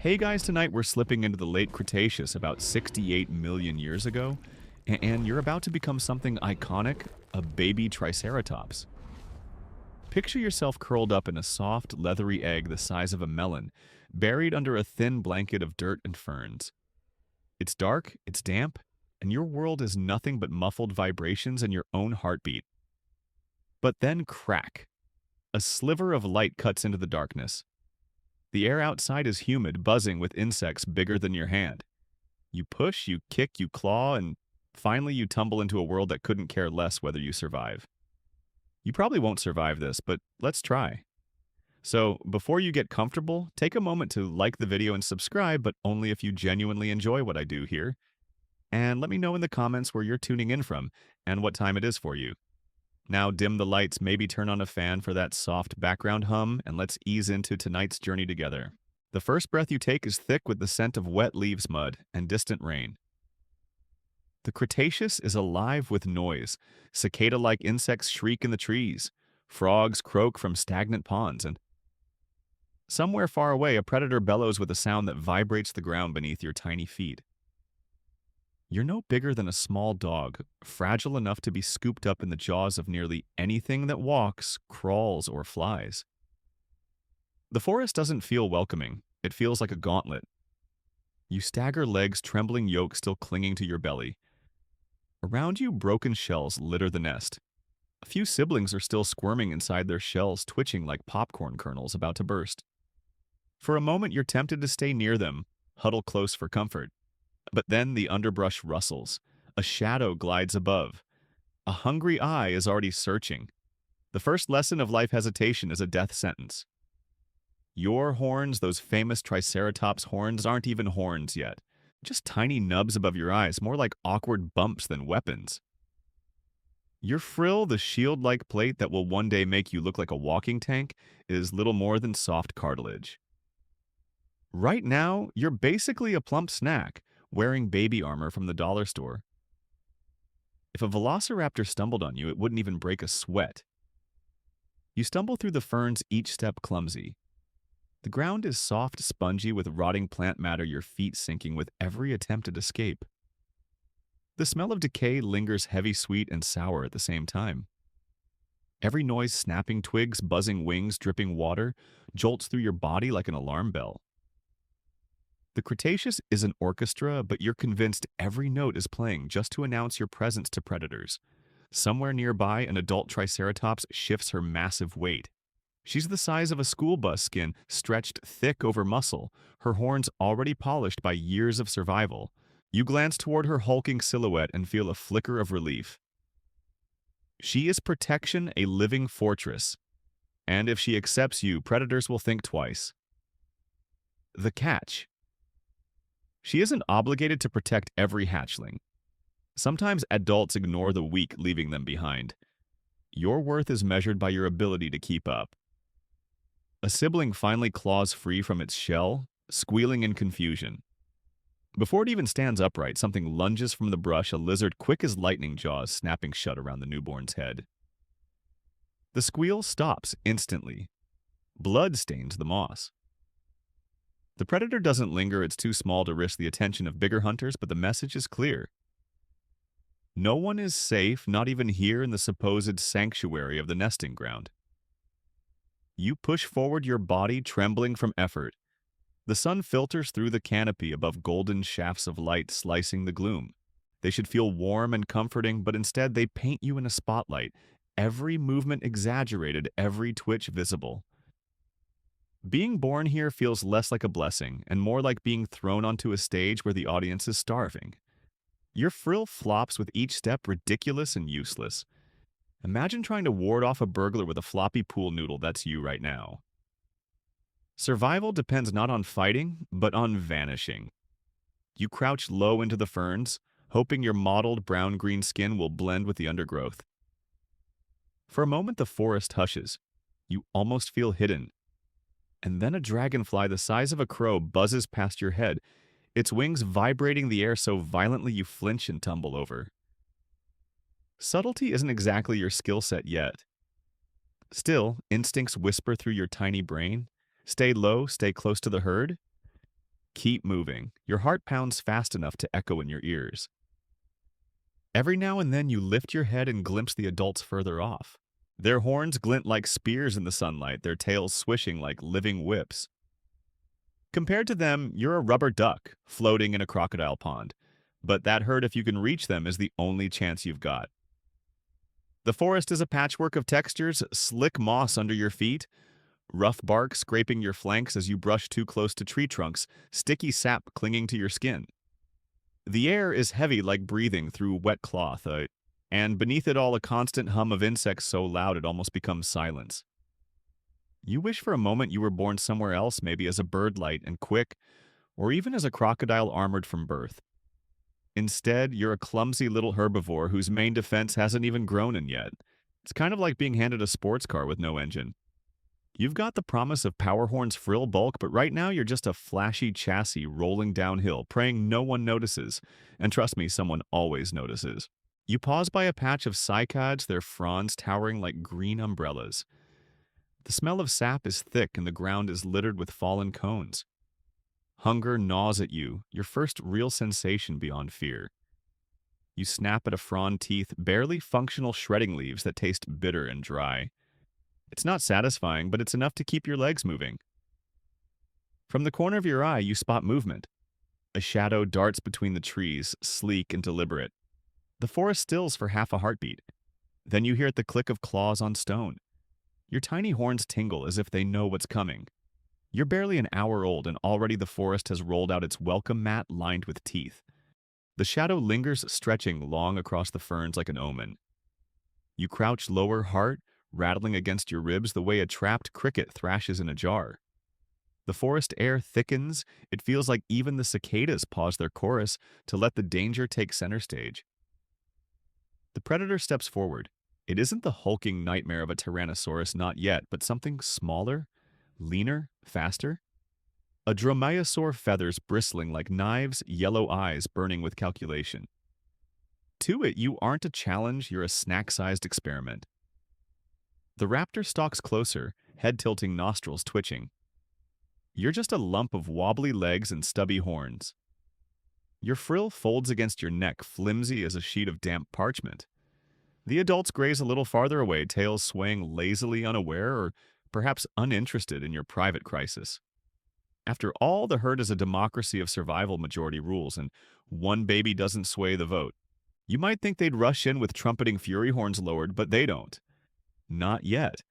Hey guys, tonight we're slipping into the late Cretaceous about 68 million years ago, and you're about to become something iconic, a baby Triceratops. Picture yourself curled up in a soft, leathery egg the size of a melon, buried under a thin blanket of dirt and ferns. It's dark, it's damp, and your world is nothing but muffled vibrations and your own heartbeat. But then crack! A sliver of light cuts into the darkness. The air outside is humid, buzzing with insects bigger than your hand. You push, you kick, you claw, and finally you tumble into a world that couldn't care less whether you survive. You probably won't survive this, but let's try. So, before you get comfortable, take a moment to like the video and subscribe, but only if you genuinely enjoy what I do here. And let me know in the comments where you're tuning in from and what time it is for you. Now dim the lights, maybe turn on a fan for that soft background hum, and let's ease into tonight's journey together. The first breath you take is thick with the scent of wet leaves mud and distant rain. The Cretaceous is alive with noise. Cicada-like insects shriek in the trees. Frogs croak from stagnant ponds, and somewhere far away a predator bellows with a sound that vibrates the ground beneath your tiny feet. You're no bigger than a small dog, fragile enough to be scooped up in the jaws of nearly anything that walks, crawls, or flies. The forest doesn't feel welcoming. It feels like a gauntlet. You stagger, legs, trembling yolk still clinging to your belly. Around you, broken shells litter the nest. A few siblings are still squirming inside their shells, twitching like popcorn kernels about to burst. For a moment, you're tempted to stay near them, huddle close for comfort. But then the underbrush rustles. A shadow glides above. A hungry eye is already searching. The first lesson of life hesitation is a death sentence. Your horns, those famous Triceratops horns, aren't even horns yet. Just tiny nubs above your eyes, more like awkward bumps than weapons. Your frill, the shield-like plate that will one day make you look like a walking tank, is little more than soft cartilage. Right now, you're basically a plump snack, wearing baby armor from the dollar store. If a velociraptor stumbled on you, it wouldn't even break a sweat. You stumble through the ferns, each step clumsy. The ground is soft, spongy, with rotting plant matter, your feet sinking with every attempt at escape. The smell of decay lingers heavy, sweet, and sour at the same time. Every noise, snapping twigs, buzzing wings, dripping water, jolts through your body like an alarm bell. The Cretaceous is an orchestra, but you're convinced every note is playing just to announce your presence to predators. Somewhere nearby, an adult Triceratops shifts her massive weight. She's the size of a school bus skin, stretched thick over muscle, her horns already polished by years of survival. You glance toward her hulking silhouette and feel a flicker of relief. She is protection, a living fortress. And if she accepts you, predators will think twice. The catch. She isn't obligated to protect every hatchling. Sometimes adults ignore the weak, leaving them behind. Your worth is measured by your ability to keep up. A sibling finally claws free from its shell, squealing in confusion. Before it even stands upright, something lunges from the brush, a lizard quick as lightning, jaws snapping shut around the newborn's head. The squeal stops instantly. Blood stains the moss. The predator doesn't linger, it's too small to risk the attention of bigger hunters, but the message is clear. No one is safe, not even here in the supposed sanctuary of the nesting ground. You push forward, your body trembling from effort. The sun filters through the canopy above, golden shafts of light slicing the gloom. They should feel warm and comforting, but instead they paint you in a spotlight, every movement exaggerated, every twitch visible. Being born here feels less like a blessing and more like being thrown onto a stage where the audience is starving. Your frill flops with each step, ridiculous and useless. Imagine trying to ward off a burglar with a floppy pool noodle. That's you right now. Survival depends not on fighting, but on vanishing. You crouch low into the ferns, hoping your mottled brown-green skin will blend with the undergrowth. For a moment, the forest hushes. You almost feel hidden. And then a dragonfly the size of a crow buzzes past your head, its wings vibrating the air so violently you flinch and tumble over. Subtlety isn't exactly your skill set yet. Still, instincts whisper through your tiny brain. Stay low, stay close to the herd. Keep moving. Your heart pounds fast enough to echo in your ears. Every now and then you lift your head and glimpse the adults further off. Their horns glint like spears in the sunlight, their tails swishing like living whips. Compared to them, you're a rubber duck floating in a crocodile pond. But that herd, if you can reach them, is the only chance you've got. The forest is a patchwork of textures, slick moss under your feet, rough bark scraping your flanks as you brush too close to tree trunks, sticky sap clinging to your skin. The air is heavy like breathing through wet cloth, and beneath it all a constant hum of insects so loud it almost becomes silence. You wish for a moment you were born somewhere else, maybe as a bird light and quick, or even as a crocodile armored from birth. Instead, you're a clumsy little herbivore whose main defense hasn't even grown in yet. It's kind of like being handed a sports car with no engine. You've got the promise of Powerhorn's frill bulk, but right now you're just a flashy chassis rolling downhill, praying no one notices. And trust me, someone always notices. You pause by a patch of cycads, their fronds towering like green umbrellas. The smell of sap is thick and the ground is littered with fallen cones. Hunger gnaws at you, your first real sensation beyond fear. You snap at a frond teeth, barely functional shredding leaves that taste bitter and dry. It's not satisfying, but it's enough to keep your legs moving. From the corner of your eye, you spot movement. A shadow darts between the trees, sleek and deliberate. The forest stills for half a heartbeat. Then you hear the click of claws on stone. Your tiny horns tingle as if they know what's coming. You're barely an hour old, and already the forest has rolled out its welcome mat lined with teeth. The shadow lingers, stretching long across the ferns like an omen. You crouch lower, heart rattling against your ribs the way a trapped cricket thrashes in a jar. The forest air thickens. It feels like even the cicadas pause their chorus to let the danger take center stage. The predator steps forward. It isn't the hulking nightmare of a Tyrannosaurus, not yet, but something smaller, leaner, faster. A dromaeosaur, feathers bristling like knives, yellow eyes burning with calculation. To it, you aren't a challenge, you're a snack-sized experiment. The raptor stalks closer, head tilting, nostrils twitching. You're just a lump of wobbly legs and stubby horns. Your frill folds against your neck, flimsy as a sheet of damp parchment. The adults graze a little farther away, tails swaying lazily, unaware or perhaps uninterested in your private crisis. After all, the herd is a democracy of survival majority rules, and one baby doesn't sway the vote. You might think they'd rush in with trumpeting fury horns lowered, but they don't. Not yet.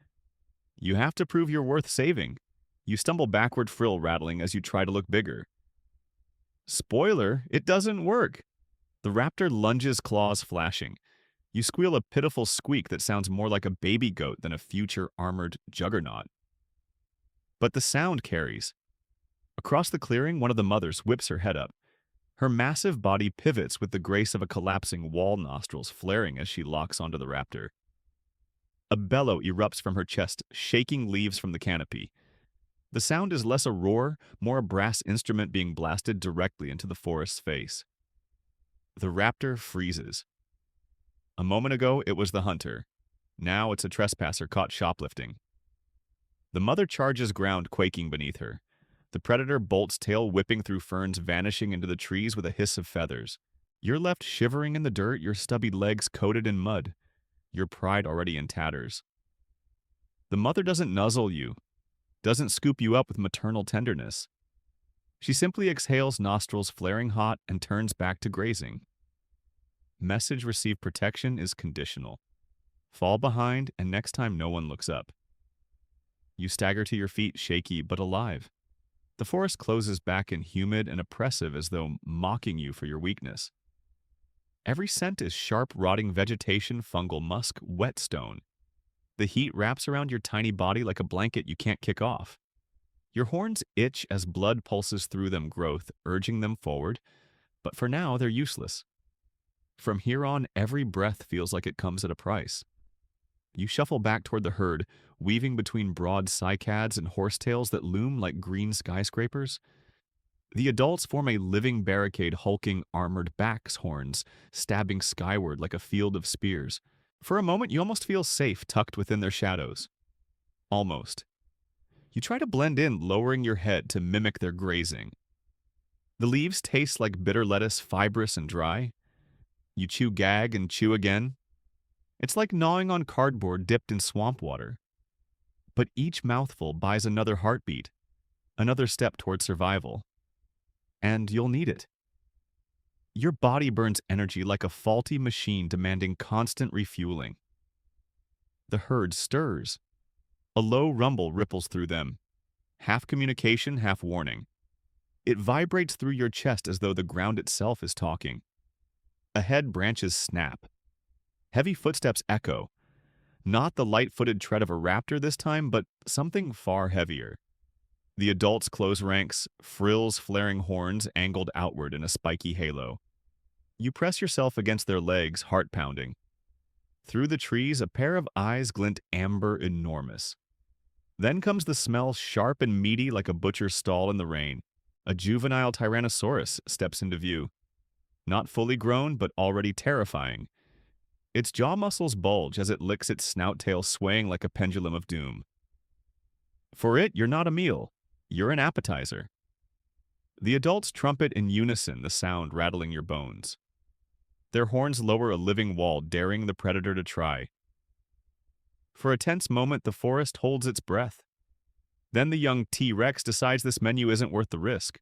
You have to prove you're worth saving. You stumble backward, frill rattling as you try to look bigger. Spoiler, it doesn't work. The raptor lunges, claws flashing. You squeal a pitiful squeak that sounds more like a baby goat than a future armored juggernaut. But the sound carries. Across the clearing, one of the mothers whips her head up. Her massive body pivots with the grace of a collapsing wall, nostrils flaring as she locks onto the raptor. A bellow erupts from her chest, shaking leaves from the canopy. The sound is less a roar, more a brass instrument being blasted directly into the forest's face. The raptor freezes. A moment ago, it was the hunter. Now it's a trespasser caught shoplifting. The mother charges ground, quaking beneath her. The predator bolts, tail whipping through ferns, vanishing into the trees with a hiss of feathers. You're left shivering in the dirt, your stubby legs coated in mud, your pride already in tatters. The mother doesn't nuzzle you, doesn't scoop you up with maternal tenderness. She simply exhales, nostrils flaring hot, and turns back to grazing. Message receive protection is conditional. Fall behind, and next time no one looks up. You stagger to your feet, shaky but alive. The forest closes back in, humid and oppressive, as though mocking you for your weakness. Every scent is sharp, rotting vegetation, fungal musk, whetstone. The heat wraps around your tiny body like a blanket you can't kick off. Your horns itch as blood pulses through them, growth, urging them forward, but for now they're useless. From here on, every breath feels like it comes at a price. You shuffle back toward the herd, weaving between broad cycads and horsetails that loom like green skyscrapers. The adults form a living barricade, hulking armored backs, horns, stabbing skyward like a field of spears. For a moment, you almost feel safe tucked within their shadows. Almost. You try to blend in, lowering your head to mimic their grazing. The leaves taste like bitter lettuce, fibrous and dry. You chew, gag, and chew again. It's like gnawing on cardboard dipped in swamp water. But each mouthful buys another heartbeat, another step toward survival. And you'll need it. Your body burns energy like a faulty machine demanding constant refueling. The herd stirs. A low rumble ripples through them, half communication, half warning. It vibrates through your chest as though the ground itself is talking. Ahead, branches snap. Heavy footsteps echo. Not the light-footed tread of a raptor this time, but something far heavier. The adults close ranks, frills flaring horns angled outward in a spiky halo. You press yourself against their legs, heart pounding. Through the trees, a pair of eyes glint amber enormous. Then comes the smell, sharp and meaty like a butcher's stall in the rain. A juvenile Tyrannosaurus steps into view. Not fully grown, but already terrifying. Its jaw muscles bulge as it licks its snout tail, swaying like a pendulum of doom. For it, you're not a meal. You're an appetizer. The adults trumpet in unison, the sound rattling your bones. Their horns lower a living wall, daring the predator to try. For a tense moment, the forest holds its breath. Then the young T-Rex decides this menu isn't worth the risk.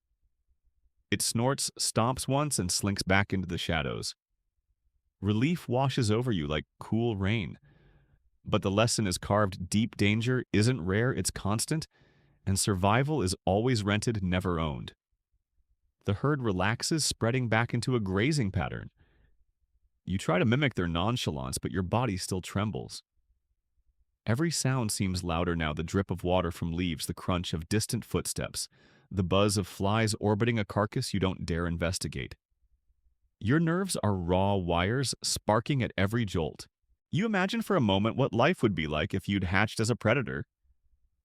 It snorts, stomps once, and slinks back into the shadows. Relief washes over you like cool rain. But the lesson is carved: deep danger isn't rare, it's constant, and survival is always rented, never owned. The herd relaxes, spreading back into a grazing pattern. You try to mimic their nonchalance, but your body still trembles. Every sound seems louder now: the drip of water from leaves, the crunch of distant footsteps, the buzz of flies orbiting a carcass you don't dare investigate. Your nerves are raw wires, sparking at every jolt. You imagine for a moment what life would be like if you'd hatched as a predator.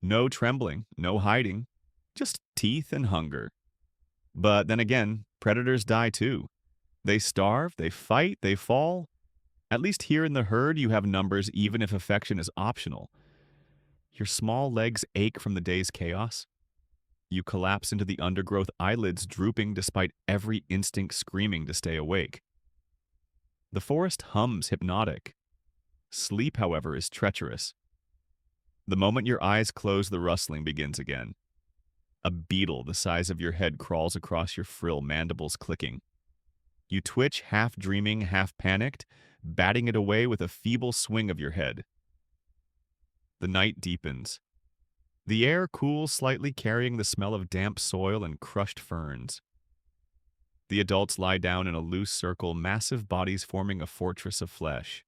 No trembling, no hiding, just teeth and hunger. But then again, predators die too. They starve, they fight, they fall. At least here in the herd, you have numbers even if affection is optional. Your small legs ache from the day's chaos. You collapse into the undergrowth, eyelids drooping despite every instinct screaming to stay awake. The forest hums hypnotic. Sleep, however, is treacherous. The moment your eyes close, the rustling begins again. A beetle the size of your head crawls across your frill, mandibles clicking. You twitch, half dreaming, half panicked, batting it away with a feeble swing of your head. The night deepens. The air cools slightly, carrying the smell of damp soil and crushed ferns. The adults lie down in a loose circle, massive bodies forming a fortress of flesh.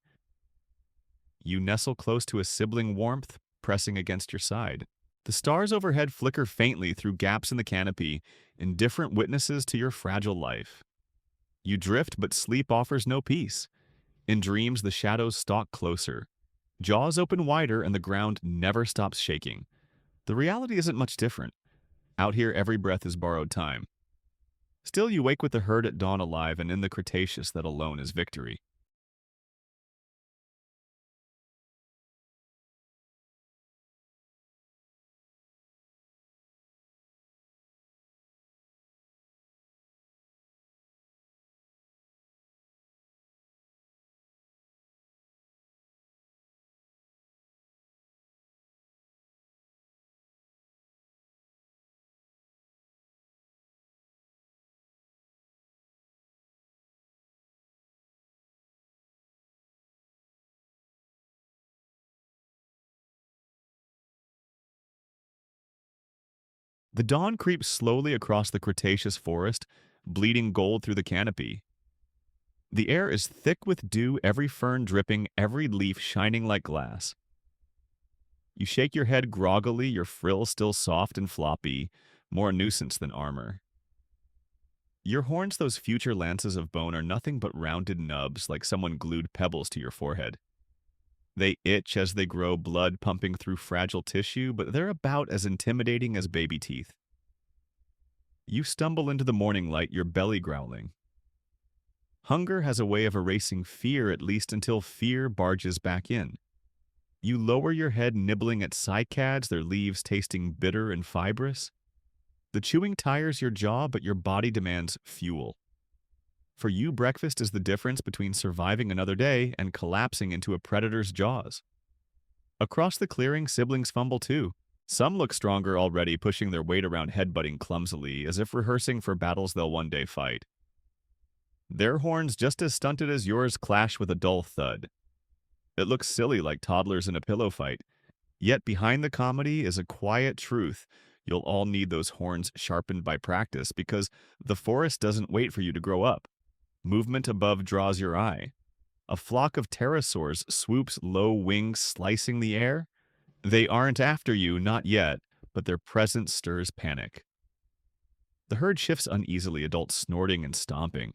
You nestle close to a sibling warmth, pressing against your side. The stars overhead flicker faintly through gaps in the canopy, indifferent witnesses to your fragile life. You drift, but sleep offers no peace. In dreams, the shadows stalk closer. Jaws open wider, and the ground never stops shaking. The reality isn't much different. Out here, every breath is borrowed time. Still, you wake with the herd at dawn, alive and in the Cretaceous that alone is victory. The dawn creeps slowly across the Cretaceous forest, bleeding gold through the canopy. The air is thick with dew, every fern dripping, every leaf shining like glass. You shake your head groggily, your frill still soft and floppy, more nuisance than armor. Your horns, those future lances of bone, are nothing but rounded nubs, like someone glued pebbles to your forehead. They itch as they grow, blood pumping through fragile tissue, but they're about as intimidating as baby teeth. You stumble into the morning light, your belly growling. Hunger has a way of erasing fear, at least until fear barges back in. You lower your head, nibbling at cycads, their leaves tasting bitter and fibrous. The chewing tires your jaw, but your body demands fuel. For you, breakfast is the difference between surviving another day and collapsing into a predator's jaws. Across the clearing, siblings fumble too. Some look stronger already, pushing their weight around headbutting clumsily, as if rehearsing for battles they'll one day fight. Their horns, just as stunted as yours, clash with a dull thud. It looks silly, like toddlers in a pillow fight. Yet behind the comedy is a quiet truth. You'll all need those horns sharpened by practice, because the forest doesn't wait for you to grow up. Movement above draws your eye. A flock of pterosaurs swoops low wings, slicing the air. They aren't after you, not yet, but their presence stirs panic. The herd shifts uneasily, adults snorting and stomping.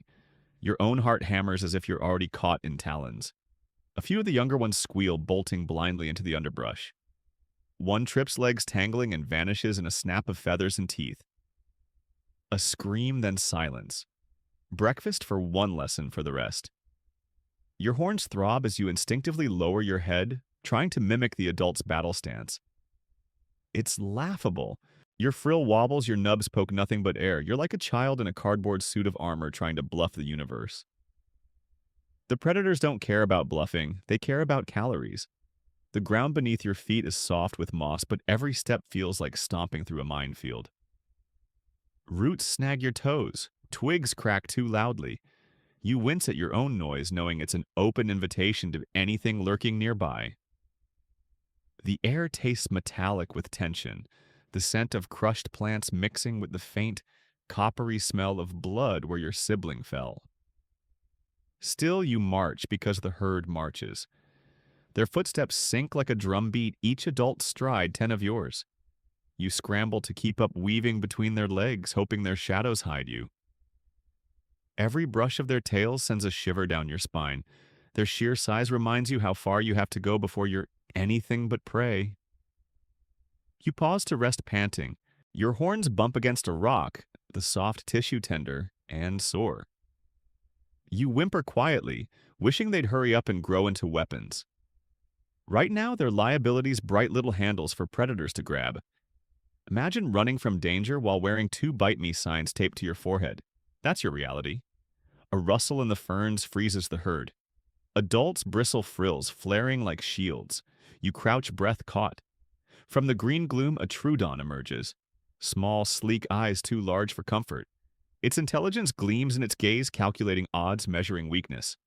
Your own heart hammers as if you're already caught in talons. A few of the younger ones squeal, bolting blindly into the underbrush. One trips, legs tangling, and vanishes in a snap of feathers and teeth. A scream, then silence. Breakfast for one lesson for the rest. Your horns throb as you instinctively lower your head, trying to mimic the adult's battle stance. It's laughable. Your frill wobbles, your nubs poke nothing but air. You're like a child in a cardboard suit of armor trying to bluff the universe. The predators don't care about bluffing, they care about calories. The ground beneath your feet is soft with moss, but every step feels like stomping through a minefield. Roots snag your toes, twigs crack too loudly. You wince at your own noise, knowing it's an open invitation to anything lurking nearby. The air tastes metallic with tension, the scent of crushed plants mixing with the faint, coppery smell of blood where your sibling fell. Still you march because the herd marches. Their footsteps sink like a drumbeat, each adult stride 10 of yours. You scramble to keep up, weaving between their legs, hoping their shadows hide you. Every brush of their tails sends a shiver down your spine. Their sheer size reminds you how far you have to go before you're anything but prey. You pause to rest, panting. Your horns bump against a rock, the soft tissue tender and sore. You whimper quietly, wishing they'd hurry up and grow into weapons. Right now, they're liabilities, bright little handles for predators to grab. Imagine running from danger while wearing 2 "Bite Me" signs taped to your forehead. That's your reality. A rustle in the ferns freezes the herd. Adults bristle frills, flaring like shields. You crouch, breath caught. From the green gloom, a Troodon emerges. Small, sleek eyes too large for comfort. Its intelligence gleams in its gaze, calculating odds, measuring weakness.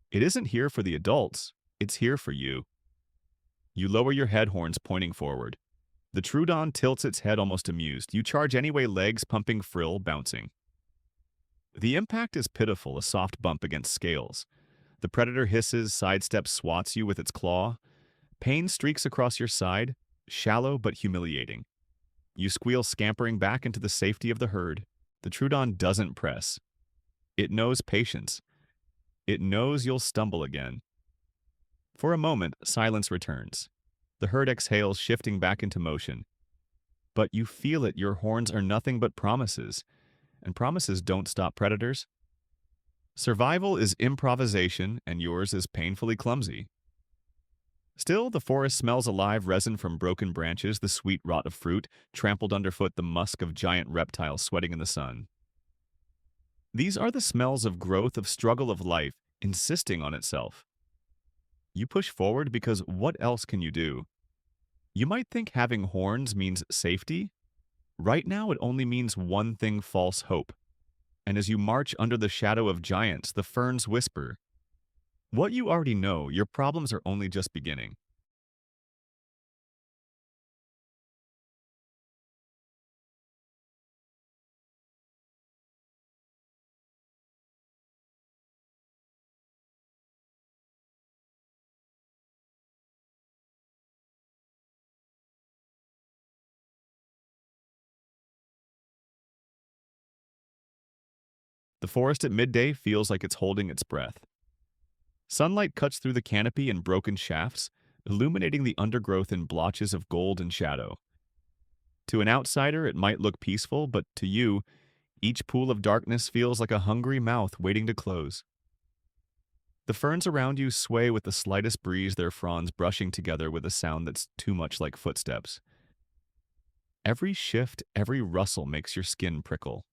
It isn't here for the adults. It's here for you. You lower your head, horns pointing forward. The Troodon tilts its head, almost amused. You charge anyway, legs pumping, frill bouncing. The impact is pitiful, a soft bump against scales. The predator hisses, sidesteps, swats you with its claw. Pain streaks across your side, shallow but humiliating. You squeal, scampering back into the safety of the herd. The Troodon doesn't press. It knows patience. It knows you'll stumble again. For a moment, silence returns. The herd exhales, shifting back into motion. But you feel it, your horns are nothing but promises. And promises don't stop predators. Survival is improvisation, and yours is painfully clumsy. Still, the forest smells alive, resin from broken branches, the sweet rot of fruit, trampled underfoot, the musk of giant reptiles sweating in the sun. These are the smells of growth, of struggle, of life, insisting on itself. You push forward because what else can you do? You might think having horns means safety. Right now, it only means one thing: false hope. And as you march under the shadow of giants, the ferns whisper, what you already know, your problems are only just beginning. The forest at midday feels like it's holding its breath. Sunlight cuts through the canopy in broken shafts, illuminating the undergrowth in blotches of gold and shadow. To an outsider, it might look peaceful, but to you, each pool of darkness feels like a hungry mouth waiting to close. The ferns around you sway with the slightest breeze, their fronds brushing together with a sound that's too much like footsteps. Every shift, every rustle makes your skin prickle.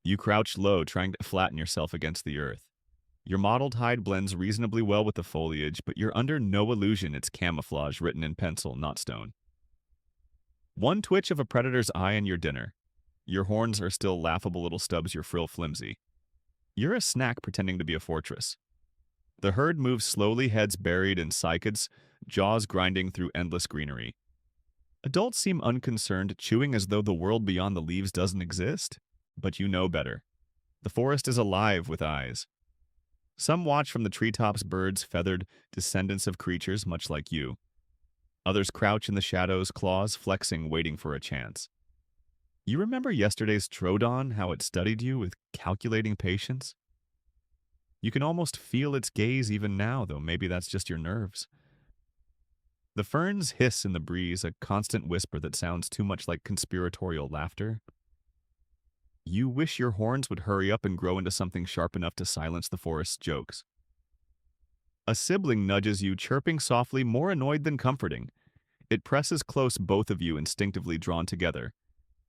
You crouch low, trying to flatten yourself against the earth. Your mottled hide blends reasonably well with the foliage, but you're under no illusion it's camouflage written in pencil, not stone. One twitch of a predator's eye and you're dinner. Your horns are still laughable little stubs, your frill flimsy. You're a snack pretending to be a fortress. The herd moves slowly, heads buried in cycads, jaws grinding through endless greenery. Adults seem unconcerned, chewing as though the world beyond the leaves doesn't exist. But you know better. The forest is alive with eyes. Some watch from the treetops, birds, feathered descendants of creatures much like you. Others crouch in the shadows, claws flexing, waiting for a chance. You remember yesterday's Troodon, how it studied you with calculating patience? You can almost feel its gaze even now, though maybe that's just your nerves. The ferns hiss in the breeze, a constant whisper that sounds too much like conspiratorial laughter. You wish your horns would hurry up and grow into something sharp enough to silence the forest's jokes. A sibling nudges you, chirping softly, more annoyed than comforting. It presses close, both of you instinctively drawn together.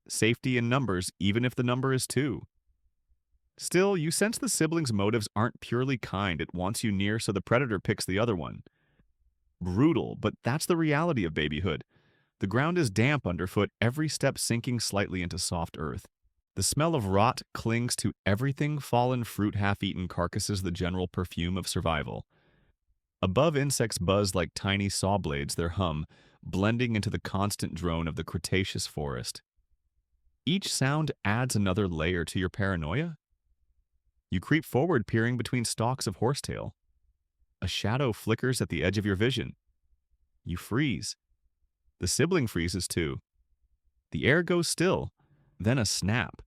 Safety in numbers, even if the number is two. Still, you sense the sibling's motives aren't purely kind. It wants you near, so the predator picks the other one. Brutal, but that's the reality of babyhood. The ground is damp underfoot, every step sinking slightly into soft earth. The smell of rot clings to everything, fallen fruit, half-eaten carcasses, the general perfume of survival. Above, insects buzz like tiny saw blades, their hum blending into the constant drone of the Cretaceous forest. Each sound adds another layer to your paranoia. You creep forward, peering between stalks of horsetail. A shadow flickers at the edge of your vision. You freeze. The sibling freezes too. The air goes still, then a snap.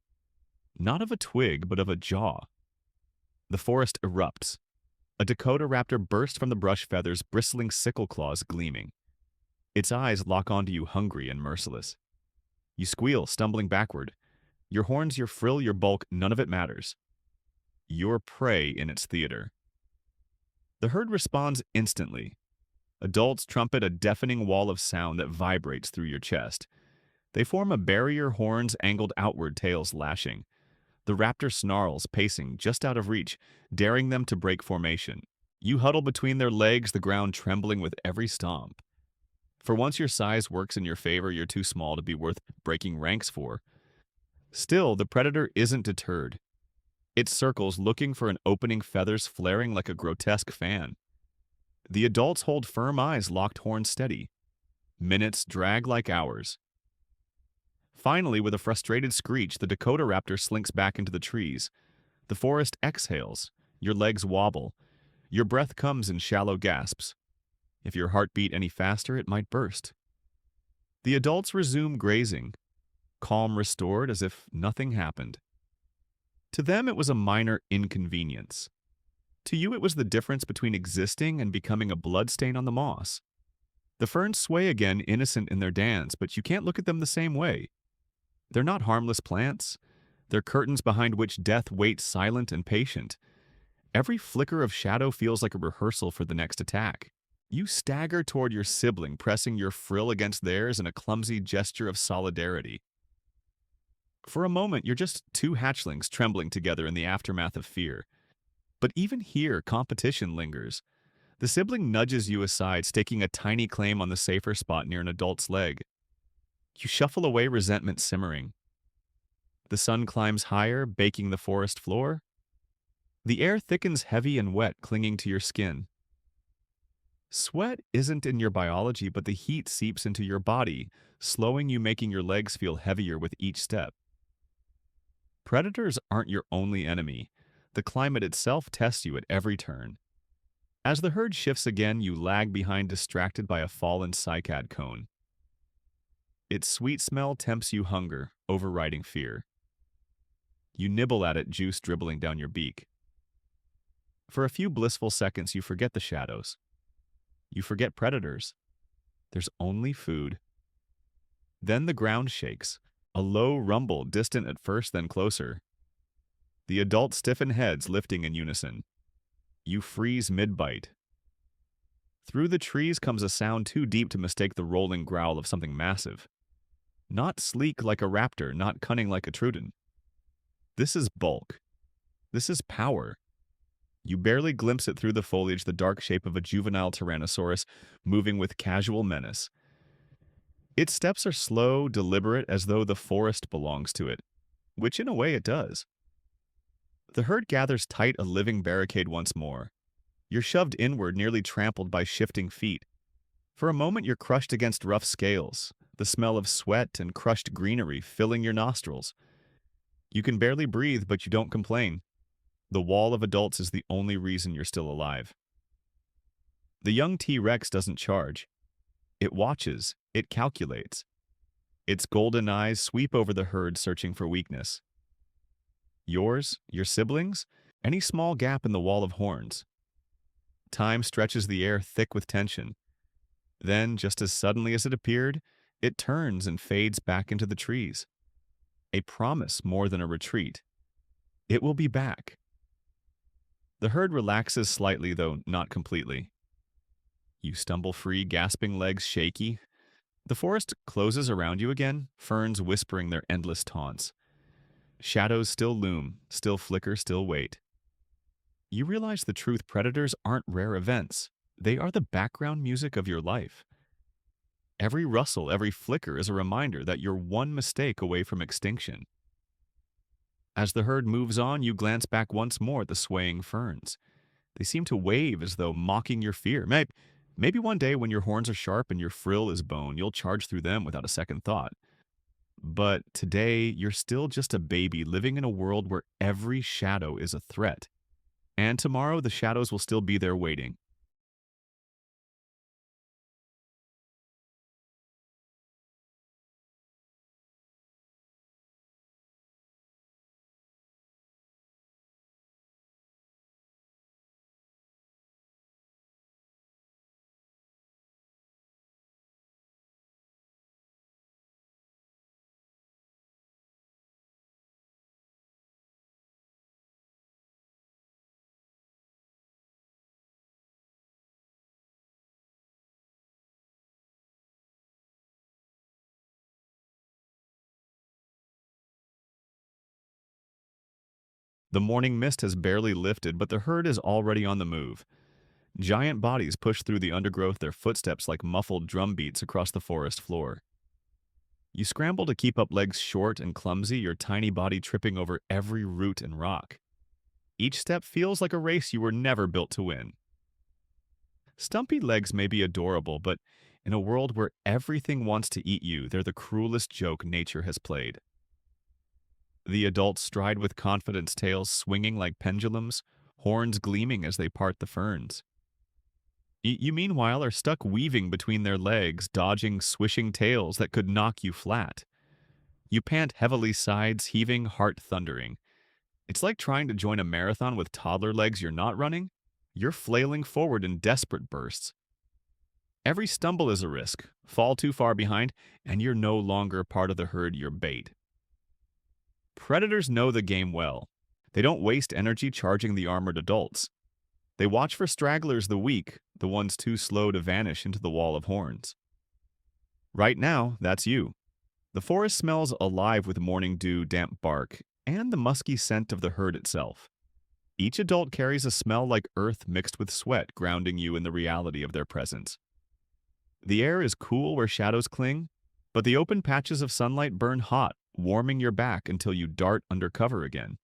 Not of a twig, but of a jaw. The forest erupts. A Dakota raptor bursts from the brush, feathers, bristling sickle claws gleaming. Its eyes lock onto you, hungry and merciless. You squeal, stumbling backward. Your horns, your frill, your bulk, none of it matters. You're prey in its theater. The herd responds instantly. Adults trumpet a deafening wall of sound that vibrates through your chest. They form a barrier, horns angled outward, tails lashing. The raptor snarls, pacing just out of reach, daring them to break formation. You huddle between their legs, the ground trembling with every stomp. For once your size works in your favor, you're too small to be worth breaking ranks for. Still, the predator isn't deterred. It circles, looking for an opening, feathers flaring like a grotesque fan. The adults hold firm eyes, locked horns steady. Minutes drag like hours. Finally, with a frustrated screech, the Dakota raptor slinks back into the trees. The forest exhales. Your legs wobble. Your breath comes in shallow gasps. If your heart beat any faster, it might burst. The adults resume grazing, calm restored as if nothing happened. To them, it was a minor inconvenience. To you, it was the difference between existing and becoming a bloodstain on the moss. The ferns sway again, innocent in their dance, but you can't look at them the same way. They're not harmless plants. They're curtains behind which death waits, silent and patient. Every flicker of shadow feels like a rehearsal for the next attack. You stagger toward your sibling, pressing your frill against theirs in a clumsy gesture of solidarity. For a moment, you're just two hatchlings trembling together in the aftermath of fear. But even here, competition lingers. The sibling nudges you aside, staking a tiny claim on the safer spot near an adult's leg. You shuffle away, resentment simmering. The sun climbs higher, baking the forest floor. The air thickens, heavy and wet, clinging to your skin. Sweat isn't in your biology, but the heat seeps into your body, slowing you, making your legs feel heavier with each step. Predators aren't your only enemy. The climate itself tests you at every turn. As the herd shifts again, you lag behind, distracted by a fallen cycad cone. Its sweet smell tempts you, hunger, overriding fear. You nibble at it, juice dribbling down your beak. For a few blissful seconds, you forget the shadows. You forget predators. There's only food. Then the ground shakes. A low rumble, distant at first, then closer. The adults stiffen heads, lifting in unison. You freeze mid-bite. Through the trees comes a sound too deep to mistake the rolling growl of something massive. Not sleek like a raptor, not cunning like a Trudon. This is bulk. This is power. You barely glimpse it through the foliage, the dark shape of a juvenile Tyrannosaurus moving with casual menace. Its steps are slow, deliberate, as though the forest belongs to it, which in a way it does. The herd gathers tight, a living barricade once more. You're shoved inward, nearly trampled by shifting feet. For a moment you're crushed against rough scales, the smell of sweat and crushed greenery filling your nostrils. You can barely breathe, but you don't complain. The wall of adults is the only reason you're still alive. The young T-Rex doesn't charge. It watches, it calculates. Its golden eyes sweep over the herd, searching for weakness. Yours, your siblings, any small gap in the wall of horns. Time stretches the air thick with tension. Then, just as suddenly as it appeared, it turns and fades back into the trees. A promise more than a retreat. It will be back. The herd relaxes slightly, though not completely. You stumble free, gasping, legs shaky. The forest closes around you again, ferns whispering their endless taunts. Shadows still loom, still flicker, still wait. You realize the truth: predators aren't rare events. They are the background music of your life. Every rustle, every flicker is a reminder that you're one mistake away from extinction. As the herd moves on, you glance back once more at the swaying ferns. They seem to wave as though mocking your fear. Maybe one day when your horns are sharp and your frill is bone, you'll charge through them without a second thought. But today, you're still just a baby living in a world where every shadow is a threat. And tomorrow, the shadows will still be there waiting. The morning mist has barely lifted, but the herd is already on the move. Giant bodies push through the undergrowth, their footsteps like muffled drum beats across the forest floor. You scramble to keep up, legs short and clumsy, your tiny body tripping over every root and rock. Each step feels like a race you were never built to win. Stumpy legs may be adorable, but in a world where everything wants to eat you, they're the cruelest joke nature has played. The adults stride with confidence, tails swinging like pendulums, horns gleaming as they part the ferns. You meanwhile are stuck weaving between their legs, dodging swishing tails that could knock you flat. You pant heavily, sides heaving, heart thundering. It's like trying to join a marathon with toddler legs you're not running. You're flailing forward in desperate bursts. Every stumble is a risk. Fall too far behind, and you're no longer part of the herd, you're bait. Predators know the game well. They don't waste energy charging the armored adults. They watch for stragglers, the weak, the ones too slow to vanish into the wall of horns. Right now, that's you. The forest smells alive with morning dew, damp bark, and the musky scent of the herd itself. Each adult carries a smell like earth mixed with sweat, grounding you in the reality of their presence. The air is cool where shadows cling, but the open patches of sunlight burn hot, warming your back until you dart under cover again.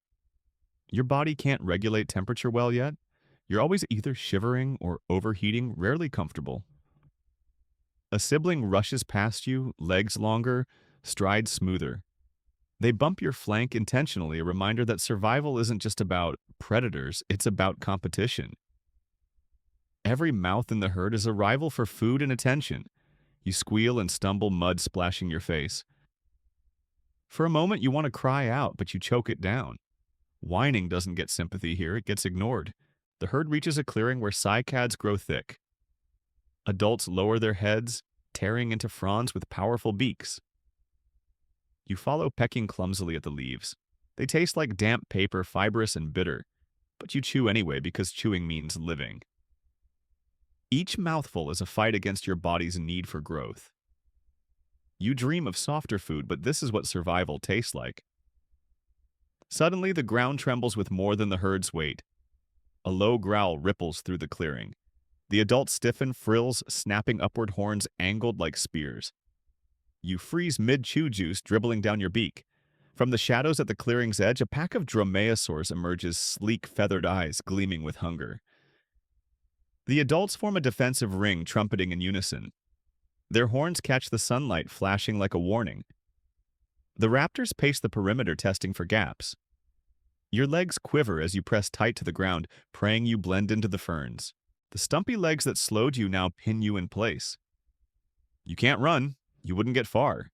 Your body can't regulate temperature well yet. You're always either shivering or overheating, rarely comfortable. A sibling rushes past you, legs longer, strides smoother. They bump your flank intentionally, a reminder that survival isn't just about predators, it's about competition. Every mouth in the herd is a rival for food and attention. You squeal and stumble, mud splashing your face. For a moment, you want to cry out, but you choke it down. Whining doesn't get sympathy here, it gets ignored. The herd reaches a clearing where cycads grow thick. Adults lower their heads, tearing into fronds with powerful beaks. You follow, pecking clumsily at the leaves. They taste like damp paper, fibrous and bitter, but you chew anyway because chewing means living. Each mouthful is a fight against your body's need for growth. You dream of softer food, but this is what survival tastes like. Suddenly, the ground trembles with more than the herd's weight. A low growl ripples through the clearing. The adults stiffen, frills snapping upward, horns angled like spears. You freeze mid-chew, juice dribbling down your beak. From the shadows at the clearing's edge, a pack of dromaeosaurs emerges, sleek, feathered eyes gleaming with hunger. The adults form a defensive ring, trumpeting in unison. Their horns catch the sunlight, flashing like a warning. The raptors pace the perimeter, testing for gaps. Your legs quiver as you press tight to the ground, praying you blend into the ferns. The stumpy legs that slowed you now pin you in place. You can't run. You wouldn't get far.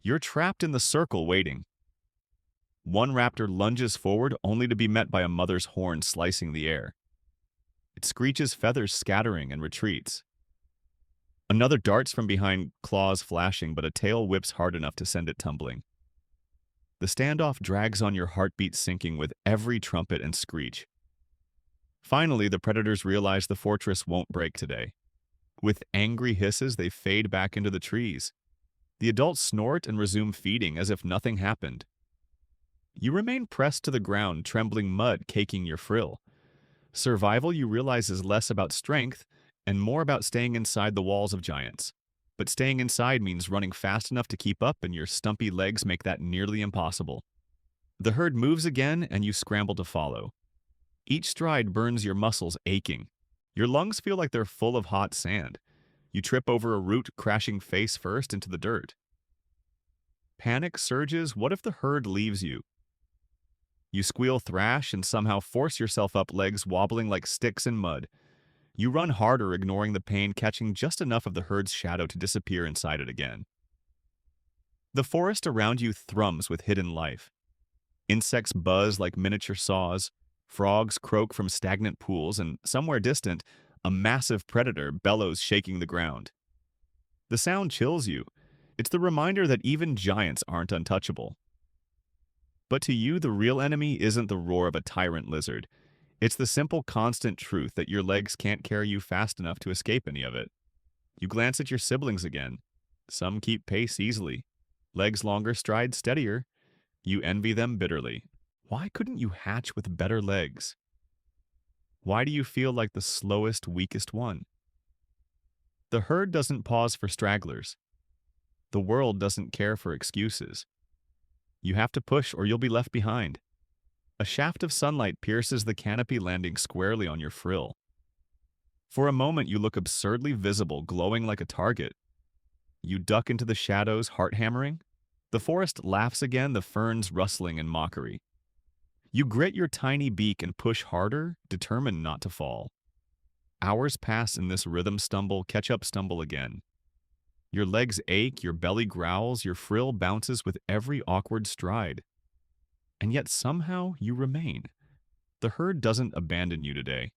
You're trapped in the circle, waiting. One raptor lunges forward, only to be met by a mother's horn slicing the air. It screeches, feathers scattering, and retreats. Another darts from behind, claws flashing, but a tail whips hard enough to send it tumbling. The standoff drags on, your heartbeat sinking with every trumpet and screech. Finally, the predators realize the fortress won't break today. With angry hisses, they fade back into the trees. The adults snort and resume feeding as if nothing happened. You remain pressed to the ground, trembling, mud caking your frill. Survival, you realize, is less about strength and more about staying inside the walls of giants. But staying inside means running fast enough to keep up, and your stumpy legs make that nearly impossible. The herd moves again, and you scramble to follow. Each stride burns your muscles aching. Your lungs feel like they're full of hot sand. You trip over a root, crashing face first into the dirt. Panic surges. What if the herd leaves you? You squeal, thrash, and somehow force yourself up, legs wobbling like sticks in mud. You run harder, ignoring the pain, catching just enough of the herd's shadow to disappear inside it again. The forest around you thrums with hidden life. Insects buzz like miniature saws. Frogs croak from stagnant pools, and somewhere distant, a massive predator bellows, shaking the ground. The sound chills you. It's the reminder that even giants aren't untouchable. But to you, the real enemy isn't the roar of a tyrant lizard. It's the simple, constant truth that your legs can't carry you fast enough to escape any of it. You glance at your siblings again. Some keep pace easily. Legs longer, strides steadier. You envy them bitterly. Why couldn't you hatch with better legs? Why do you feel like the slowest, weakest one? The herd doesn't pause for stragglers. The world doesn't care for excuses. You have to push or you'll be left behind. A shaft of sunlight pierces the canopy, landing squarely on your frill. For a moment, you look absurdly visible, glowing like a target. You duck into the shadows, heart hammering. The forest laughs again, the ferns rustling in mockery. You grit your tiny beak and push harder, determined not to fall. Hours pass in this rhythm, stumble, catch up, stumble again. Your legs ache, your belly growls, your frill bounces with every awkward stride. And yet somehow you remain. The herd doesn't abandon you today.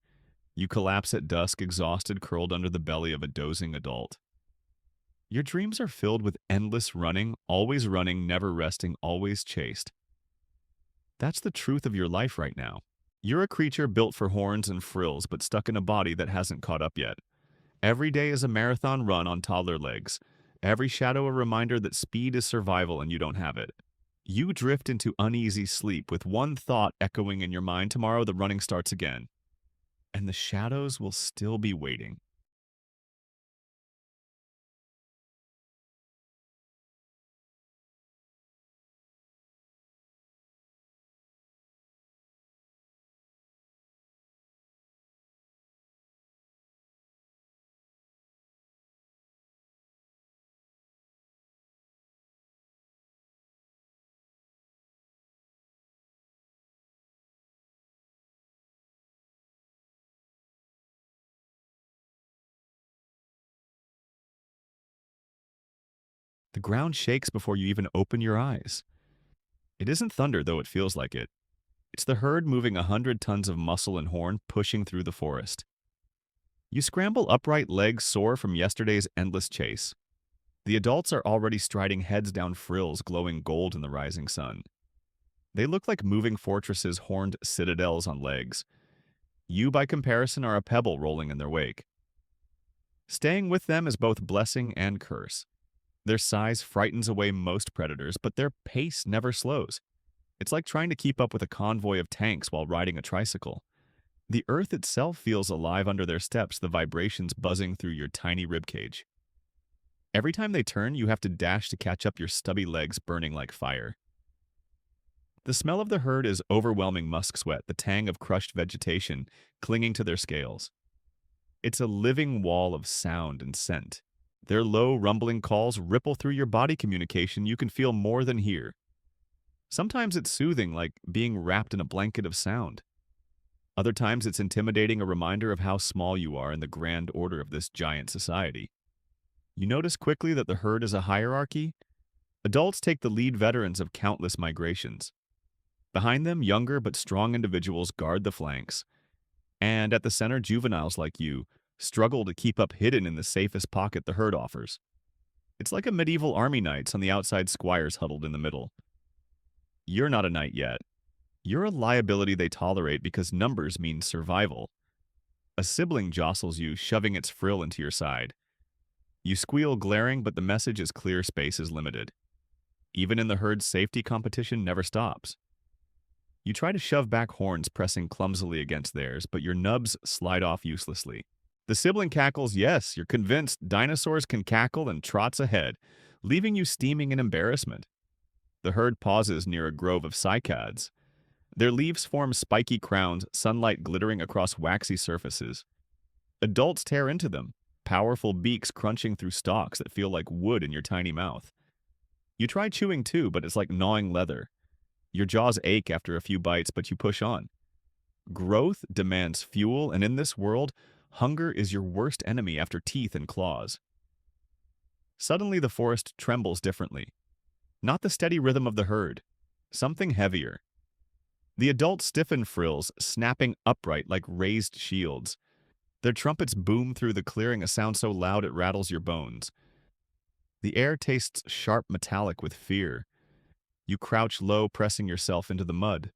You collapse at dusk, exhausted, curled under the belly of a dozing adult. Your dreams are filled with endless running, never resting, always chased. That's the truth of your life right now. You're a creature built for horns and frills, but stuck in a body that hasn't caught up yet. Every day is a marathon run on toddler legs. Every shadow a reminder that speed is survival and you don't have it. You drift into uneasy sleep with one thought echoing in your mind: tomorrow the running starts again. And the shadows will still be waiting. The ground shakes before you even open your eyes. It isn't thunder, though it feels like it. It's the herd moving 100 tons of muscle and horn, pushing through the forest. You scramble upright, legs sore from yesterday's endless chase. The adults are already striding, heads down, frills glowing gold in the rising sun. They look like moving fortresses, horned citadels on legs. You, by comparison, are a pebble rolling in their wake. Staying with them is both blessing and curse. Their size frightens away most predators, but their pace never slows. It's like trying to keep up with a convoy of tanks while riding a tricycle. The earth itself feels alive under their steps, the vibrations buzzing through your tiny ribcage. Every time they turn, you have to dash to catch up, your stubby legs burning like fire. The smell of the herd is overwhelming musk sweat, the tang of crushed vegetation clinging to their scales. It's a living wall of sound and scent. Their low, rumbling calls ripple through your body communication you can feel more than hear. Sometimes it's soothing, like being wrapped in a blanket of sound. Other times it's intimidating, a reminder of how small you are in the grand order of this giant society. You notice quickly that the herd is a hierarchy. Adults take the lead, veterans of countless migrations. Behind them, younger but strong individuals guard the flanks. And at the center, juveniles like you struggle to keep up, hidden in the safest pocket the herd offers. It's like a medieval army knights on the outside, squires huddled in the middle. You're not a knight yet. You're a liability they tolerate because numbers mean survival. A sibling jostles you, shoving its frill into your side. You squeal, glaring, but the message is clear: space is limited. Even in the herd's safety, competition never stops. You try to shove back, horns pressing clumsily against theirs, but your nubs slide off uselessly. The sibling cackles. Yes, you're convinced dinosaurs can cackle, and trots ahead, leaving you steaming in embarrassment. The herd pauses near a grove of cycads. Their leaves form spiky crowns, sunlight glittering across waxy surfaces. Adults tear into them, powerful beaks crunching through stalks that feel like wood in your tiny mouth. You try chewing too, but it's like gnawing leather. Your jaws ache after a few bites, but you push on. Growth demands fuel, and in this world, hunger is your worst enemy after teeth and claws. Suddenly the forest trembles differently. Not the steady rhythm of the herd. Something heavier. The adults stiffen, frills snapping upright like raised shields. Their trumpets boom through the clearing, a sound so loud it rattles your bones. The air tastes sharp, metallic with fear. You crouch low, pressing yourself into the mud.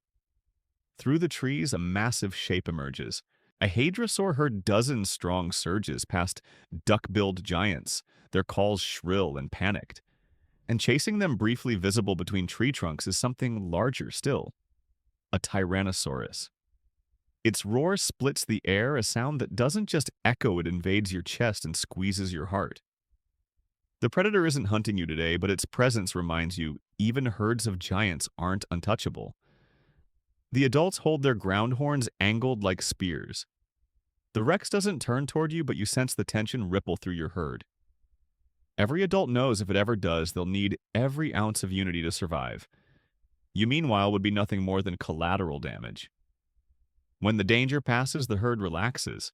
Through the trees, a massive shape emerges. A hadrosaur herd, dozen strong, surges past duck-billed giants, their calls shrill and panicked. And chasing them, briefly visible between tree trunks, is something larger still. A Tyrannosaurus. Its roar splits the air, a sound that doesn't just echo, it invades your chest and squeezes your heart. The predator isn't hunting you today, but its presence reminds you even herds of giants aren't untouchable. The adults hold their ground horns angled like spears. The Rex doesn't turn toward you, but you sense the tension ripple through your herd. Every adult knows if it ever does, they'll need every ounce of unity to survive. You, meanwhile, would be nothing more than collateral damage. When the danger passes, the herd relaxes.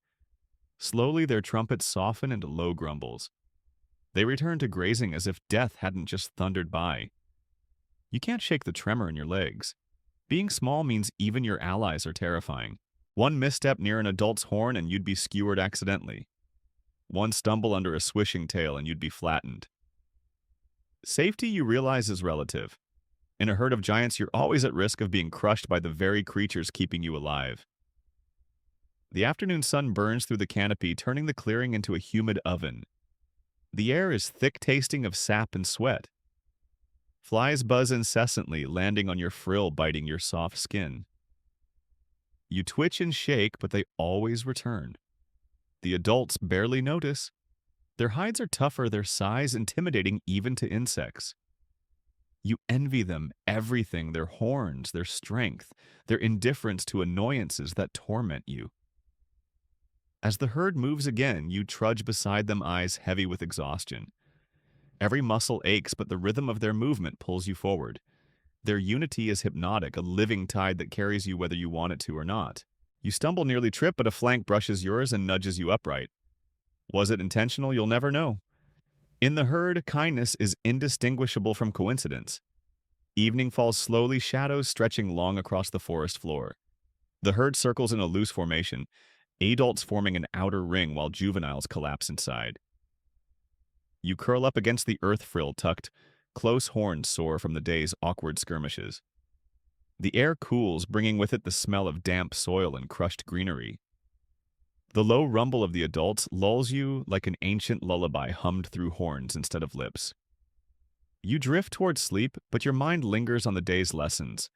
Slowly, their trumpets soften into low grumbles. They return to grazing as if death hadn't just thundered by. You can't shake the tremor in your legs. Being small means even your allies are terrifying. One misstep near an adult's horn and you'd be skewered accidentally. One stumble under a swishing tail and you'd be flattened. Safety, you realize, is relative. In a herd of giants, you're always at risk of being crushed by the very creatures keeping you alive. The afternoon sun burns through the canopy, turning the clearing into a humid oven. The air is thick, tasting of sap and sweat. Flies buzz incessantly, landing on your frill, biting your soft skin. You twitch and shake, but they always return. The adults barely notice. Their hides are tougher, their size intimidating even to insects. You envy them everything, their horns, their strength, their indifference to annoyances that torment you. As the herd moves again, you trudge beside them, eyes heavy with exhaustion. Every muscle aches, but the rhythm of their movement pulls you forward. Their unity is hypnotic, a living tide that carries you whether you want it to or not. You stumble, nearly trip, but a flank brushes yours and nudges you upright. Was it intentional? You'll never know. In the herd, kindness is indistinguishable from coincidence. Evening falls slowly, shadows stretching long across the forest floor. The herd circles in a loose formation, adults forming an outer ring while juveniles collapse inside. You curl up against the earth frill, tucked, close horns soar from the day's awkward skirmishes. The air cools, bringing with it the smell of damp soil and crushed greenery. The low rumble of the adults lulls you like an ancient lullaby hummed through horns instead of lips. You drift towards sleep, but your mind lingers on the day's lessons.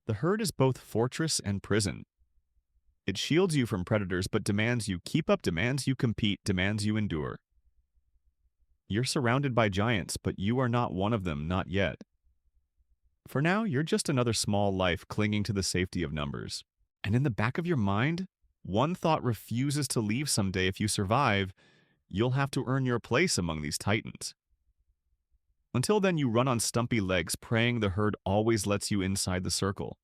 The herd is both fortress and prison. It shields you from predators, but demands you keep up, demands you compete, demands you endure. You're surrounded by giants, but you are not one of them, not yet. For now, you're just another small life clinging to the safety of numbers. And in the back of your mind, one thought refuses to leave someday. If you survive, you'll have to earn your place among these titans. Until then, you run on stumpy legs, praying the herd always lets you inside the circle.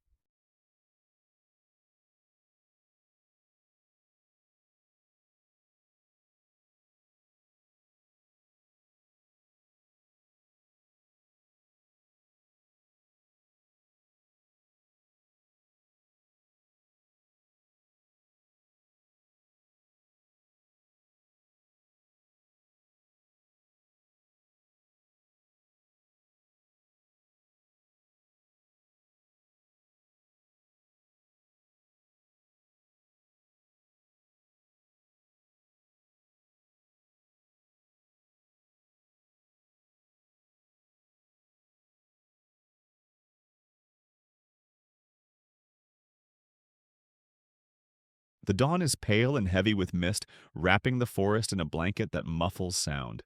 The dawn is pale and heavy with mist, wrapping the forest in a blanket that muffles sound.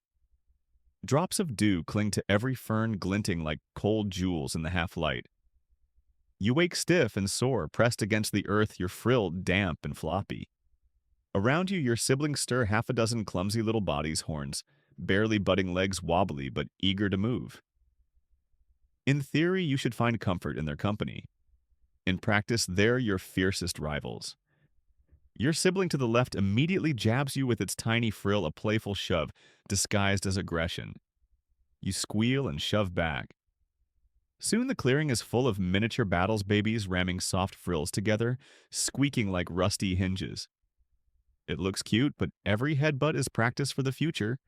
Drops of dew cling to every fern, glinting like cold jewels in the half-light. You wake stiff and sore, pressed against the earth, your frill damp and floppy. Around you, your siblings stir half a dozen clumsy little bodies, horns, barely budding legs wobbly but eager to move. In theory, you should find comfort in their company. In practice, they're your fiercest rivals. Your sibling to the left immediately jabs you with its tiny frill, a playful shove, disguised as aggression. You squeal and shove back. Soon the clearing is full of miniature battles babies ramming soft frills together, squeaking like rusty hinges. It looks cute, but every headbutt is practice for the future.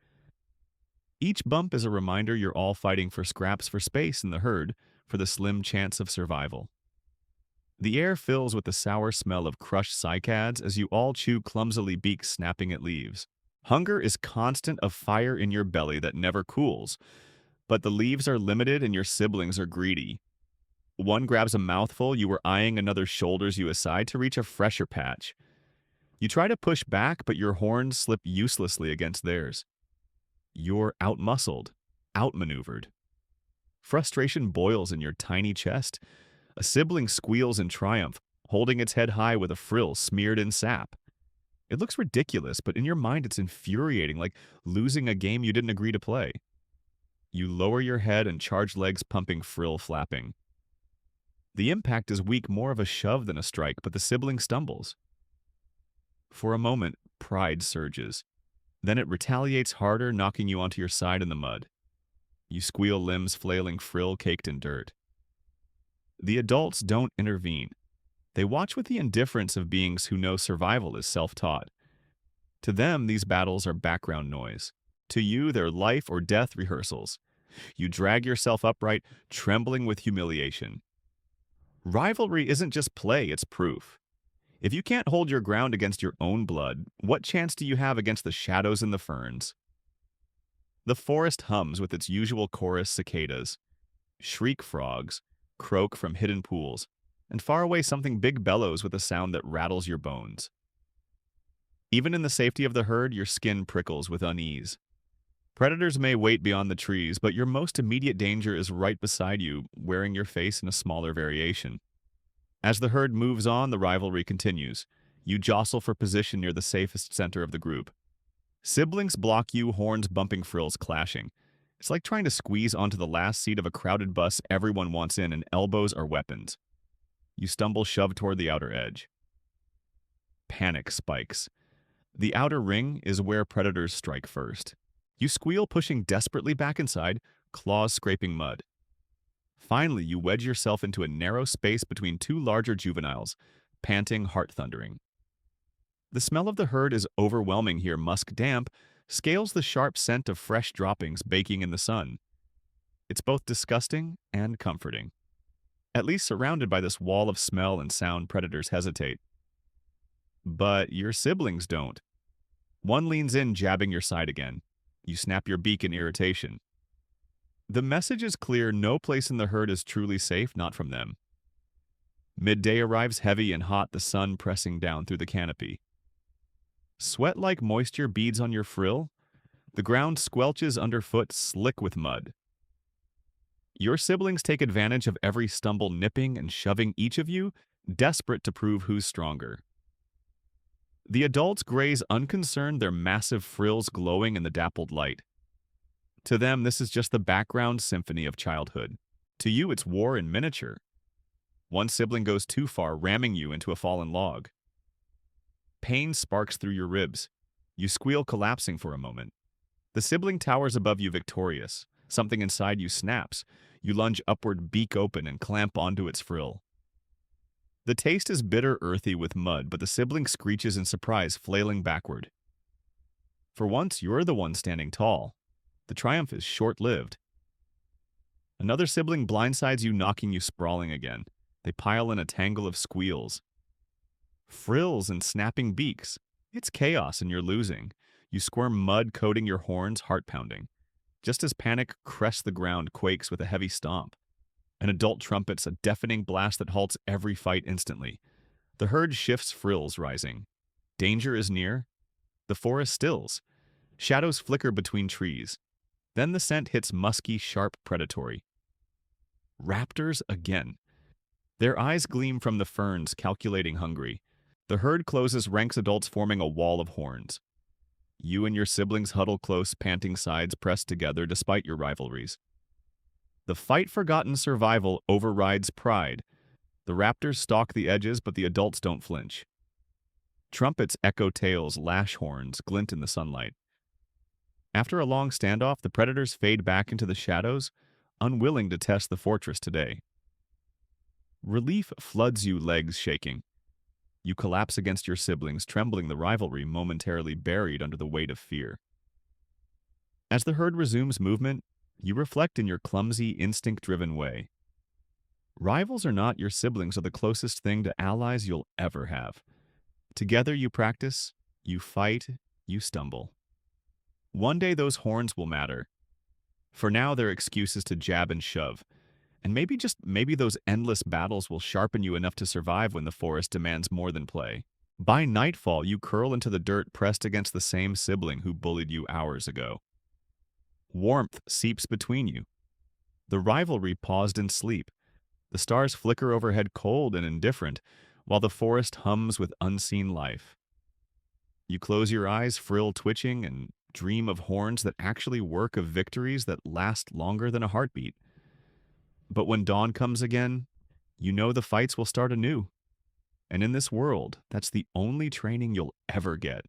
Each bump is a reminder you're all fighting for scraps, for space in the herd, for the slim chance of survival. The air fills with the sour smell of crushed cycads as you all chew clumsily, beaks snapping at leaves. Hunger is constant, a fire in your belly that never cools. But the leaves are limited and your siblings are greedy. One grabs a mouthful, you are eyeing another's shoulders you aside to reach a fresher patch. You try to push back, but your horns slip uselessly against theirs. You're outmuscled, outmaneuvered. Frustration boils in your tiny chest. A sibling squeals in triumph, holding its head high with a frill smeared in sap. It looks ridiculous, but in your mind it's infuriating, like losing a game you didn't agree to play. You lower your head and charge legs pumping, frill flapping. The impact is weak, more of a shove than a strike, but the sibling stumbles. For a moment, pride surges. Then it retaliates harder, knocking you onto your side in the mud. You squeal, limbs flailing, frill caked in dirt. The adults don't intervene. They watch with the indifference of beings who know survival is self-taught. To them, these battles are background noise. To you, they're life or death rehearsals. You drag yourself upright, trembling with humiliation. Rivalry isn't just play, it's proof. If you can't hold your ground against your own blood, what chance do you have against the shadows in the ferns? The forest hums with its usual chorus, cicadas. Shriek frogs croak from hidden pools, and far away something big bellows with a sound that rattles your bones. Even in the safety of the herd, your skin prickles with unease. Predators may wait beyond the trees, but your most immediate danger is right beside you, wearing your face in a smaller variation. As the herd moves on, the rivalry continues. You jostle for position near the safest center of the group. Siblings block you, horns bumping, frills clashing. It's like trying to squeeze onto the last seat of a crowded bus everyone wants in, and elbows are weapons. You stumble, shove toward the outer edge. Panic spikes. The outer ring is where predators strike first. You squeal, pushing desperately back inside, claws scraping mud. Finally, you wedge yourself into a narrow space between two larger juveniles, panting, heart-thundering. The smell of the herd is overwhelming here, musk damp, scales the sharp scent of fresh droppings baking in the sun. It's both disgusting and comforting. At least surrounded by this wall of smell and sound, predators hesitate. But your siblings don't. One leans in, jabbing your side again. You snap your beak in irritation. The message is clear: no place in the herd is truly safe, not from them. Midday arrives heavy and hot, the sun pressing down through the canopy. Sweat like moisture beads on your frill. The ground squelches underfoot, slick with mud. Your siblings take advantage of every stumble, nipping and shoving each of you, desperate to prove who's stronger. The adults graze unconcerned, their massive frills glowing in the dappled light. To them, this is just the background symphony of childhood. To you, it's war in miniature. One sibling goes too far, ramming you into a fallen log. Pain sparks through your ribs. You squeal, collapsing for a moment. The sibling towers above you, victorious. Something inside you snaps. You lunge upward, beak open, and clamp onto its frill. The taste is bitter, earthy with mud, but the sibling screeches in surprise, flailing backward. For once, you're the one standing tall. The triumph is short-lived. Another sibling blindsides you, knocking you sprawling again. They pile in a tangle of squeals. Frills and snapping beaks. It's chaos and you're losing. You squirm, mud coating your horns, heart-pounding. Just as panic crests the ground, quakes with a heavy stomp. An adult trumpets a deafening blast that halts every fight instantly. The herd shifts, frills rising. Danger is near. The forest stills. Shadows flicker between trees. Then the scent hits musky, sharp, predatory. Raptors again. Their eyes gleam from the ferns, calculating, hungry. The herd closes, ranks, adults forming a wall of horns. You and your siblings huddle close, panting, sides pressed together despite your rivalries. The fight-forgotten survival overrides pride. The raptors stalk the edges, but the adults don't flinch. Trumpets echo tails, lash horns, glint in the sunlight. After a long standoff, the predators fade back into the shadows, unwilling to test the fortress today. Relief floods you, legs shaking. You collapse against your siblings, trembling, the rivalry momentarily buried under the weight of fear. As the herd resumes movement, you reflect in your clumsy, instinct-driven way. Rivals or not, your siblings are the closest thing to allies you'll ever have. Together you practice, you fight, you stumble. One day those horns will matter. For now, they're excuses to jab and shove. And maybe those endless battles will sharpen you enough to survive when the forest demands more than play. By nightfall, you curl into the dirt, pressed against the same sibling who bullied you hours ago. Warmth seeps between you. The rivalry paused in sleep. The stars flicker overhead, cold and indifferent, while the forest hums with unseen life. You close your eyes, frill twitching, and dream of horns that actually work, of victories that last longer than a heartbeat. But when dawn comes again, you know the fights will start anew. And in this world, that's the only training you'll ever get.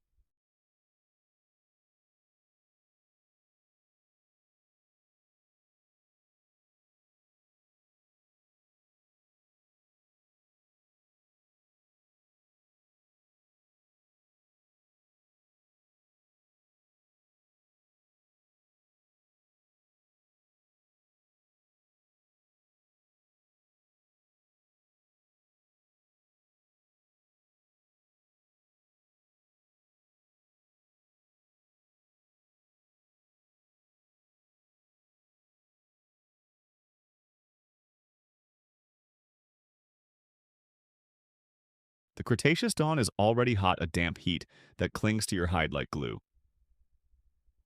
The Cretaceous dawn is already hot, a damp heat that clings to your hide like glue.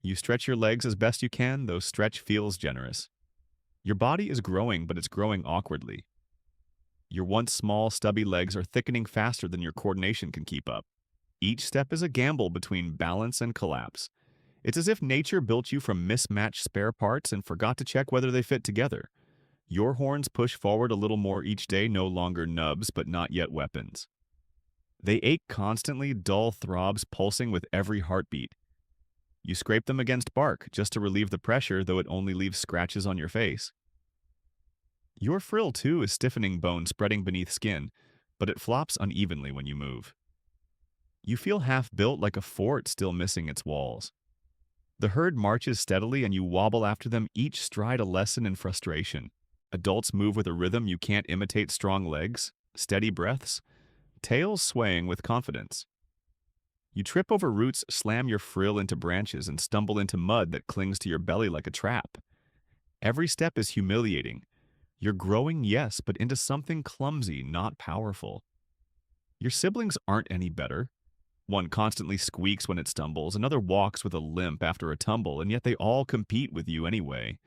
You stretch your legs as best you can, though stretch feels generous. Your body is growing, but it's growing awkwardly. Your once small, stubby legs are thickening faster than your coordination can keep up. Each step is a gamble between balance and collapse. It's as if nature built you from mismatched spare parts and forgot to check whether they fit together. Your horns push forward a little more each day, no longer nubs, but not yet weapons. They ache constantly, dull throbs pulsing with every heartbeat. You scrape them against bark just to relieve the pressure, though it only leaves scratches on your face. Your frill, too, is stiffening bone spreading beneath skin, but it flops unevenly when you move. You feel half-built, like a fort still missing its walls. The herd marches steadily and you wobble after them, each stride a lesson in frustration. Adults move with a rhythm you can't imitate, strong legs, steady breaths, tails swaying with confidence. You trip over roots, slam your frill into branches, and stumble into mud that clings to your belly like a trap. Every step is humiliating. You're growing, yes, but into something clumsy, not powerful. Your siblings aren't any better. One constantly squeaks when it stumbles, another walks with a limp after a tumble, and yet they all compete with you anyway.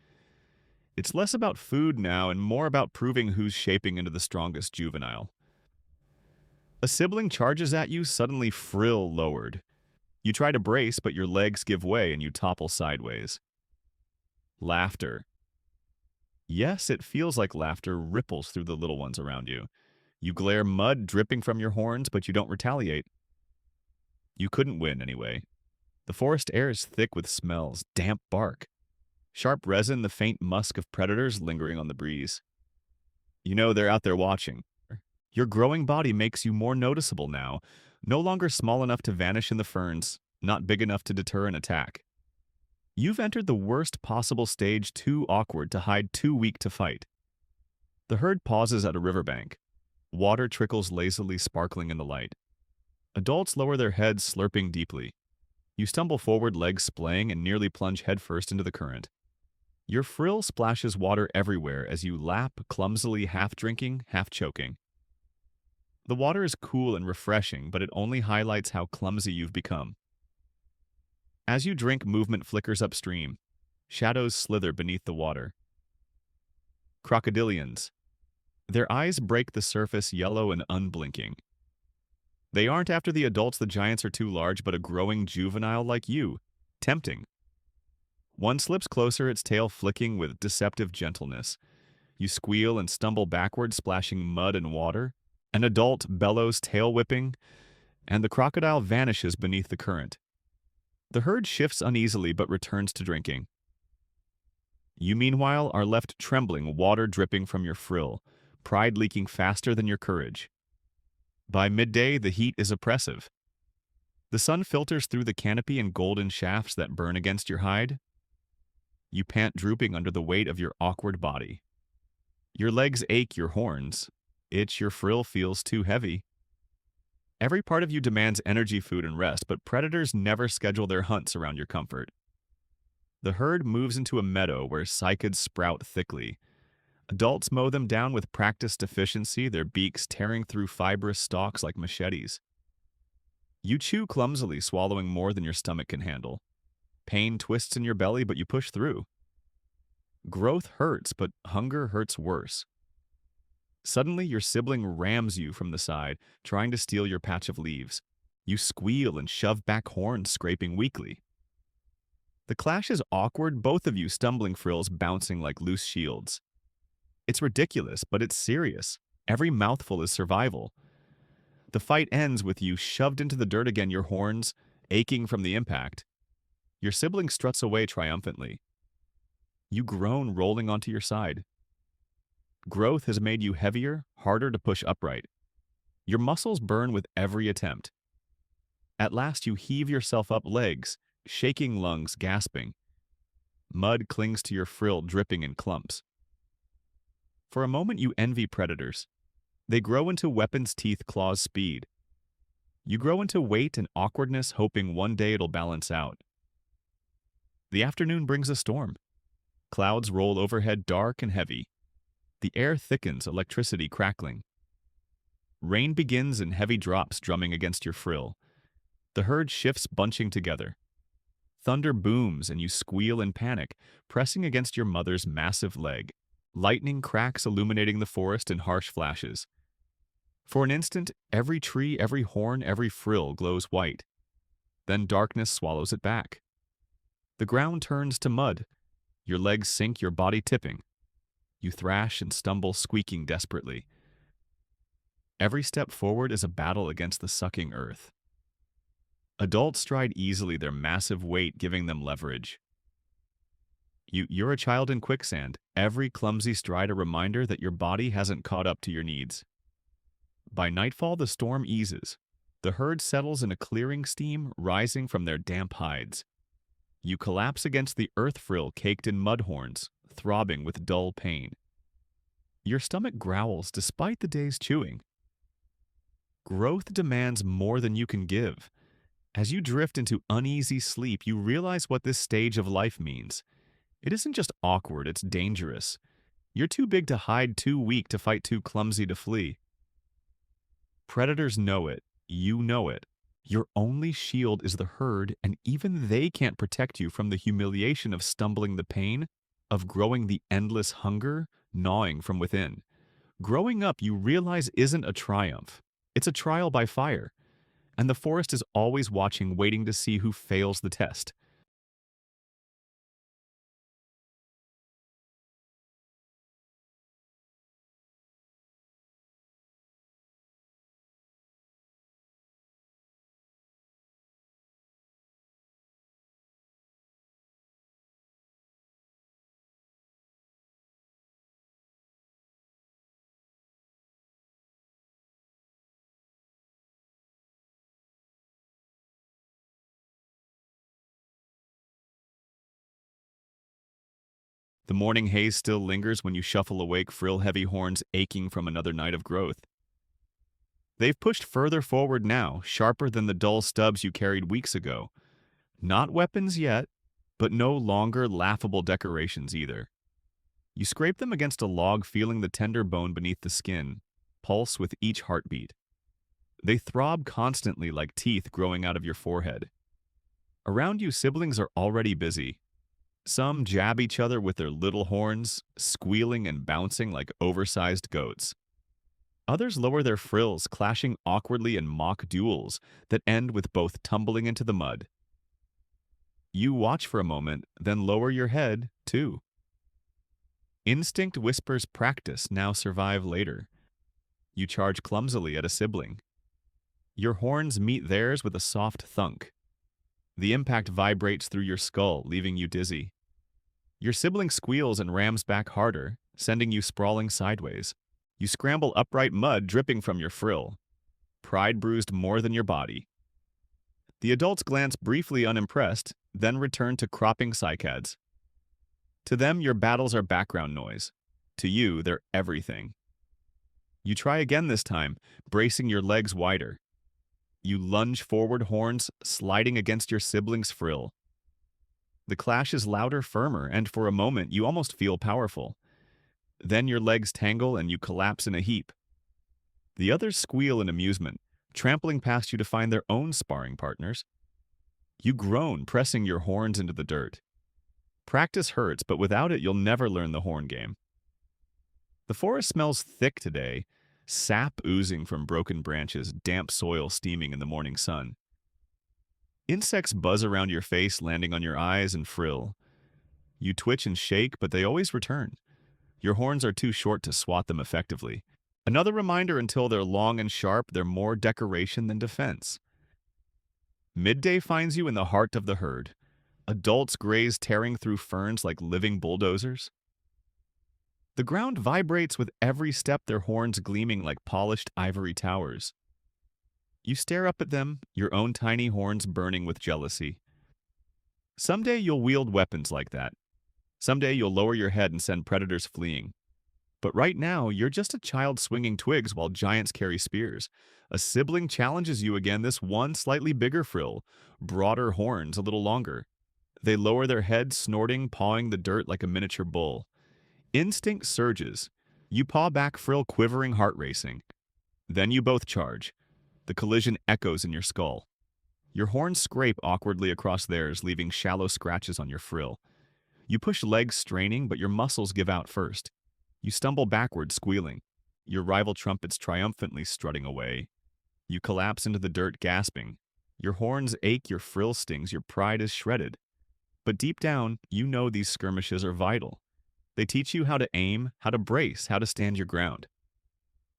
It's less about food now and more about proving who's shaping into the strongest juvenile. A sibling charges at you, suddenly frill lowered. You try to brace, but your legs give way and you topple sideways. Laughter. Yes, it feels like laughter ripples through the little ones around you. You glare, mud dripping from your horns, but you don't retaliate. You couldn't win anyway. The forest air is thick with smells, damp bark, sharp resin, the faint musk of predators lingering on the breeze. You know they're out there watching. Your growing body makes you more noticeable now, no longer small enough to vanish in the ferns, not big enough to deter an attack. You've entered the worst possible stage, too awkward to hide, too weak to fight. The herd pauses at a riverbank. Water trickles lazily, sparkling in the light. Adults lower their heads, slurping deeply. You stumble forward, legs splaying, and nearly plunge headfirst into the current. Your frill splashes water everywhere as you lap, clumsily half drinking, half choking. The water is cool and refreshing, but it only highlights how clumsy you've become. As you drink, movement flickers upstream. Shadows slither beneath the water. Crocodilians. Their eyes break the surface, yellow and unblinking. They aren't after the adults, the giants are too large, but a growing juvenile like you. Tempting. One slips closer, its tail flicking with deceptive gentleness. You squeal and stumble backward, splashing mud and water. An adult bellows, tail whipping, and the crocodile vanishes beneath the current. The herd shifts uneasily but returns to drinking. You, meanwhile, are left trembling, water dripping from your frill, pride leaking faster than your courage. By midday, the heat is oppressive. The sun filters through the canopy in golden shafts that burn against your hide. You pant, drooping under the weight of your awkward body. Your legs ache, your horns itch, your frill feels too heavy. Every part of you demands energy, food, and rest, but predators never schedule their hunts around your comfort. The herd moves into a meadow where cycads sprout thickly. Adults mow them down with practiced efficiency, their beaks tearing through fibrous stalks like machetes. You chew clumsily, swallowing more than your stomach can handle. Pain twists in your belly, but you push through. Growth hurts, but hunger hurts worse. Suddenly, your sibling rams you from the side, trying to steal your patch of leaves. You squeal and shove back horns, scraping weakly. The clash is awkward, both of you stumbling, frills bouncing like loose shields. It's ridiculous, but it's serious. Every mouthful is survival. The fight ends with you shoved into the dirt again, your horns aching from the impact. Your sibling struts away triumphantly. You groan, rolling onto your side. Growth has made you heavier, harder to push upright. Your muscles burn with every attempt. At last you heave yourself up, legs, shaking, lungs gasping. Mud clings to your frill, dripping in clumps. For a moment you envy predators. They grow into weapons, teeth, claws, speed. You grow into weight and awkwardness, hoping one day it'll balance out. The afternoon brings a storm. Clouds roll overhead, dark and heavy. The air thickens, electricity crackling. Rain begins in heavy drops drumming against your frill. The herd shifts, bunching together. Thunder booms and you squeal in panic, pressing against your mother's massive leg. Lightning cracks, illuminating the forest in harsh flashes. For an instant, every tree, every horn, every frill glows white. Then darkness swallows it back. The ground turns to mud. Your legs sink, your body tipping. You thrash and stumble, squeaking desperately. Every step forward is a battle against the sucking earth. Adults stride easily, their massive weight giving them leverage. You're a child in quicksand, every clumsy stride a reminder that your body hasn't caught up to your needs. By nightfall, the storm eases. The herd settles in a clearing, steam rising from their damp hides. You collapse against the earth frill caked in mud horns, throbbing with dull pain. Your stomach growls despite the day's chewing. Growth demands more than you can give. As you drift into uneasy sleep, you realize what this stage of life means. It isn't just awkward, it's dangerous. You're too big to hide, too weak to fight, too clumsy to flee. Predators know it. You know it. Your only shield is the herd, and even they can't protect you from the humiliation of stumbling, the pain of growing, the endless hunger gnawing from within. Growing up, you realize isn't a triumph. It's a trial by fire, and the forest is always watching, waiting to see who fails the test. The morning haze still lingers when you shuffle awake, frill-heavy horns aching from another night of growth. They've pushed further forward now, sharper than the dull stubs you carried weeks ago. Not weapons yet, but no longer laughable decorations either. You scrape them against a log, feeling the tender bone beneath the skin, pulse with each heartbeat. They throb constantly like teeth growing out of your forehead. Around you, siblings are already busy. Some jab each other with their little horns, squealing and bouncing like oversized goats. Others lower their frills, clashing awkwardly in mock duels that end with both tumbling into the mud. You watch for a moment, then lower your head, too. Instinct whispers practice, now survive later. You charge clumsily at a sibling. Your horns meet theirs with a soft thunk. The impact vibrates through your skull, leaving you dizzy. Your sibling squeals and rams back harder, sending you sprawling sideways. You scramble upright, mud dripping from your frill. Pride bruised more than your body. The adults glance briefly unimpressed, then return to cropping cycads. To them, your battles are background noise. To you, they're everything. You try again this time, bracing your legs wider. You lunge forward, horns sliding against your sibling's frill. The clash is louder, firmer, and for a moment you almost feel powerful. Then your legs tangle and you collapse in a heap. The others squeal in amusement, trampling past you to find their own sparring partners. You groan, pressing your horns into the dirt. Practice hurts, but without it you'll never learn the horn game. The forest smells thick today, sap oozing from broken branches, damp soil steaming in the morning sun. Insects buzz around your face, landing on your eyes and frill. You twitch and shake, but they always return. Your horns are too short to swat them effectively. Another reminder, until they're long and sharp, they're more decoration than defense. Midday finds you in the heart of the herd. Adults graze, tearing through ferns like living bulldozers. The ground vibrates with every step, their horns gleaming like polished ivory towers. You stare up at them, your own tiny horns burning with jealousy. Someday you'll wield weapons like that. Someday you'll lower your head and send predators fleeing. But right now, you're just a child swinging twigs while giants carry spears. A sibling challenges you again, this one slightly bigger frill, broader horns, a little longer. They lower their heads, snorting, pawing the dirt like a miniature bull. Instinct surges. You paw back, frill quivering, heart racing. Then you both charge. The collision echoes in your skull. Your horns scrape awkwardly across theirs, leaving shallow scratches on your frill. You push legs, straining, but your muscles give out first. You stumble backward, squealing. Your rival trumpets triumphantly strutting away. You collapse into the dirt, gasping. Your horns ache, your frill stings, your pride is shredded. But deep down, you know these skirmishes are vital. They teach you how to aim, how to brace, how to stand your ground.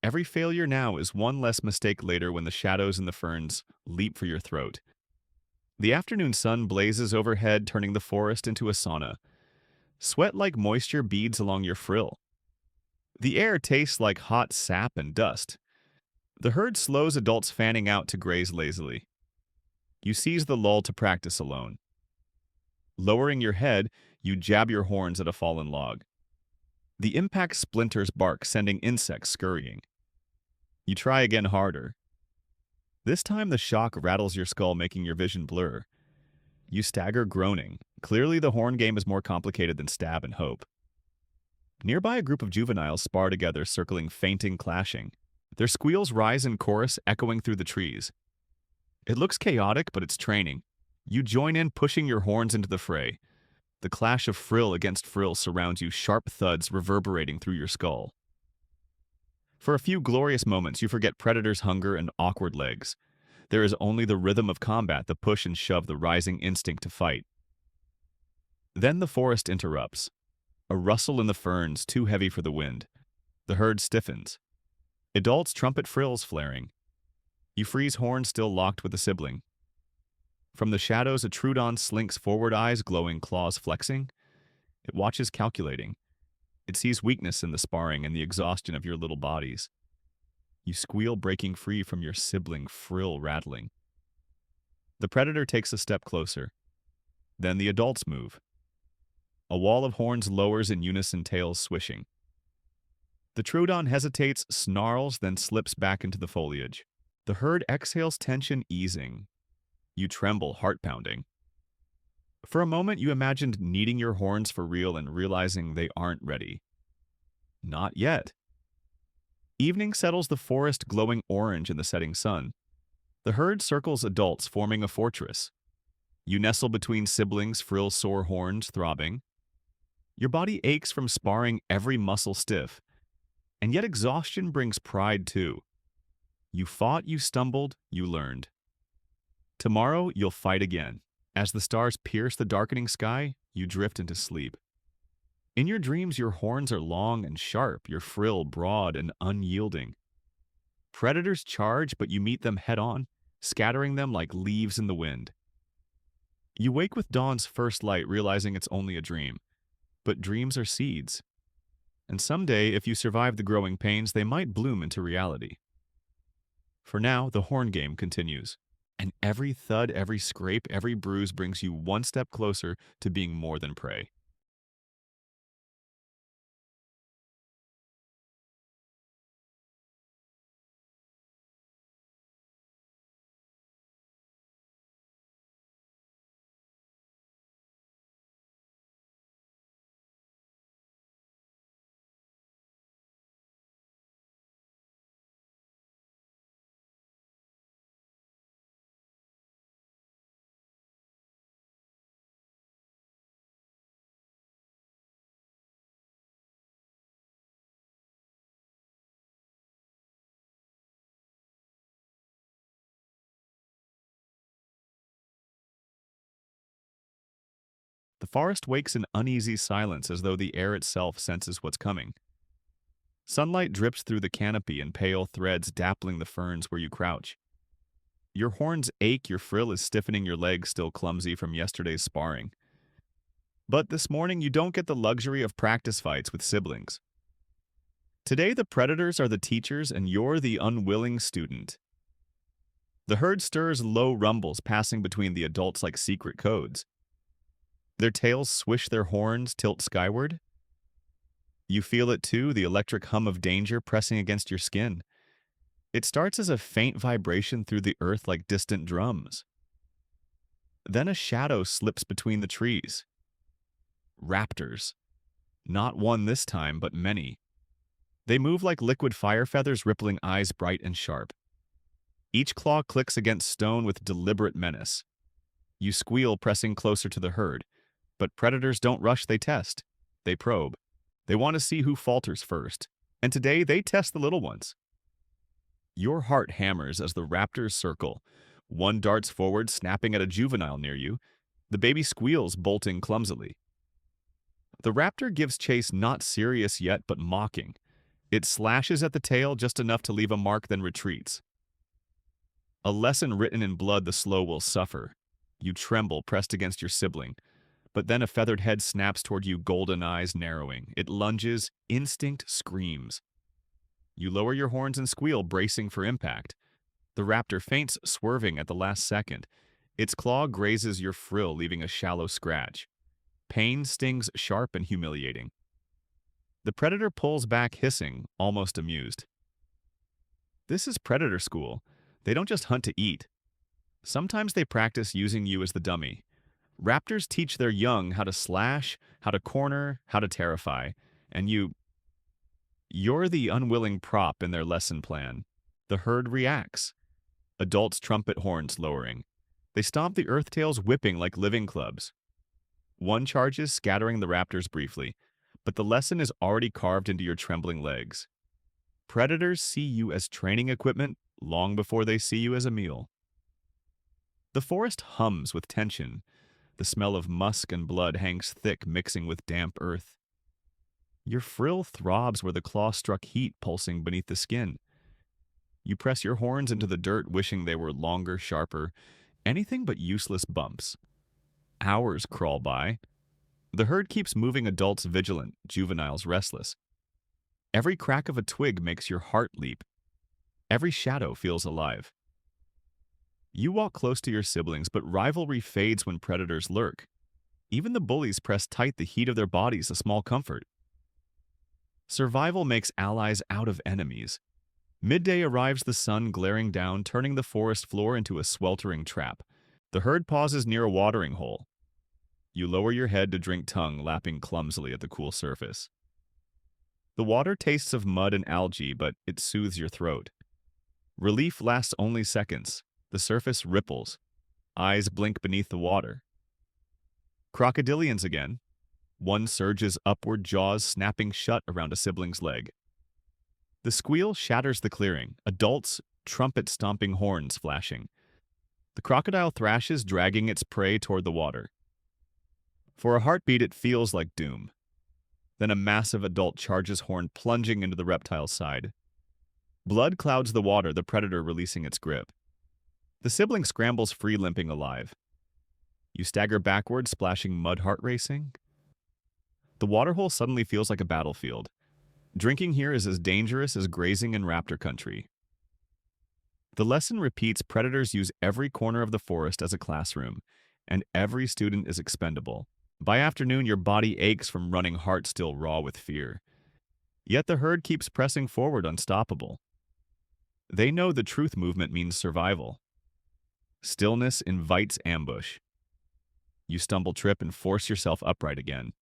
Every failure now is one less mistake later when the shadows and the ferns leap for your throat. The afternoon sun blazes overhead, turning the forest into a sauna. Sweat like moisture beads along your frill. The air tastes like hot sap and dust. The herd slows, adults fanning out to graze lazily. You seize the lull to practice alone. Lowering your head, you jab your horns at a fallen log. The impact splinters bark, sending insects scurrying. You try again, harder. This time the shock rattles your skull, making your vision blur. You stagger, groaning. Clearly, the horn game is more complicated than stab and hope. Nearby, a group of juveniles spar together, circling, fainting, clashing. Their squeals rise in chorus, echoing through the trees. It looks chaotic, but it's training. You join in, pushing your horns into the fray. The clash of frill against frill surrounds you, sharp thuds reverberating through your skull. For a few glorious moments, you forget predators' hunger and awkward legs. There is only the rhythm of combat, the push and shove, the rising instinct to fight. Then the forest interrupts. A rustle in the ferns, too heavy for the wind. The herd stiffens. Adults trumpet frills flaring. You freeze, horns still locked with a sibling. From the shadows, a Troodon slinks forward, eyes glowing, claws flexing. It watches, calculating. It sees weakness in the sparring and the exhaustion of your little bodies. You squeal, breaking free from your sibling, frill rattling. The predator takes a step closer. Then the adults move. A wall of horns lowers in unison, tails swishing. The Troodon hesitates, snarls, then slips back into the foliage. The herd exhales, tension easing. You tremble, heart pounding. For a moment, you imagined needing your horns for real and realizing they aren't ready. Not yet. Evening settles the forest, glowing orange in the setting sun. The herd circles adults, forming a fortress. You nestle between siblings, frill sore horns throbbing. Your body aches from sparring, every muscle stiff. And yet exhaustion brings pride too. You fought, you stumbled, you learned. Tomorrow, you'll fight again. As the stars pierce the darkening sky, you drift into sleep. In your dreams, your horns are long and sharp, your frill broad and unyielding. Predators charge, but you meet them head-on, scattering them like leaves in the wind. You wake with dawn's first light, realizing it's only a dream. But dreams are seeds. And someday, if you survive the growing pains, they might bloom into reality. For now, the horn game continues. And every thud, every scrape, every bruise brings you one step closer to being more than prey. The forest wakes in uneasy silence as though the air itself senses what's coming. Sunlight drips through the canopy in pale threads, dappling the ferns where you crouch. Your horns ache, your frill is stiffening, your legs still clumsy from yesterday's sparring. But this morning you don't get the luxury of practice fights with siblings. Today the predators are the teachers and you're the unwilling student. The herd stirs, low rumbles passing between the adults like secret codes. Their tails swish, their horns tilt skyward. You feel it too, the electric hum of danger pressing against your skin. It starts as a faint vibration through the earth like distant drums. Then a shadow slips between the trees. Raptors. Not one this time, but many. They move like liquid fire feathers, rippling, eyes bright and sharp. Each claw clicks against stone with deliberate menace. You squeal, pressing closer to the herd. But predators don't rush, they test. They probe. They want to see who falters first. And today, they test the little ones. Your heart hammers as the raptors circle. One darts forward, snapping at a juvenile near you. The baby squeals, bolting clumsily. The raptor gives chase, not serious yet, but mocking. It slashes at the tail just enough to leave a mark, then retreats. A lesson written in blood, the slow will suffer. You tremble, pressed against your sibling. But then a feathered head snaps toward you, golden eyes narrowing. It lunges, instinct screams. You lower your horns and squeal, bracing for impact. The raptor feints, swerving at the last second. Its claw grazes your frill, leaving a shallow scratch. Pain stings sharp and humiliating. The predator pulls back, hissing, almost amused. This is predator school. They don't just hunt to eat. Sometimes they practice using you as the dummy. Raptors teach their young how to slash, how to corner, how to terrify, and you're the unwilling prop in their lesson plan. The herd reacts. Adults trumpet horns lowering. They stomp the earth tails whipping like living clubs. One charges, scattering the raptors briefly, but the lesson is already carved into your trembling legs. Predators see you as training equipment long before they see you as a meal. The forest hums with tension. The smell of musk and blood hangs thick, mixing with damp earth. Your frill throbs where the claw struck heat pulsing beneath the skin. You press your horns into the dirt, wishing they were longer, sharper, anything but useless bumps. Hours crawl by. The herd keeps moving, adults vigilant, juveniles restless. Every crack of a twig makes your heart leap. Every shadow feels alive. You walk close to your siblings, but rivalry fades when predators lurk. Even the bullies press tight, the heat of their bodies a small comfort. Survival makes allies out of enemies. Midday arrives, the sun glaring down, turning the forest floor into a sweltering trap. The herd pauses near a watering hole. You lower your head to drink, tongue lapping clumsily at the cool surface. The water tastes of mud and algae, but it soothes your throat. Relief lasts only seconds. The surface ripples. Eyes blink beneath the water. Crocodilians again. One surges upward, jaws snapping shut around a sibling's leg. The squeal shatters the clearing, adults trumpet-stomping horns flashing. The crocodile thrashes, dragging its prey toward the water. For a heartbeat, it feels like doom. Then a massive adult charges, horn plunging into the reptile's side. Blood clouds the water, the predator releasing its grip. The sibling scrambles free, limping alive. You stagger backward, splashing mud, heart racing. The waterhole suddenly feels like a battlefield. Drinking here is as dangerous as grazing in raptor country. The lesson repeats: predators use every corner of the forest as a classroom, and every student is expendable. By afternoon, your body aches from running, heart still raw with fear. Yet the herd keeps pressing forward, unstoppable. They know the truth movement means survival. Stillness invites ambush. You stumble, trip, and force yourself upright again.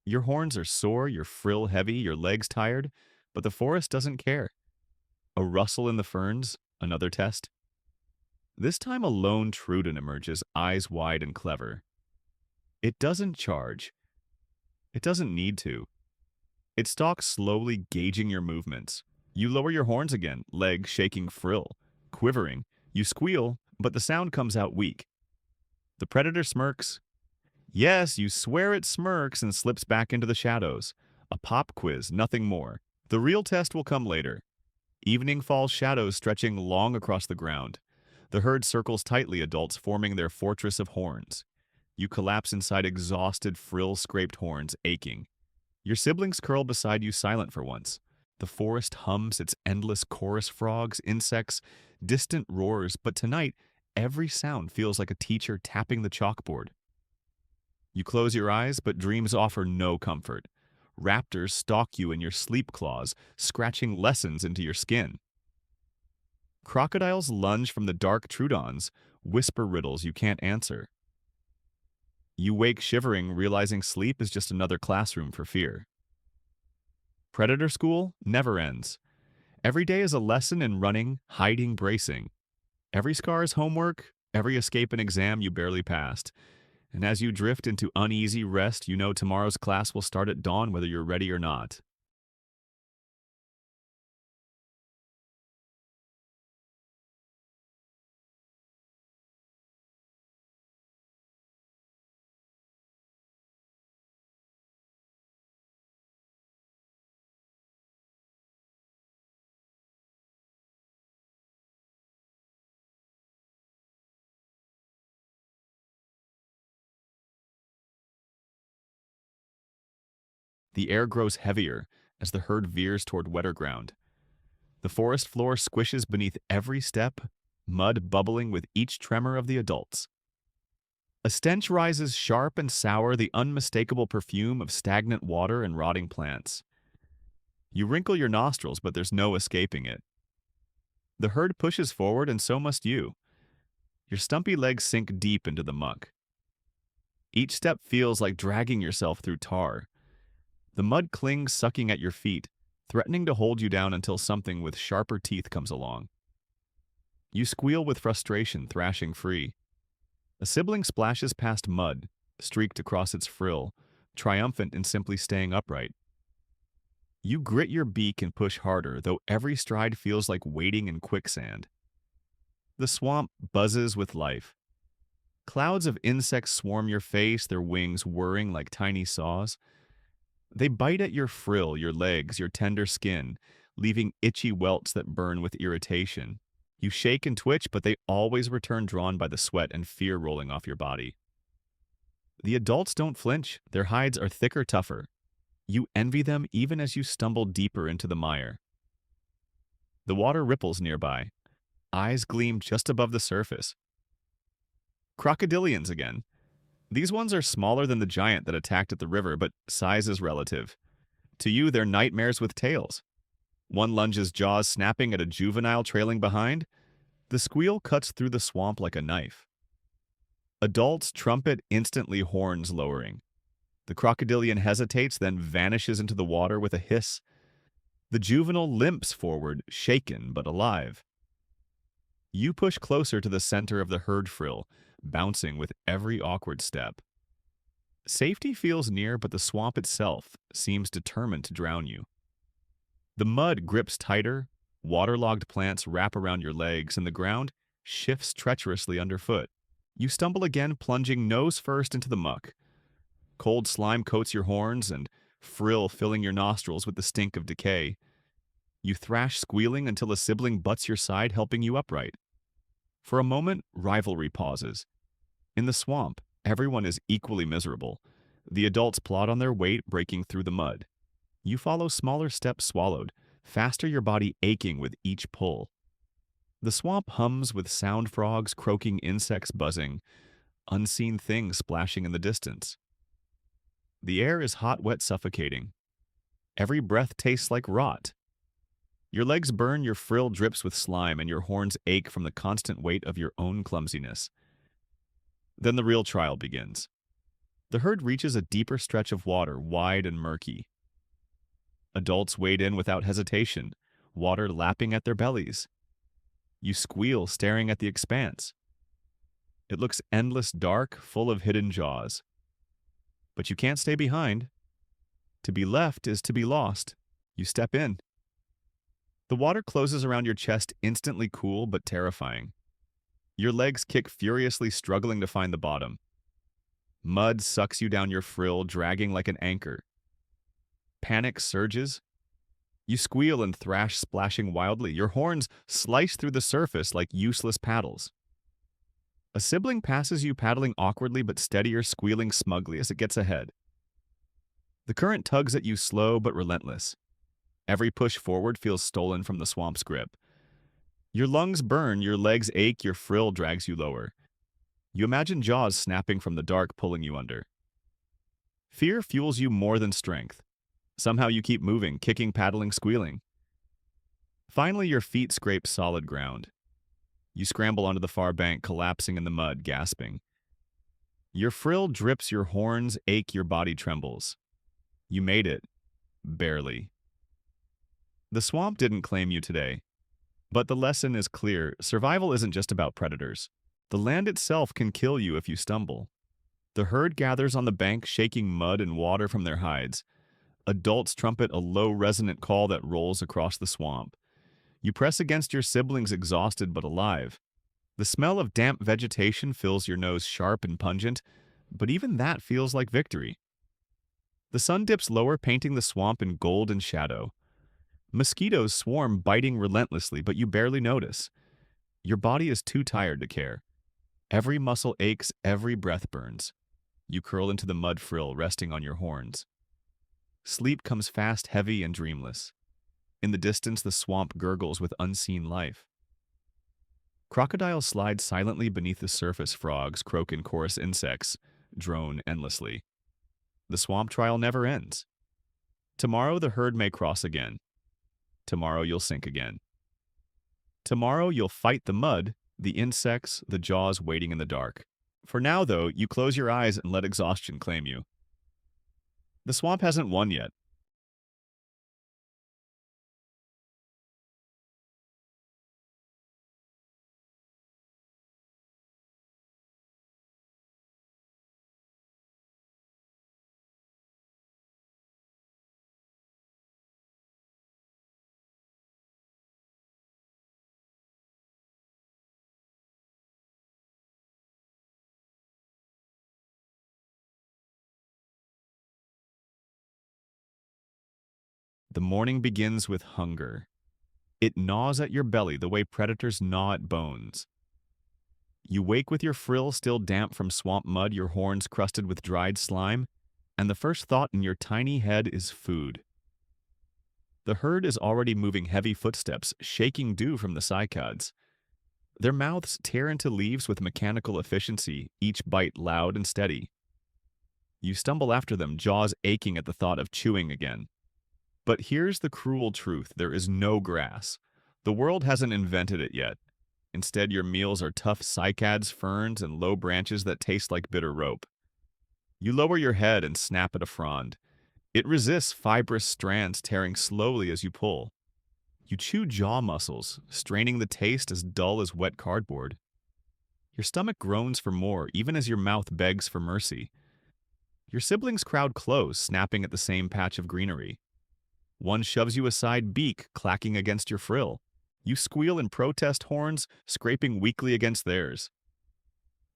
Your horns are sore, your frill heavy, your legs tired, but the forest doesn't care. A rustle in the ferns, another test. This time a lone Trudon emerges, eyes wide and clever. It doesn't charge. It doesn't need to. It stalks slowly, gauging your movements. You lower your horns again, leg shaking, frill quivering. You squeal, but the sound comes out weak. The predator smirks. Yes, you swear it smirks, and slips back into the shadows. A pop quiz, nothing more. The real test will come later. Evening falls, shadows stretching long across the ground. The herd circles tightly, adults forming their fortress of horns. You collapse inside, exhausted, frill-scraped horns aching. Your siblings curl beside you, silent for once. The forest hums its endless chorus, frogs, insects, distant roars, but tonight, every sound feels like a teacher tapping the chalkboard. You close your eyes, but dreams offer no comfort. Raptors stalk you in your sleep claws, scratching lessons into your skin. Crocodiles lunge from the dark Trudons, whisper riddles you can't answer. You wake shivering, realizing sleep is just another classroom for fear. Predator school never ends. Every day is a lesson in running, hiding, bracing. Every scar is homework, every escape an exam you barely passed. And as you drift into uneasy rest, you know tomorrow's class will start at dawn, whether you're ready or not. The air grows heavier as the herd veers toward wetter ground. The forest floor squishes beneath every step, mud bubbling with each tremor of the adults. A stench rises, sharp and sour, the unmistakable perfume of stagnant water and rotting plants. You wrinkle your nostrils, but there's no escaping it. The herd pushes forward, and so must you. Your stumpy legs sink deep into the muck. Each step feels like dragging yourself through tar. The mud clings, sucking at your feet, threatening to hold you down until something with sharper teeth comes along. You squeal with frustration, thrashing free. A sibling splashes past mud, streaked across its frill, triumphant in simply staying upright. You grit your beak and push harder, though every stride feels like wading in quicksand. The swamp buzzes with life. Clouds of insects swarm your face, their wings whirring like tiny saws. They bite at your frill, your legs, your tender skin, leaving itchy welts that burn with irritation. You shake and twitch, but they always return, drawn by the sweat and fear rolling off your body. The adults don't flinch. Their hides are thicker, tougher. You envy them even as you stumble deeper into the mire. The water ripples nearby. Eyes gleam just above the surface. Crocodilians again. These ones are smaller than the giant that attacked at the river, but size is relative. To you, they're nightmares with tails. One lunges, jaws snapping at a juvenile trailing behind. The squeal cuts through the swamp like a knife. Adults trumpet, instantly, horns lowering. The crocodilian hesitates, then vanishes into the water with a hiss. The juvenile limps forward, shaken but alive. You push closer to the center of the herd frill, bouncing with every awkward step. Safety feels near, but the swamp itself seems determined to drown you. The mud grips tighter, waterlogged plants wrap around your legs, and the ground shifts treacherously underfoot. You stumble again, plunging nose first into the muck. Cold slime coats your horns, and frill filling your nostrils with the stink of decay. You thrash, squealing, until a sibling butts your side, helping you upright. For a moment, rivalry pauses. In the swamp, everyone is equally miserable. The adults plod on their weight, breaking through the mud. You follow smaller steps, swallowed, faster, your body aching with each pull. The swamp hums with sound, frogs croaking, insects buzzing, unseen things splashing in the distance. The air is hot, wet, suffocating. Every breath tastes like rot. Your legs burn, your frill drips with slime, and your horns ache from the constant weight of your own clumsiness. Then the real trial begins. The herd reaches a deeper stretch of water, wide and murky. Adults wade in without hesitation, water lapping at their bellies. You squeal, staring at the expanse. It looks endless, dark, full of hidden jaws. But you can't stay behind. To be left is to be lost. You step in. The water closes around your chest, instantly cool but terrifying. Your legs kick furiously, struggling to find the bottom. Mud sucks you down your frill, dragging like an anchor. Panic surges. You squeal and thrash, splashing wildly. Your horns slice through the surface like useless paddles. A sibling passes you, paddling awkwardly but steadier, squealing smugly as it gets ahead. The current tugs at you, slow but relentless. Every push forward feels stolen from the swamp's grip. Your lungs burn, your legs ache, your frill drags you lower. You imagine jaws snapping from the dark, pulling you under. Fear fuels you more than strength. Somehow you keep moving, kicking, paddling, squealing. Finally, your feet scrape solid ground. You scramble onto the far bank, collapsing in the mud, gasping. Your frill drips, your horns ache, your body trembles. You made it. Barely. The swamp didn't claim you today. But the lesson is clear. Survival isn't just about predators. The land itself can kill you if you stumble. The herd gathers on the bank, shaking mud and water from their hides. Adults trumpet a low, resonant call that rolls across the swamp. You press against your siblings, exhausted but alive. The smell of damp vegetation fills your nose, sharp and pungent, but even that feels like victory. The sun dips lower, painting the swamp in gold and shadow. Mosquitoes swarm, biting relentlessly, but you barely notice. Your body is too tired to care. Every muscle aches, every breath burns. You curl into the mud frill, resting on your horns. Sleep comes fast, heavy, and dreamless. In the distance, the swamp gurgles with unseen life. Crocodiles slide silently beneath the surface, frogs croak, and chorus insects drone endlessly. The swamp trial never ends. Tomorrow the herd may cross again. Tomorrow you'll sink again. Tomorrow you'll fight the mud, the insects, the jaws waiting in the dark. For now, though, you close your eyes and let exhaustion claim you. The swamp hasn't won yet. The morning begins with hunger. It gnaws at your belly the way predators gnaw at bones. You wake with your frill still damp from swamp mud, your horns crusted with dried slime, and the first thought in your tiny head is food. The herd is already moving heavy footsteps, shaking dew from the cycads. Their mouths tear into leaves with mechanical efficiency, each bite loud and steady. You stumble after them, jaws aching at the thought of chewing again. But here's the cruel truth: there is no grass. The world hasn't invented it yet. Instead, your meals are tough cycads, ferns, and low branches that taste like bitter rope. You lower your head and snap at a frond. It resists fibrous strands tearing slowly as you pull. You chew jaw muscles, straining the taste as dull as wet cardboard. Your stomach groans for more, even as your mouth begs for mercy. Your siblings crowd close, snapping at the same patch of greenery. One shoves you aside, beak clacking against your frill. You squeal in protest, horns scraping weakly against theirs.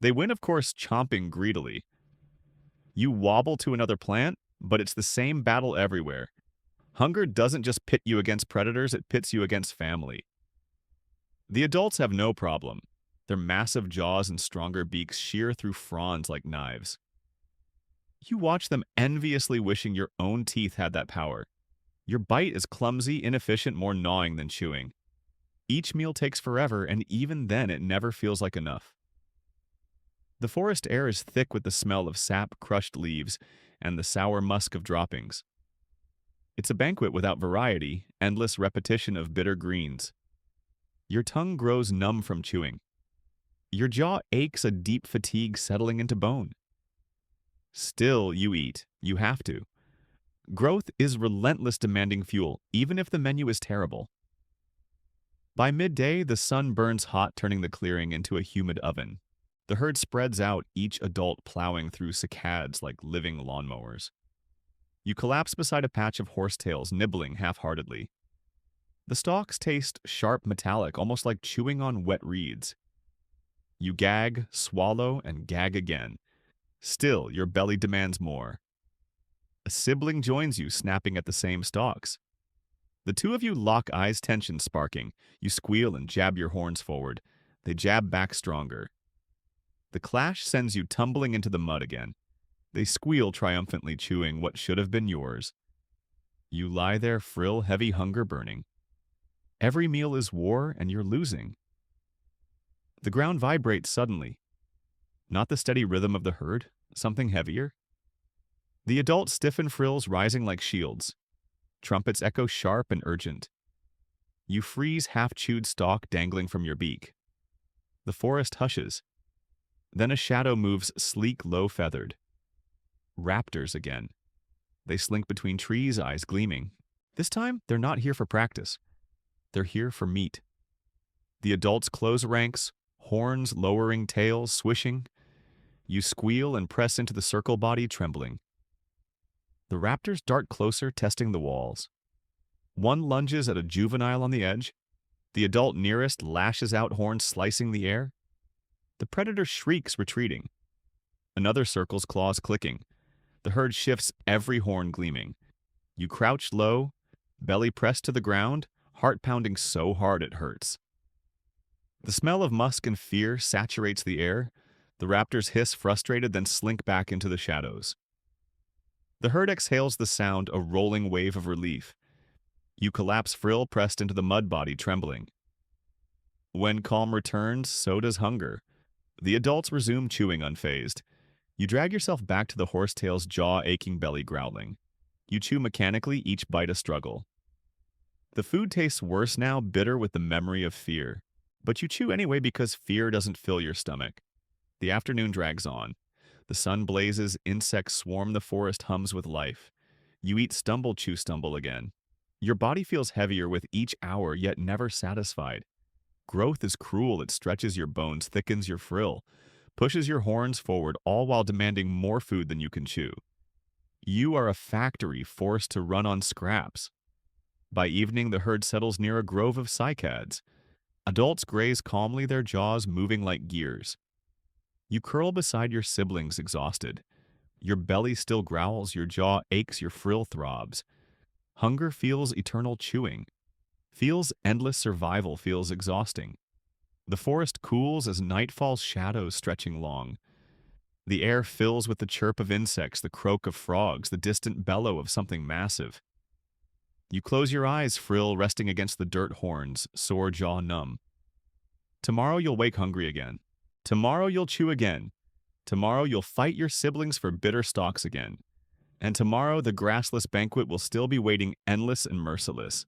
They win, of course, chomping greedily. You wobble to another plant, but it's the same battle everywhere. Hunger doesn't just pit you against predators, it pits you against family. The adults have no problem. Their massive jaws and stronger beaks shear through fronds like knives. You watch them enviously, wishing your own teeth had that power. Your bite is clumsy, inefficient, more gnawing than chewing. Each meal takes forever, and even then it never feels like enough. The forest air is thick with the smell of sap, crushed leaves, and the sour musk of droppings. It's a banquet without variety, endless repetition of bitter greens. Your tongue grows numb from chewing. Your jaw aches, a deep fatigue settling into bone. Still, you eat. You have to. Growth is relentless, demanding fuel, even if the menu is terrible. By midday, the sun burns hot, turning the clearing into a humid oven. The herd spreads out, each adult plowing through cycads like living lawnmowers. You collapse beside a patch of horsetails, nibbling half-heartedly. The stalks taste sharp, metallic, almost like chewing on wet reeds. You gag, swallow, and gag again. Still, your belly demands more. A sibling joins you, snapping at the same stalks. The two of you lock eyes, tension sparking. You squeal and jab your horns forward. They jab back stronger. The clash sends you tumbling into the mud again. They squeal triumphantly, chewing what should have been yours. You lie there, frill, heavy, hunger burning. Every meal is war, and you're losing. The ground vibrates suddenly. Not the steady rhythm of the herd, something heavier. The adults stiffen, frills rising like shields. Trumpets echo sharp and urgent. You freeze, half-chewed stalk dangling from your beak. The forest hushes. Then a shadow moves, sleek, low-feathered. Raptors again. They slink between trees, eyes gleaming. This time, they're not here for practice. They're here for meat. The adults close ranks, horns lowering, tails swishing. You squeal and press into the circle body, trembling. The raptors dart closer, testing the walls. One lunges at a juvenile on the edge. The adult nearest lashes out, horns slicing the air. The predator shrieks, retreating. Another circles, claws clicking. The herd shifts, every horn gleaming. You crouch low, belly pressed to the ground, heart pounding so hard it hurts. The smell of musk and fear saturates the air. The raptors hiss, frustrated, then slink back into the shadows. The herd exhales the sound, a rolling wave of relief. You collapse, frill pressed into the mud body, trembling. When calm returns, so does hunger. The adults resume chewing, unfazed. You drag yourself back to the horsetail's jaw-aching belly, growling. You chew mechanically, each bite a struggle. The food tastes worse now, bitter with the memory of fear. But you chew anyway because fear doesn't fill your stomach. The afternoon drags on. The sun blazes, insects swarm, the forest hums with life. You eat stumble, chew stumble again. Your body feels heavier with each hour, yet never satisfied. Growth is cruel, it stretches your bones, thickens your frill, pushes your horns forward, all while demanding more food than you can chew. You are a factory forced to run on scraps. By evening, the herd settles near a grove of cycads. Adults graze calmly, their jaws moving like gears. You curl beside your siblings, exhausted. Your belly still growls, your jaw aches, your frill throbs. Hunger feels eternal chewing. Feels endless survival, feels exhausting. The forest cools as night falls, shadows stretching long. The air fills with the chirp of insects, the croak of frogs, the distant bellow of something massive. You close your eyes, frill resting against the dirt horns, sore jaw numb. Tomorrow you'll wake hungry again. Tomorrow you'll chew again. Tomorrow you'll fight your siblings for bitter stalks again. And tomorrow the grassless banquet will still be waiting, endless and merciless.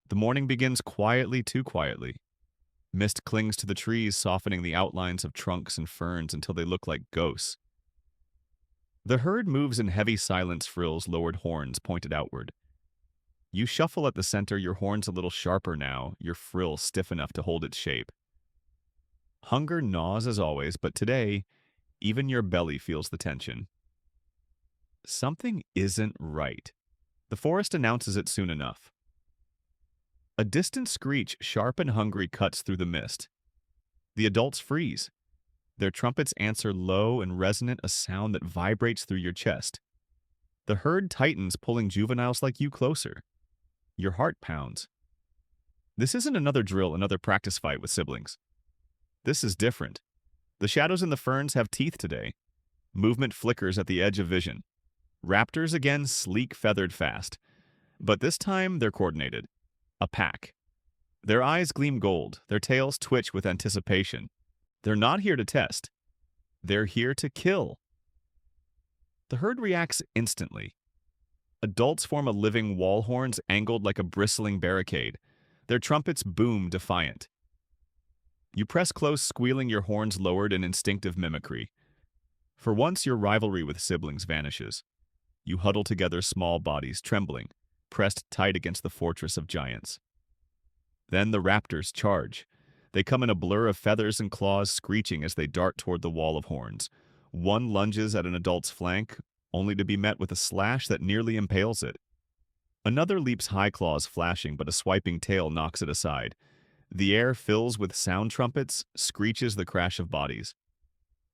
The morning begins quietly, too quietly. Mist clings to the trees, softening the outlines of trunks and ferns until they look like ghosts. The herd moves in heavy silence, frills lowered horns pointed outward. You shuffle at the center, your horns a little sharper now, your frill stiff enough to hold its shape. Hunger gnaws as always, but today, even your belly feels the tension. Something isn't right. The forest announces it soon enough. A distant screech, sharp and hungry, cuts through the mist. The adults freeze. Their trumpets answer low and resonant, a sound that vibrates through your chest. The herd tightens, pulling juveniles like you closer. Your heart pounds. This isn't another drill, another practice fight with siblings. This is different. The shadows in the ferns have teeth today. Movement flickers at the edge of vision. Raptors again, sleek, feathered, fast. But this time they're coordinated. A pack. Their eyes gleam gold, their tails twitch with anticipation. They're not here to test. They're here to kill. The herd reacts instantly. Adults form a living wall, horns angled like a bristling barricade. Their trumpets boom defiant. You press close, squealing, your horns lowered in instinctive mimicry. For once, your rivalry with siblings vanishes. You huddle together, small bodies trembling, pressed tight against the fortress of giants. Then the raptors charge. They come in a blur of feathers and claws, screeching as they dart toward the wall of horns. One lunges at an adult's flank, only to be met with a slash that nearly impales it. Another leaps high, claws flashing, but a swiping tail knocks it aside. The air fills with sound trumpets, screeches the crash of bodies.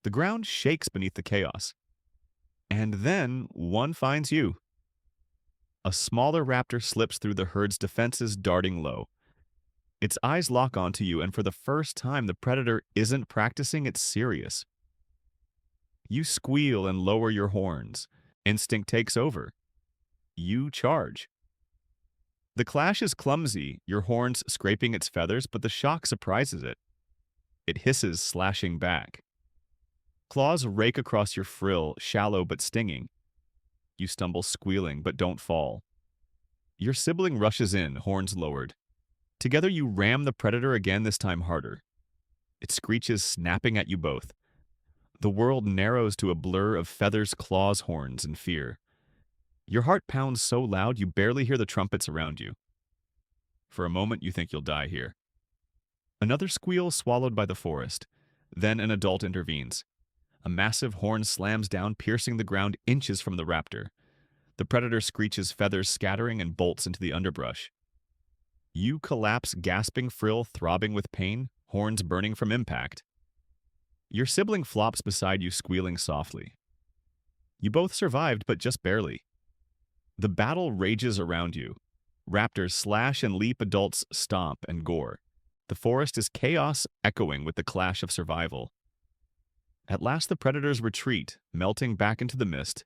The ground shakes beneath the chaos. And then one finds you. A smaller raptor slips through the herd's defenses, darting low. Its eyes lock onto you, and for the first time, the predator isn't practicing, it's serious. You squeal and lower your horns. Instinct takes over. You charge. The clash is clumsy, your horns scraping its feathers, but the shock surprises it. It hisses, slashing back. Claws rake across your frill, shallow but stinging. You stumble, squealing, but don't fall. Your sibling rushes in, horns lowered. Together you ram the predator again, this time harder. It screeches, snapping at you both. The world narrows to a blur of feathers, claws, horns, and fear. Your heart pounds so loud you barely hear the trumpets around you. For a moment you think you'll die here. Another squeal swallowed by the forest. Then an adult intervenes. A massive horn slams down, piercing the ground inches from the raptor. The predator screeches, feathers scattering, and bolts into the underbrush. You collapse, gasping, frill throbbing with pain, horns burning from impact. Your sibling flops beside you, squealing softly. You both survived, but just barely. The battle rages around you. Raptors slash and leap, adults stomp and gore. The forest is chaos echoing with the clash of survival. At last the predators retreat, melting back into the mist.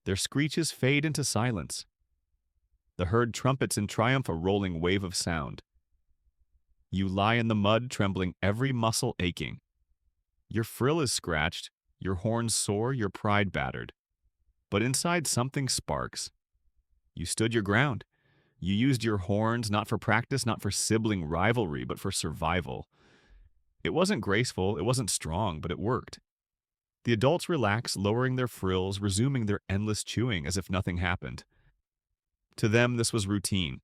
Their screeches fade into silence. The herd trumpets in triumph, a rolling wave of sound. You lie in the mud, trembling, every muscle aching. Your frill is scratched, your horns sore, your pride battered. But inside something sparks. You stood your ground. You used your horns not for practice, not for sibling rivalry, but for survival. It wasn't graceful, it wasn't strong, but it worked. The adults relaxed, lowering their frills, resuming their endless chewing as if nothing happened. To them, this was routine.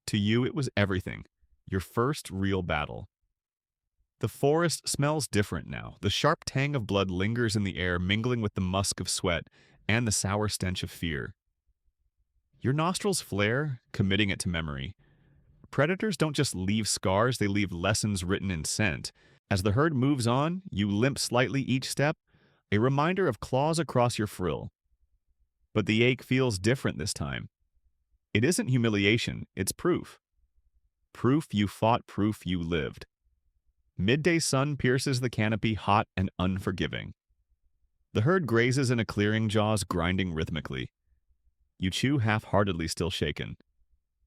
To you, it was everything. Your first real battle. The forest smells different now. The sharp tang of blood lingers in the air, mingling with the musk of sweat and the sour stench of fear. Your nostrils flare, committing it to memory. Predators don't just leave scars, they leave lessons written in scent. As the herd moves on, you limp slightly each step, a reminder of claws across your frill. But the ache feels different this time. It isn't humiliation, it's proof. Proof you fought, proof you lived. Midday sun pierces the canopy, hot and unforgiving. The herd grazes in a clearing, jaws grinding rhythmically. You chew half-heartedly, still shaken.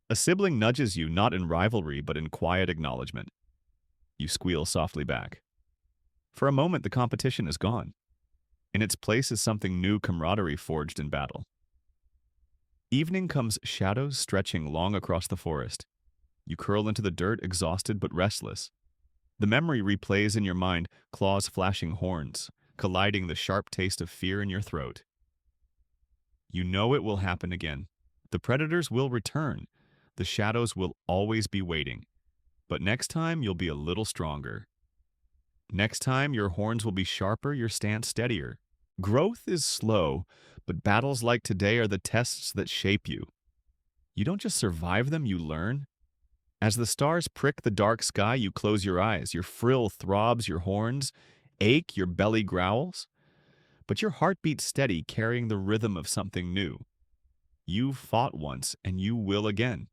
A sibling nudges you, not in rivalry, but in quiet acknowledgement. You squeal softly back. For a moment, the competition is gone. In its place is something new, camaraderie forged in battle. Evening comes, shadows stretching long across the forest. You curl into the dirt, exhausted but restless. The memory replays in your mind, claws flashing horns, colliding, the sharp taste of fear in your throat. You know it will happen again. The predators will return. The shadows will always be waiting. But next time, you'll be a little stronger. Next time, your horns will be sharper, your stance steadier. Growth is slow, but battles like today are the tests that shape you. You don't just survive them, you learn. As the stars prick the dark sky, you close your eyes. Your frill throbs, your horns ache, your belly growls. But your heart beats steady, carrying the rhythm of something new. You've fought once, and you will again.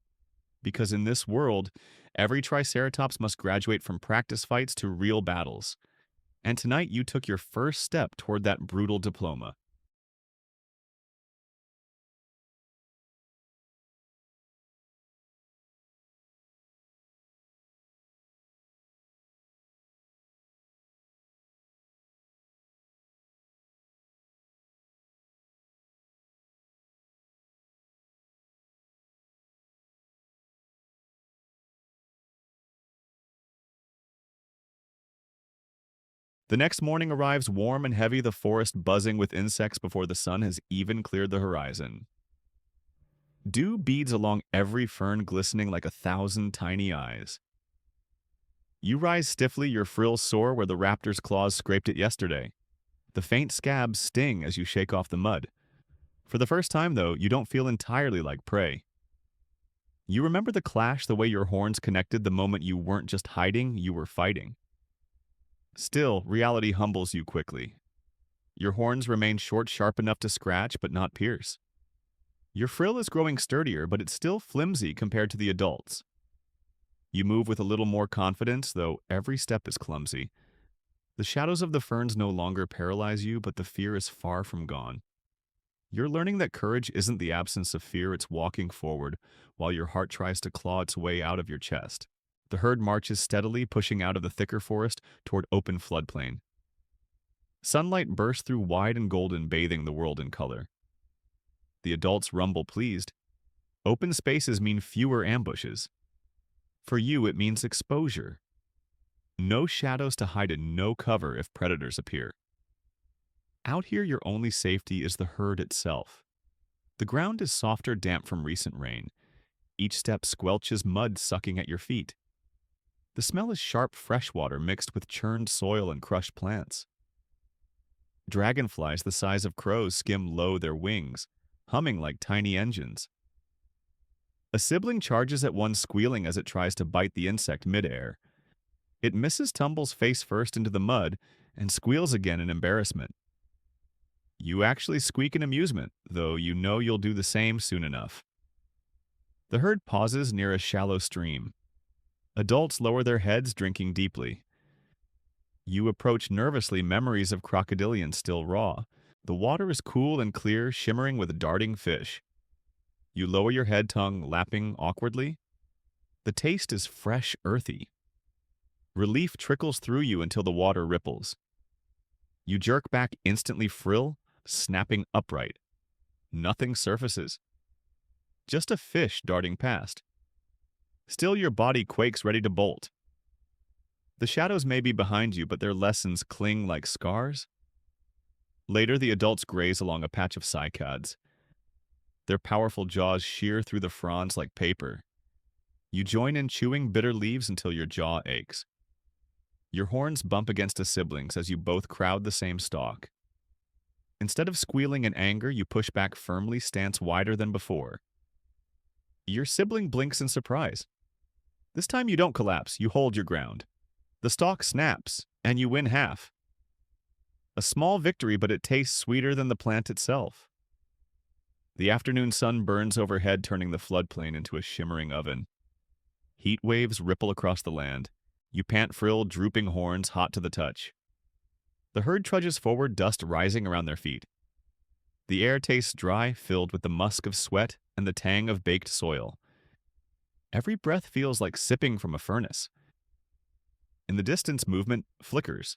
Because in this world, every Triceratops must graduate from practice fights to real battles. And tonight you took your first step toward that brutal diploma. The next morning arrives warm and heavy, the forest buzzing with insects before the sun has even cleared the horizon. Dew beads along every fern, glistening like 1,000 tiny eyes. You rise stiffly, your frills sore where the raptor's claws scraped it yesterday. The faint scabs sting as you shake off the mud. For the first time, though, you don't feel entirely like prey. You remember the clash, the way your horns connected the moment you weren't just hiding, you were fighting. Still, reality humbles you quickly. Your horns remain short, sharp enough to scratch, but not pierce. Your frill is growing sturdier, but it's still flimsy compared to the adults. You move with a little more confidence, though every step is clumsy. The shadows of the ferns no longer paralyze you, but the fear is far from gone. You're learning that courage isn't the absence of fear, it's walking forward, while your heart tries to claw its way out of your chest. The herd marches steadily, pushing out of the thicker forest toward open floodplain. Sunlight bursts through wide and golden, bathing the world in color. The adults rumble pleased. Open spaces mean fewer ambushes. For you, it means exposure. No shadows to hide and no cover if predators appear. Out here, your only safety is the herd itself. The ground is soft or damp from recent rain. Each step squelches mud sucking at your feet. The smell is sharp fresh water mixed with churned soil and crushed plants. Dragonflies the size of crows skim low their wings, humming like tiny engines. A sibling charges at one, squealing as it tries to bite the insect midair. It misses, tumbles face first into the mud, and squeals again in embarrassment. You actually squeak in amusement, though you know you'll do the same soon enough. The herd pauses near a shallow stream. Adults lower their heads, drinking deeply. You approach nervously, memories of crocodilians still raw. The water is cool and clear, shimmering with darting fish. You lower your head, tongue lapping awkwardly. The taste is fresh, earthy. Relief trickles through you until the water ripples. You jerk back, instantly frill, snapping upright. Nothing surfaces. Just a fish darting past. Still, your body quakes, ready to bolt. The shadows may be behind you, but their lessons cling like scars. Later, the adults graze along a patch of cycads. Their powerful jaws shear through the fronds like paper. You join in chewing bitter leaves until your jaw aches. Your horns bump against a sibling's as you both crowd the same stalk. Instead of squealing in anger, you push back firmly, stance wider than before. Your sibling blinks in surprise. This time you don't collapse, you hold your ground. The stalk snaps, and you win half. A small victory, but it tastes sweeter than the plant itself. The afternoon sun burns overhead, turning the floodplain into a shimmering oven. Heat waves ripple across the land. You pant, frill, drooping horns, hot to the touch. The herd trudges forward, dust rising around their feet. The air tastes dry, filled with the musk of sweat and the tang of baked soil. Every breath feels like sipping from a furnace. In the distance, movement flickers.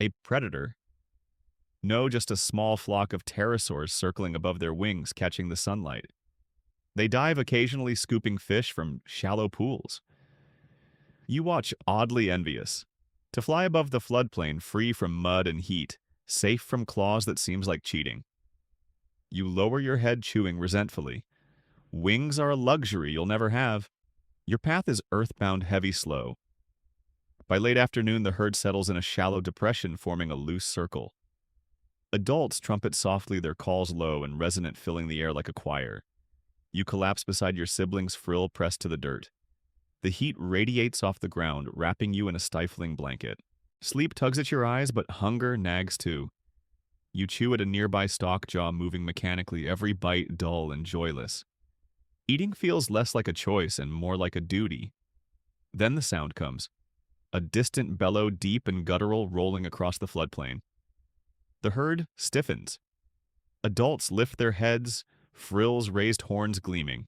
A predator? No, just a small flock of pterosaurs circling above their wings, catching the sunlight. They dive, occasionally scooping fish from shallow pools. You watch, oddly envious. To fly above the floodplain, free from mud and heat, safe from claws that seems like cheating. You lower your head, chewing resentfully. Wings are a luxury you'll never have. Your path is earthbound, heavy, slow. By late afternoon, the herd settles in a shallow depression, forming a loose circle. Adults trumpet softly, their calls low and resonant, filling the air like a choir. You collapse beside your siblings, frill pressed to the dirt. The heat radiates off the ground, wrapping you in a stifling blanket. Sleep tugs at your eyes, but hunger nags too. You chew at a nearby stalk, jaw moving mechanically, every bite dull and joyless. Eating feels less like a choice and more like a duty. Then the sound comes. A distant bellow, deep and guttural, rolling across the floodplain. The herd stiffens. Adults lift their heads, frills, raised horns gleaming.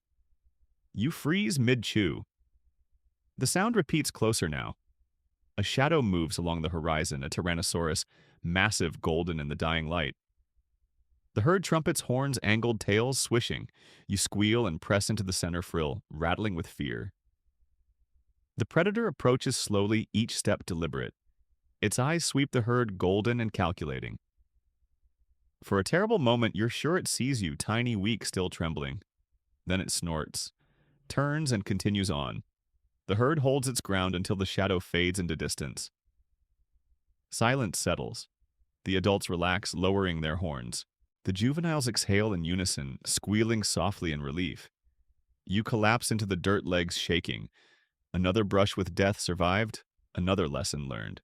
You freeze mid-chew. The sound repeats, closer now. A shadow moves along the horizon, a Tyrannosaurus, massive, golden in the dying light. The herd trumpets, horns, angled tails swishing. You squeal and press into the center frill, rattling with fear. The predator approaches slowly, each step deliberate. Its eyes sweep the herd, golden and calculating. For a terrible moment, you're sure it sees you, tiny, weak, still trembling. Then it snorts, turns, and continues on. The herd holds its ground until the shadow fades into distance. Silence settles. The adults relax, lowering their horns. The juveniles exhale in unison, squealing softly in relief. You collapse into the dirt, legs shaking. Another brush with death survived, another lesson learned.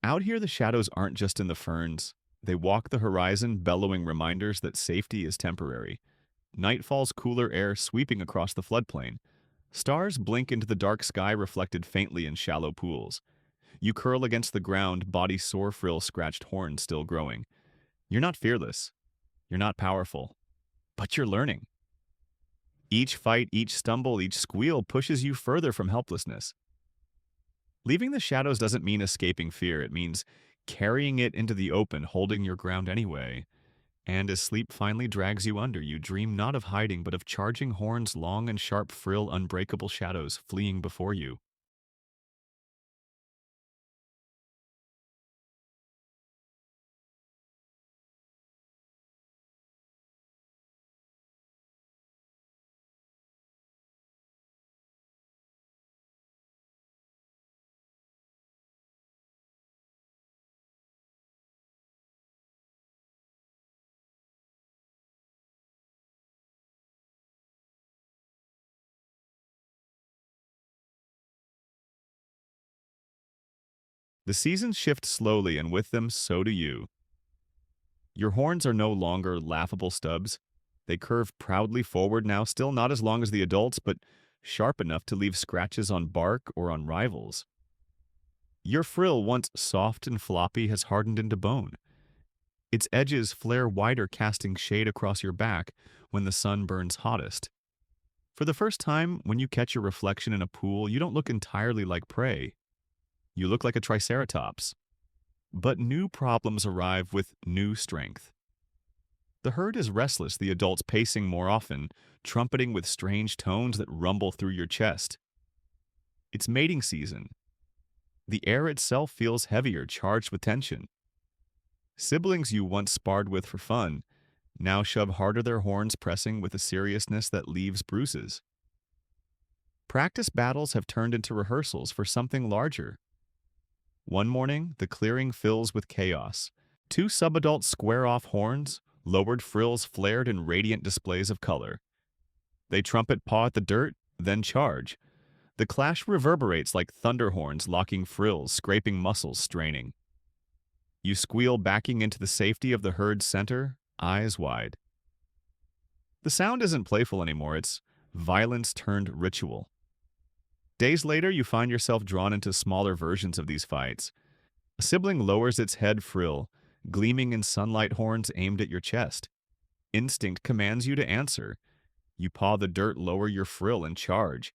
Out here, the shadows aren't just in the ferns. They walk the horizon, bellowing reminders that safety is temporary. Nightfall's cooler air sweeping across the floodplain. Stars blink into the dark sky, reflected faintly in shallow pools. You curl against the ground, body sore, frill, scratched horns still growing. You're not fearless. You're not powerful. But you're learning. Each fight, each stumble, each squeal pushes you further from helplessness. Leaving the shadows doesn't mean escaping fear. It means carrying it into the open, holding your ground anyway. And as sleep finally drags you under, you dream not of hiding, but of charging horns, long and sharp frill, unbreakable shadows fleeing before you. The seasons shift slowly, and with them, so do you. Your horns are no longer laughable stubs. They curve proudly forward now, still not as long as the adults, but sharp enough to leave scratches on bark or on rivals. Your frill, once soft and floppy, has hardened into bone. Its edges flare wider, casting shade across your back when the sun burns hottest. For the first time, when you catch your reflection in a pool, you don't look entirely like prey. You look like a Triceratops. But new problems arrive with new strength. The herd is restless, the adults pacing more often, trumpeting with strange tones that rumble through your chest. It's mating season. The air itself feels heavier, charged with tension. Siblings you once sparred with for fun now shove harder, their horns pressing with a seriousness that leaves bruises. Practice battles have turned into rehearsals for something larger. One morning, the clearing fills with chaos. Two subadults square off horns, lowered frills flared in radiant displays of color. They trumpet paw at the dirt, then charge. The clash reverberates like thunder horns, locking frills, scraping muscles, straining. You squeal, backing into the safety of the herd's center, eyes wide. The sound isn't playful anymore, it's violence turned ritual. Days later, you find yourself drawn into smaller versions of these fights. A sibling lowers its head frill, gleaming in sunlight, horns aimed at your chest. Instinct commands you to answer. You paw the dirt, lower your frill, and charge.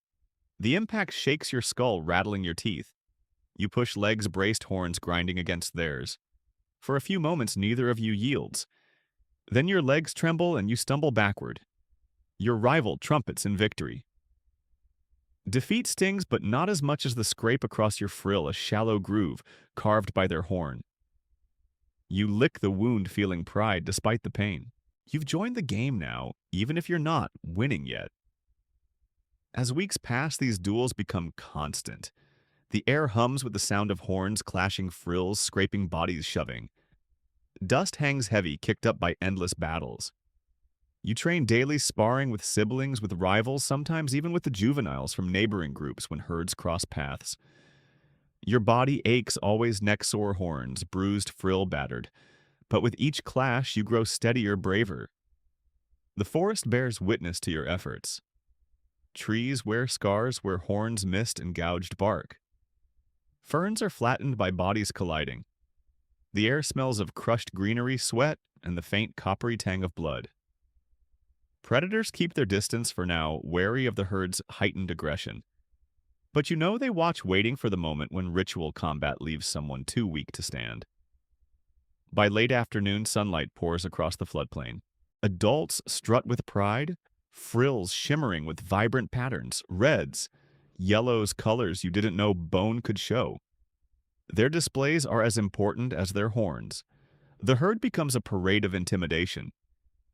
The impact shakes your skull, rattling your teeth. You push legs, braced horns grinding against theirs. For a few moments, neither of you yields. Then your legs tremble and you stumble backward. Your rival trumpets in victory. Defeat stings, but not as much as the scrape across your frill, a shallow groove carved by their horn. You lick the wound, feeling pride despite the pain. You've joined the game now, even if you're not winning yet. As weeks pass, these duels become constant. The air hums with the sound of horns, clashing frills, scraping bodies, shoving. Dust hangs heavy, kicked up by endless battles. You train daily, sparring with siblings, with rivals, sometimes even with the juveniles from neighboring groups when herds cross paths. Your body aches, always neck-sore horns, bruised, frill battered. But with each clash, you grow steadier, braver. The forest bears witness to your efforts. Trees wear scars where horns missed and gouged bark. Ferns are flattened by bodies colliding. The air smells of crushed greenery, sweat, and the faint coppery tang of blood. Predators keep their distance for now, wary of the herd's heightened aggression. But you know they watch, waiting for the moment when ritual combat leaves someone too weak to stand. By late afternoon, sunlight pours across the floodplain. Adults strut with pride, frills shimmering with vibrant patterns, reds, yellows, colors you didn't know bone could show. Their displays are as important as their horns. The herd becomes a parade of intimidation,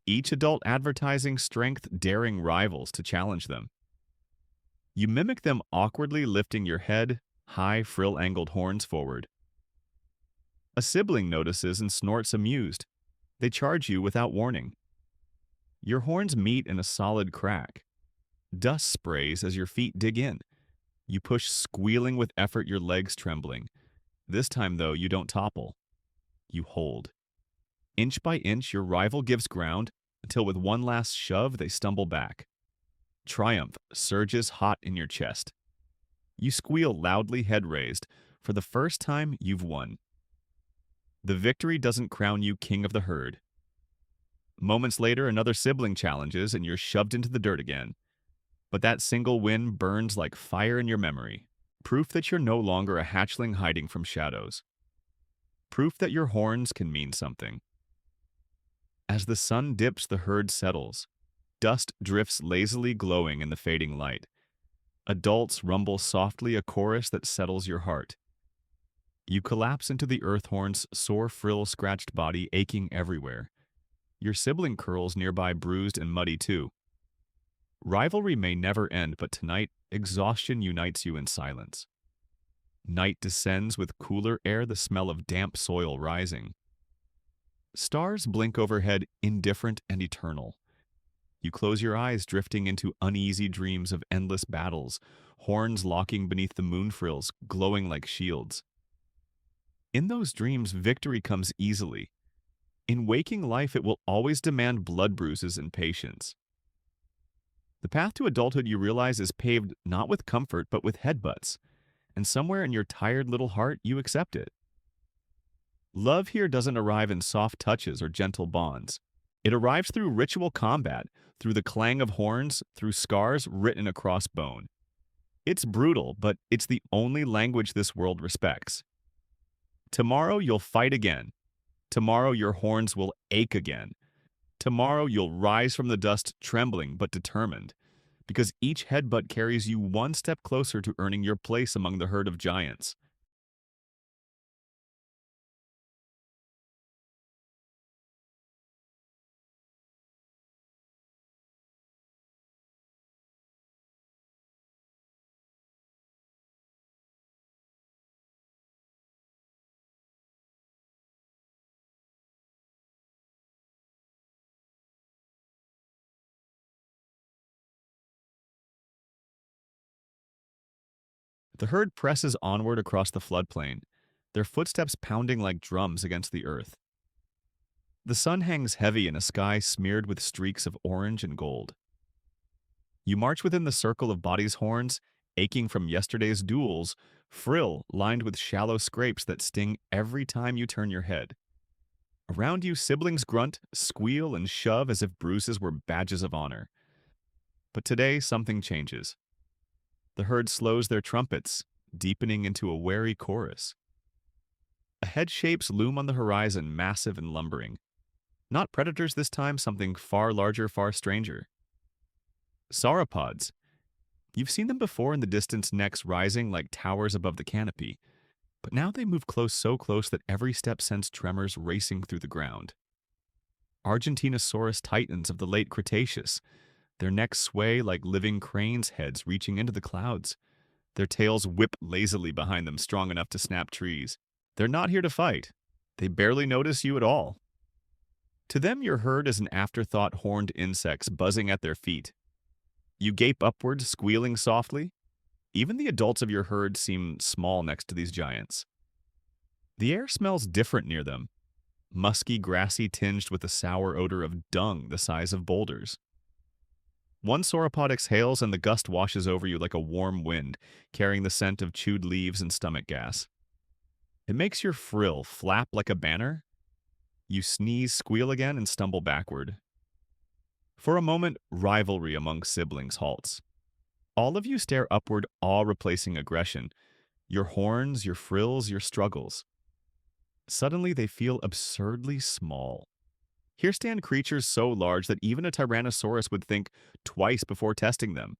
each adult advertising strength, daring rivals to challenge them. You mimic them, awkwardly lifting your head, high frill-angled horns forward. A sibling notices and snorts amused. They charge you without warning. Your horns meet in a solid crack. Dust sprays as your feet dig in. You push, squealing with effort, your legs trembling. This time, though, you don't topple. You hold. Inch by inch, your rival gives ground, until with one last shove, they stumble back. Triumph surges hot in your chest. You squeal loudly, head raised. For the first time, you've won. The victory doesn't crown you king of the herd. Moments later, another sibling challenges, and you're shoved into the dirt again. But that single win burns like fire in your memory. Proof that you're no longer a hatchling hiding from shadows. Proof that your horns can mean something. As the sun dips, the herd settles. Dust drifts lazily, glowing in the fading light. Adults rumble softly, a chorus that settles your heart. You collapse into the earth horn's sore frill-scratched body, aching everywhere. Your sibling curls nearby, bruised and muddy too. Rivalry may never end, but tonight, exhaustion unites you in silence. Night descends with cooler air, the smell of damp soil rising. Stars blink overhead, indifferent and eternal. You close your eyes, drifting into uneasy dreams of endless battles, horns locking beneath the moon frills, glowing like shields. In those dreams, victory comes easily. In waking life, it will always demand blood bruises and patience. The path to adulthood, you realize, is paved not with comfort, but with headbutts. And somewhere in your tired little heart, you accept it. Love here doesn't arrive in soft touches or gentle bonds. It arrives through ritual combat, through the clang of horns, through scars written across bone. It's brutal, but it's the only language this world respects. Tomorrow you'll fight again. Tomorrow your horns will ache again. Tomorrow you'll rise from the dust trembling but determined, because each headbutt carries you one step closer to earning your place among the herd of giants. The herd presses onward across the floodplain, their footsteps pounding like drums against the earth. The sun hangs heavy in a sky smeared with streaks of orange and gold. You march within the circle of bodies' horns, aching from yesterday's duels, frill lined with shallow scrapes that sting every time you turn your head. Around you, siblings grunt, squeal, and shove as if bruises were badges of honor. But today, something changes. The herd slows their trumpets, deepening into a wary chorus. Ahead shapes loom on the horizon, massive and lumbering. Not predators this time, something far larger, far stranger. Sauropods. You've seen them before in the distance, necks rising like towers above the canopy. But now they move close, so close that every step sends tremors racing through the ground. Argentinosaurus titans of the late Cretaceous. Their necks sway like living cranes' heads reaching into the clouds. Their tails whip lazily behind them, strong enough to snap trees. They're not here to fight. They barely notice you at all. To them, your herd is an afterthought, horned insects buzzing at their feet. You gape upward, squealing softly. Even the adults of your herd seem small next to these giants. The air smells different near them. Musky, grassy, tinged with a sour odor of dung the size of boulders. One sauropod exhales and the gust washes over you like a warm wind, carrying the scent of chewed leaves and stomach gas. It makes your frill flap like a banner. You sneeze, squeal again, and stumble backward. For a moment, rivalry among siblings halts. All of you stare upward, awe replacing aggression. Your horns, your frills, your struggles. Suddenly, they feel absurdly small. Here stand creatures so large that even a Tyrannosaurus would think twice before testing them.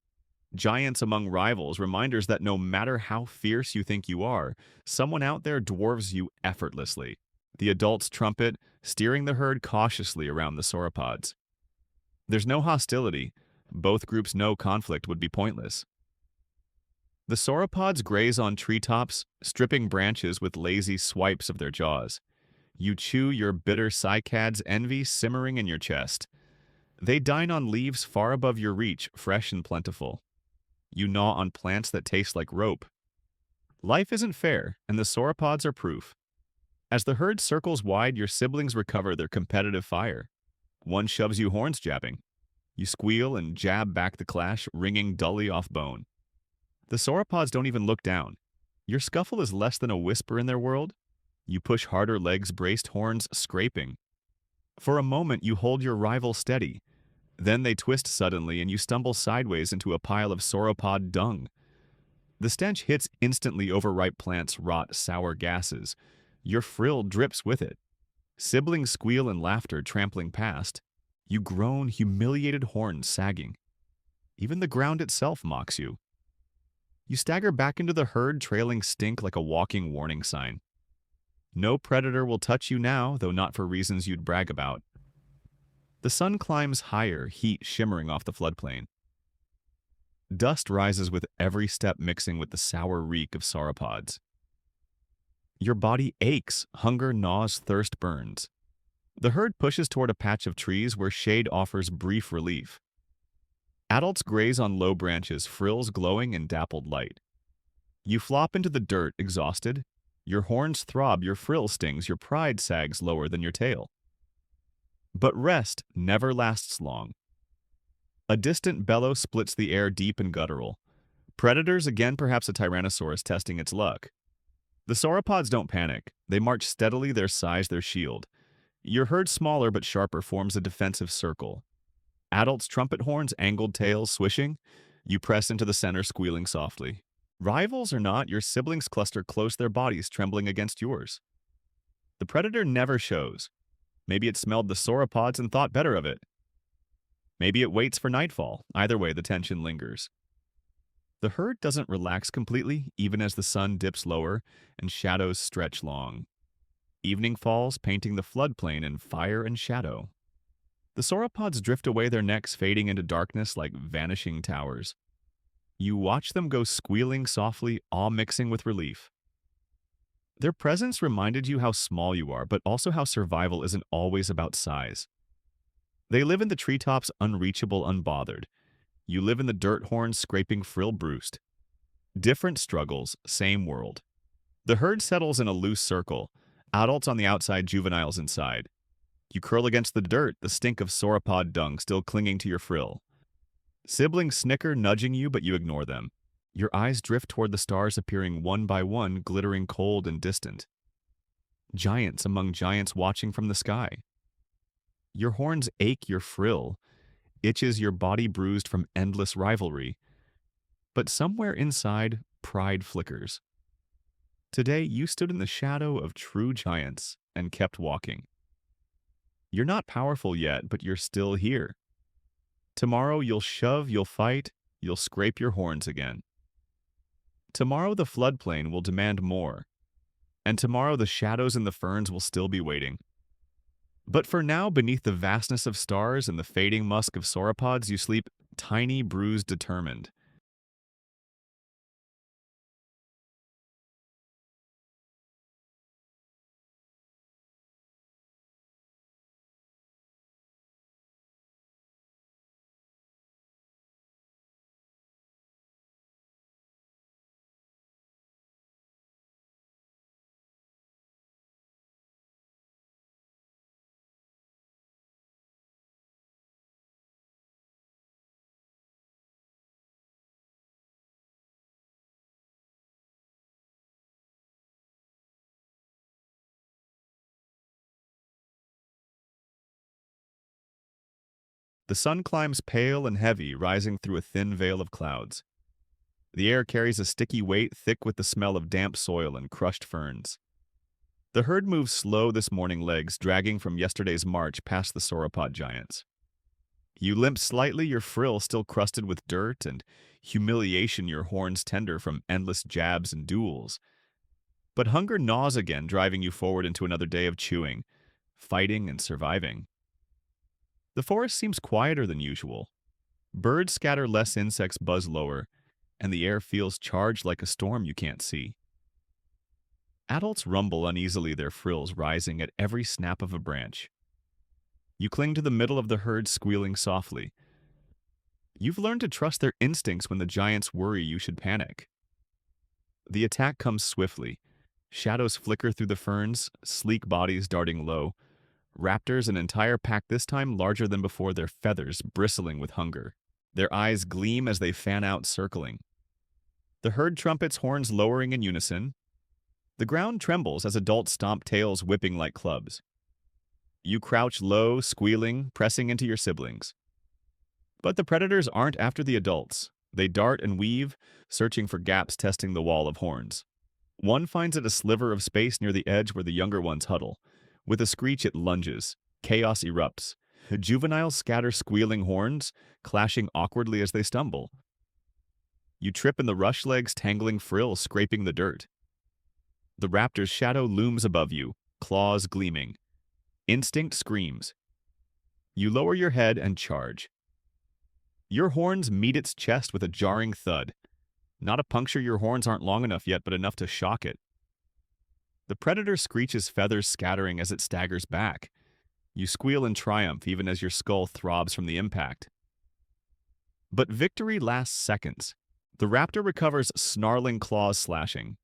Giants among rivals, reminders that no matter how fierce you think you are, someone out there dwarfs you effortlessly. The adults trumpet, steering the herd cautiously around the sauropods. There's no hostility. Both groups know conflict would be pointless. The sauropods graze on treetops, stripping branches with lazy swipes of their jaws. You chew your bitter cycad's envy simmering in your chest. They dine on leaves far above your reach, fresh and plentiful. You gnaw on plants that taste like rope. Life isn't fair, and the sauropods are proof. As the herd circles wide, your siblings recover their competitive fire. One shoves you horns jabbing. You squeal and jab back the clash, ringing dully off bone. The sauropods don't even look down. Your scuffle is less than a whisper in their world. You push harder, legs braced, horns scraping. For a moment, you hold your rival steady. Then they twist suddenly, and you stumble sideways into a pile of sauropod dung. The stench hits instantly. Overripe plants rot sour gases. Your frill drips with it. Siblings squeal in laughter, trampling past. You groan, humiliated horns sagging. Even the ground itself mocks you. You stagger back into the herd, trailing stink like a walking warning sign. No predator will touch you now, though not for reasons you'd brag about. The sun climbs higher, heat shimmering off the floodplain. Dust rises with every step, mixing with the sour reek of sauropods. Your body aches, hunger gnaws, thirst burns. The herd pushes toward a patch of trees where shade offers brief relief. Adults graze on low branches, frills glowing in dappled light. You flop into the dirt, exhausted. Your horns throb, your frill stings, your pride sags lower than your tail. But rest never lasts long. A distant bellow splits the air deep and guttural. Predators, again perhaps a Tyrannosaurus testing its luck. The sauropods don't panic. They march steadily, their size their shield. Your herd, smaller but sharper, forms a defensive circle. Adults' trumpet horns, angled tails swishing. You press into the center, squealing softly. Rivals or not, your siblings cluster close, their bodies trembling against yours. The predator never shows. Maybe it smelled the sauropods and thought better of it. Maybe it waits for nightfall. Either way, the tension lingers. The herd doesn't relax completely, even as the sun dips lower and shadows stretch long. Evening falls, painting the floodplain in fire and shadow. The sauropods drift away, their necks fading into darkness like vanishing towers. You watch them go squealing softly, awe mixing with relief. Their presence reminded you how small you are, but also how survival isn't always about size. They live in the treetops, unreachable, unbothered. You live in the dirt horns, scraping frill bruised. Different struggles, same world. The herd settles in a loose circle, adults on the outside, juveniles inside. You curl against the dirt, the stink of sauropod dung still clinging to your frill. Siblings snicker, nudging you, but you ignore them. Your eyes drift toward the stars, appearing one by one, glittering cold and distant. Giants among giants watching from the sky. Your horns ache, your frill itches, your body bruised from endless rivalry. But somewhere inside, pride flickers. Today, you stood in the shadow of true giants and kept walking. You're not powerful yet, but you're still here. Tomorrow, you'll shove, you'll fight, you'll scrape your horns again. Tomorrow, the floodplain will demand more. And tomorrow, the shadows and the ferns will still be waiting. But for now, beneath the vastness of stars and the fading musk of sauropods, you sleep tiny, bruised, determined. The sun climbs pale and heavy, rising through a thin veil of clouds. The air carries a sticky weight, thick with the smell of damp soil and crushed ferns. The herd moves slow this morning, legs dragging from yesterday's march past the sauropod giants. You limp slightly, your frill still crusted with dirt, and humiliation, your horns tender from endless jabs and duels. But hunger gnaws again, driving you forward into another day of chewing, fighting, and surviving. The forest seems quieter than usual. Birds scatter less, insects buzz lower, and the air feels charged like a storm you can't see. Adults rumble uneasily, their frills rising at every snap of a branch. You cling to the middle of the herd, squealing softly. You've learned to trust their instincts when the giants worry you should panic. The attack comes swiftly. Shadows flicker through the ferns, sleek bodies darting low. Raptors, an entire pack this time larger than before, their feathers bristling with hunger. Their eyes gleam as they fan out, circling. The herd trumpets, horns lowering in unison. The ground trembles as adults stomp, tails whipping like clubs. You crouch low, squealing, pressing into your siblings. But the predators aren't after the adults. They dart and weave, searching for gaps, testing the wall of horns. One finds it a sliver of space near the edge where the younger ones huddle. With a screech, it lunges. Chaos erupts. Juveniles scatter squealing horns, clashing awkwardly as they stumble. You trip in the rush, legs tangling frill, scraping the dirt. The raptor's shadow looms above you, claws gleaming. Instinct screams. You lower your head and charge. Your horns meet its chest with a jarring thud. Not a puncture, your horns aren't long enough yet, but enough to shock it. The predator screeches, feathers scattering as it staggers back. You squeal in triumph even as your skull throbs from the impact. But victory lasts seconds. The raptor recovers, snarling, claws slashing.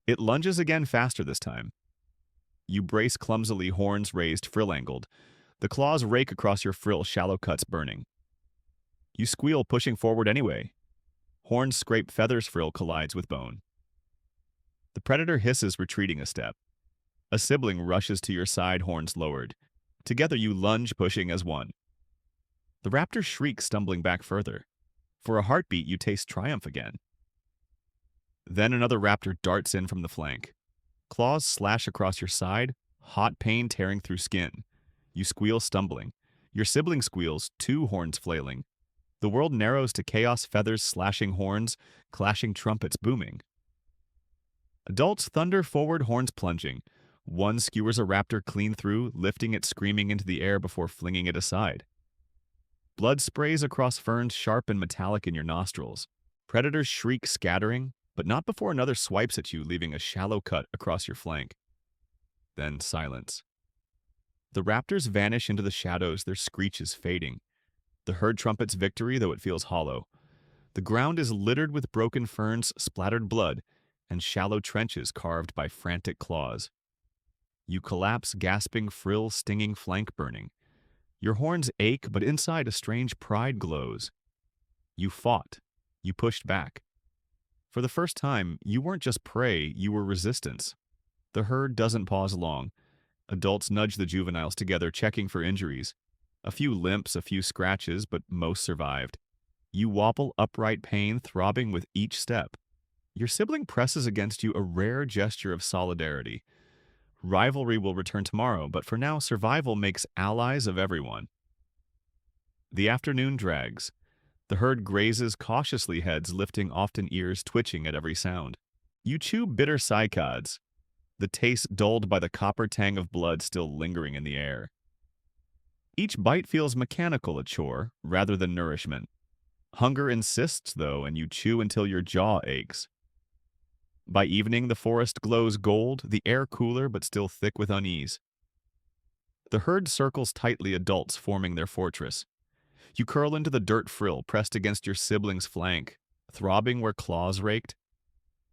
It lunges again, faster this time. You brace clumsily, horns raised, frill-angled. The claws rake across your frill, shallow cuts burning. You squeal, pushing forward anyway. Horns scrape, feathers, frill collides with bone. The predator hisses, retreating a step. A sibling rushes to your side, horns lowered. Together you lunge, pushing as one. The raptor shrieks, stumbling back further. For a heartbeat, you taste triumph again. Then another raptor darts in from the flank. Claws slash across your side, hot pain tearing through skin. You squeal, stumbling. Your sibling squeals, two horns flailing. The world narrows to chaos, feathers slashing horns, clashing trumpets booming. Adults thunder forward, horns plunging. One skewers a raptor clean through, lifting it screaming into the air before flinging it aside. Blood sprays across ferns, sharp and metallic in your nostrils. Predators shriek, scattering, but not before another swipes at you, leaving a shallow cut across your flank. Then silence. The raptors vanish into the shadows, their screeches fading. The herd trumpets victory, though it feels hollow. The ground is littered with broken ferns, splattered blood, and shallow trenches carved by frantic claws. You collapse, gasping, frill, stinging, flank burning. Your horns ache, but inside a strange pride glows. You fought. You pushed back. For the first time, you weren't just prey, you were resistance. The herd doesn't pause long. Adults nudge the juveniles together, checking for injuries. A few limps, a few scratches, but most survived. You wobble, upright, pain throbbing with each step. Your sibling presses against you, a rare gesture of solidarity. Rivalry will return tomorrow, but for now, survival makes allies of everyone. The afternoon drags. The herd grazes cautiously, heads lifting, often ears twitching at every sound. You chew bitter cycads, the taste dulled by the copper tang of blood still lingering in the air. Each bite feels mechanical, a chore, rather than nourishment. Hunger insists, though, and you chew until your jaw aches. By evening, the forest glows gold, the air cooler but still thick with unease. The herd circles tightly, adults forming their fortress. You curl into the dirt frill, pressed against your sibling's flank, throbbing where claws raked.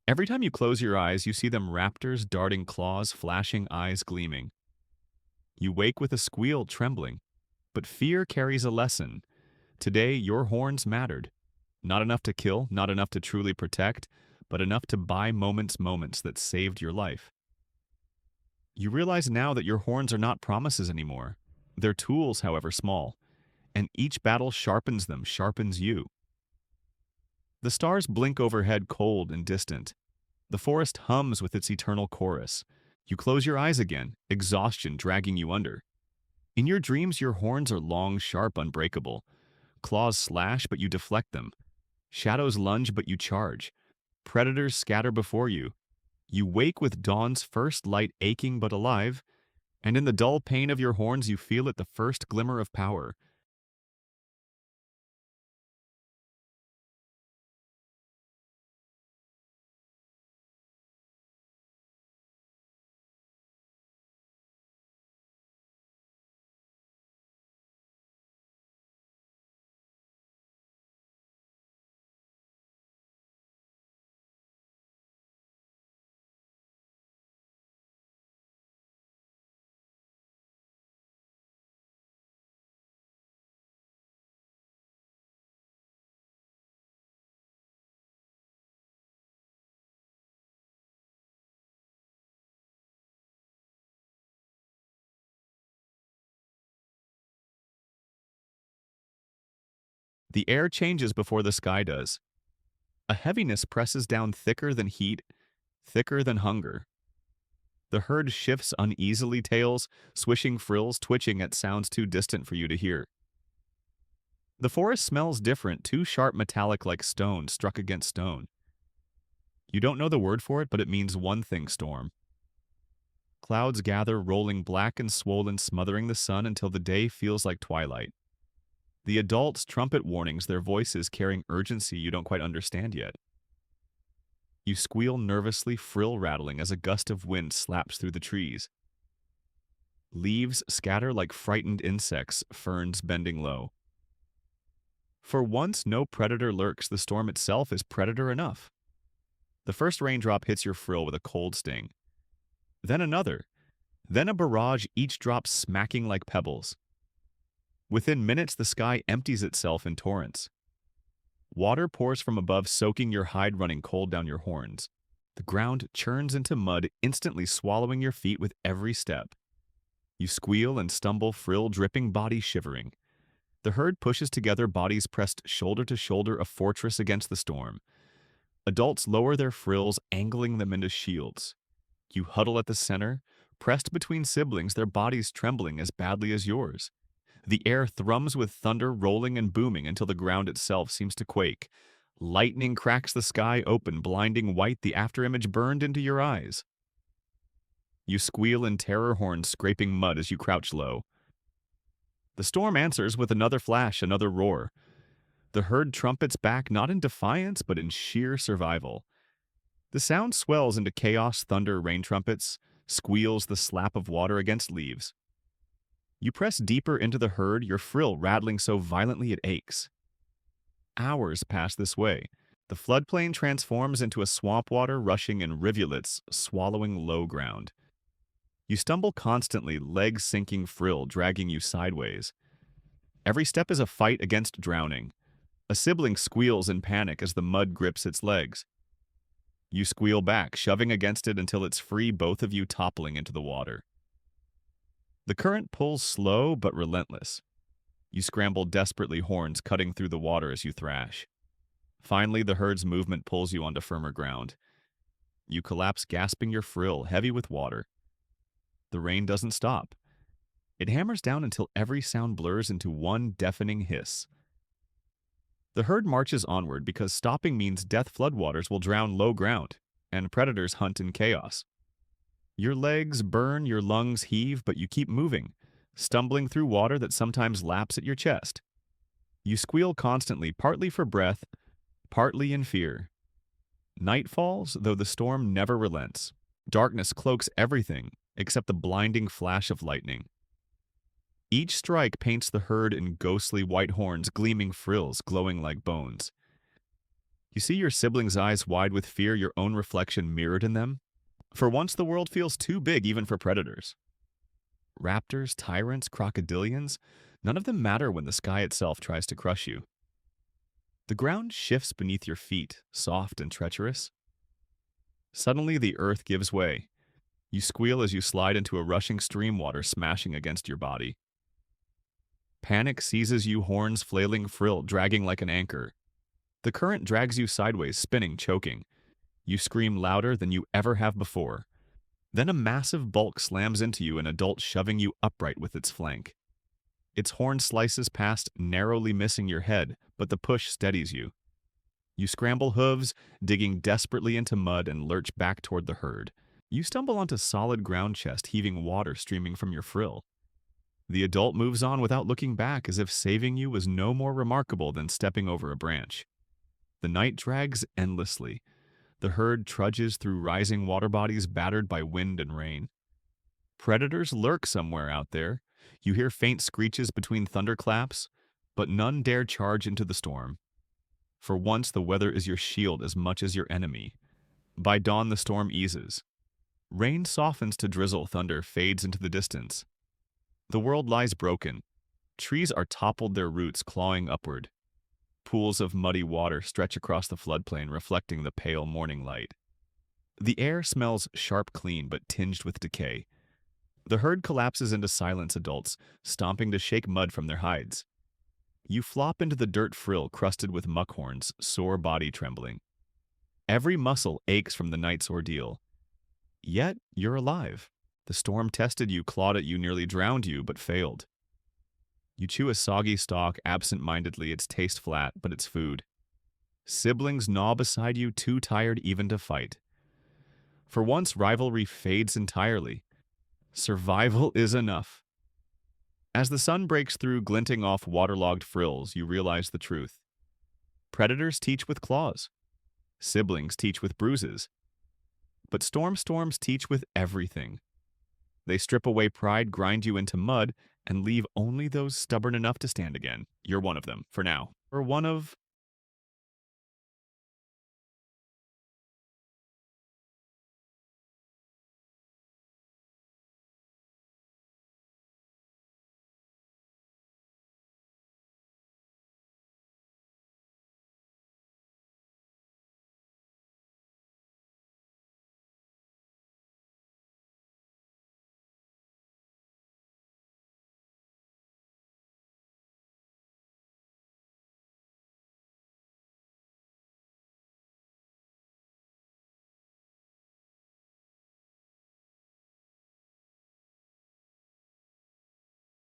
Every time you close your eyes, you see them raptors, darting claws, flashing eyes gleaming. You wake with a squeal, trembling. But fear carries a lesson. Today, your horns mattered. Not enough to kill, not enough to truly protect, but enough to buy moments that saved your life. You realize now that your horns are not promises anymore. They're tools, however small, and each battle sharpens them, sharpens you. The stars blink overhead, cold and distant. The forest hums with its eternal chorus. You close your eyes again, exhaustion dragging you under. In your dreams, your horns are long, sharp, unbreakable. Claws slash, but you deflect them. Shadows lunge, but you charge. Predators scatter before you. You wake with dawn's first light aching but alive, and in the dull pain of your horns you feel it, the first glimmer of power. The air changes before the sky does. A heaviness presses down, thicker than heat, thicker than hunger. The herd shifts uneasily, tails, swishing, frills twitching at sounds too distant for you to hear. The forest smells different, too sharp, metallic, like stone struck against stone. You don't know the word for it, but it means one thing: storm. Clouds gather, rolling black and swollen, smothering the sun until the day feels like twilight. The adults trumpet warnings, their voices carrying urgency you don't quite understand yet. You squeal nervously, frill rattling as a gust of wind slaps through the trees. Leaves scatter like frightened insects, ferns bending low. For once, no predator lurks, the storm itself is predator enough. The first raindrop hits your frill with a cold sting. Then another. Then a barrage, each drop smacking like pebbles. Within minutes, the sky empties itself in torrents. Water pours from above, soaking your hide, running cold down your horns. The ground churns into mud, instantly swallowing your feet with every step. You squeal and stumble, frill dripping, body shivering. The herd pushes together, bodies pressed shoulder to shoulder, a fortress against the storm. Adults lower their frills, angling them into shields. You huddle at the center, pressed between siblings, their bodies trembling as badly as yours. The air thrums with thunder, rolling and booming until the ground itself seems to quake. Lightning cracks the sky open, blinding white, the afterimage burned into your eyes. You squeal in terror, horns scraping mud as you crouch low. The storm answers with another flash, another roar. The herd trumpets back, not in defiance, but in sheer survival. The sound swells into chaos, thunder, rain trumpets, squeals, the slap of water against leaves. You press deeper into the herd, your frill rattling so violently it aches. Hours pass this way. The floodplain transforms into a swamp, water rushing in rivulets, swallowing low ground. You stumble constantly, legs sinking, frill dragging you sideways. Every step is a fight against drowning. A sibling squeals in panic as the mud grips its legs. You squeal back, shoving against it until it's free, both of you toppling into the water. The current pulls slow but relentless. You scramble desperately, horns cutting through the water as you thrash. Finally, the herd's movement pulls you onto firmer ground. You collapse, gasping, your frill heavy with water. The rain doesn't stop. It hammers down until every sound blurs into one deafening hiss. The herd marches onward because stopping means death. Floodwaters will drown low ground, and predators hunt in chaos. Your legs burn, your lungs heave, but you keep moving, stumbling through water that sometimes laps at your chest. You squeal constantly, partly for breath, partly in fear. Night falls, though the storm never relents. Darkness cloaks everything except the blinding flash of lightning. Each strike paints the herd in ghostly white horns, gleaming frills glowing like bones. You see your siblings' eyes wide with fear, your own reflection mirrored in them. For once, the world feels too big even for predators. Raptors, tyrants, crocodilians, none of them matter when the sky itself tries to crush you. The ground shifts beneath your feet, soft and treacherous. Suddenly, the earth gives way. You squeal as you slide into a rushing stream, water smashing against your body. Panic seizes you, horns flailing, frill dragging like an anchor. The current drags you sideways, spinning, choking. You scream louder than you ever have before. Then a massive bulk slams into you, an adult shoving you upright with its flank. Its horn slices past, narrowly missing your head, but the push steadies you. You scramble hooves, digging desperately into mud, and lurch back toward the herd. You stumble onto solid ground, chest heaving, water streaming from your frill. The adult moves on without looking back, as if saving you was no more remarkable than stepping over a branch. The night drags endlessly. The herd trudges through rising water bodies battered by wind and rain. Predators lurk somewhere out there. You hear faint screeches between thunderclaps, but none dare charge into the storm. For once, the weather is your shield as much as your enemy. By dawn, the storm eases. Rain softens to drizzle, thunder fades into the distance. The world lies broken. Trees are toppled, their roots clawing upward. Pools of muddy water stretch across the floodplain, reflecting the pale morning light. The air smells sharp, clean, but tinged with decay. The herd collapses into silence, adults stomping to shake mud from their hides. You flop into the dirt, frill crusted with muckhorns, sore body trembling. Every muscle aches from the night's ordeal. Yet you're alive. The storm tested you, clawed at you, nearly drowned you, but failed. You chew a soggy stalk absent-mindedly, its taste flat, but it's food. Siblings gnaw beside you, too tired even to fight. For once, rivalry fades entirely. Survival is enough. As the sun breaks through, glinting off waterlogged frills, you realize the truth. Predators teach with claws. Siblings teach with bruises. But storms teach with everything. They strip away pride, grind you into mud, and leave only those stubborn enough to stand again. You're one of them, for now. Or one of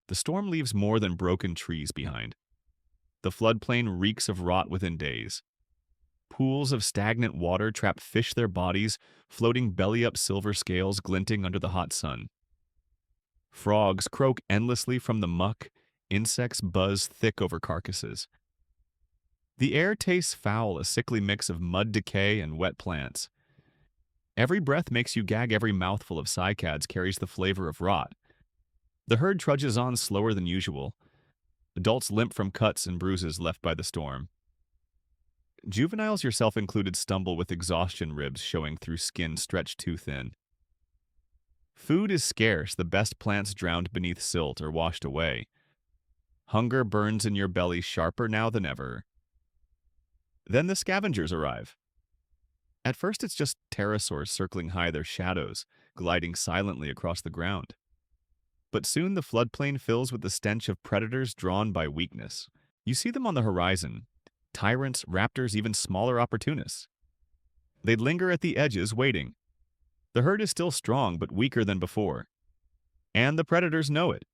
The storm leaves more than broken trees behind. The floodplain reeks of rot within days. Pools of stagnant water trap fish their bodies, floating belly-up silver scales glinting under the hot sun. Frogs croak endlessly from the muck, insects buzz thick over carcasses. The air tastes foul, a sickly mix of mud decay and wet plants. Every breath makes you gag, every mouthful of cycads carries the flavor of rot. The herd trudges on slower than usual. Adults limp from cuts and bruises left by the storm. Juveniles, yourself included, stumble with exhaustion, ribs showing through skin stretched too thin. Food is scarce, the best plants drowned beneath silt or washed away. Hunger burns in your belly sharper now than ever. Then the scavengers arrive. At first it's just pterosaurs circling high, their shadows gliding silently across the ground. But soon the floodplain fills with the stench of predators drawn by weakness. You see them on the horizon. Tyrants, raptors, even smaller opportunists. They linger at the edges, waiting. The herd is still strong, but weaker than before. And the predators know it.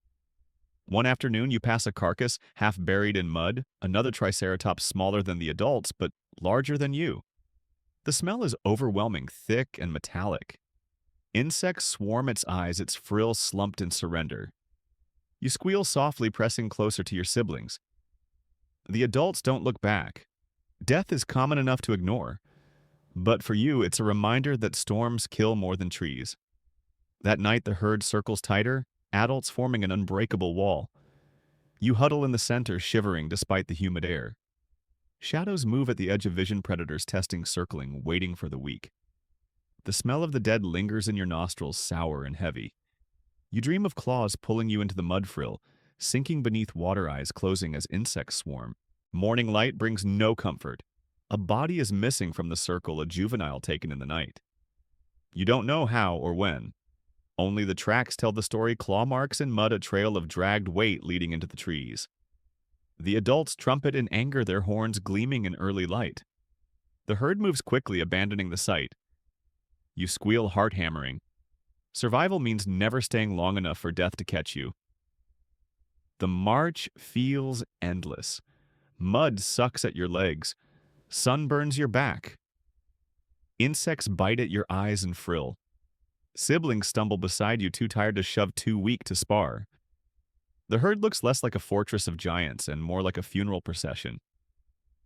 One afternoon, you pass a carcass, half buried in mud, another Triceratops smaller than the adults, but larger than you. The smell is overwhelming, thick and metallic. Insects swarm its eyes, its frill slumped in surrender. You squeal softly, pressing closer to your siblings. The adults don't look back. Death is common enough to ignore. But for you, it's a reminder that storms kill more than trees. That night, the herd circles tighter, adults forming an unbreakable wall. You huddle in the center, shivering despite the humid air. Shadows move at the edge of vision, predators testing, circling, waiting for the weak. The smell of the dead lingers in your nostrils, sour and heavy. You dream of claws pulling you into the mud frill, sinking beneath water, eyes closing as insects swarm. Morning light brings no comfort. A body is missing from the circle, a juvenile taken in the night. You don't know how or when. Only the tracks tell the story, claw marks in mud, a trail of dragged weight leading into the trees. The adults trumpet in anger, their horns gleaming in early light. The herd moves quickly, abandoning the site. You squeal, heart hammering. Survival means never staying long enough for death to catch you. The march feels endless. Mud sucks at your legs. Sun burns your back. Insects bite at your eyes and frill. Siblings stumble beside you, too tired to shove, too weak to spar. The herd looks less like a fortress of giants and more like a funeral procession.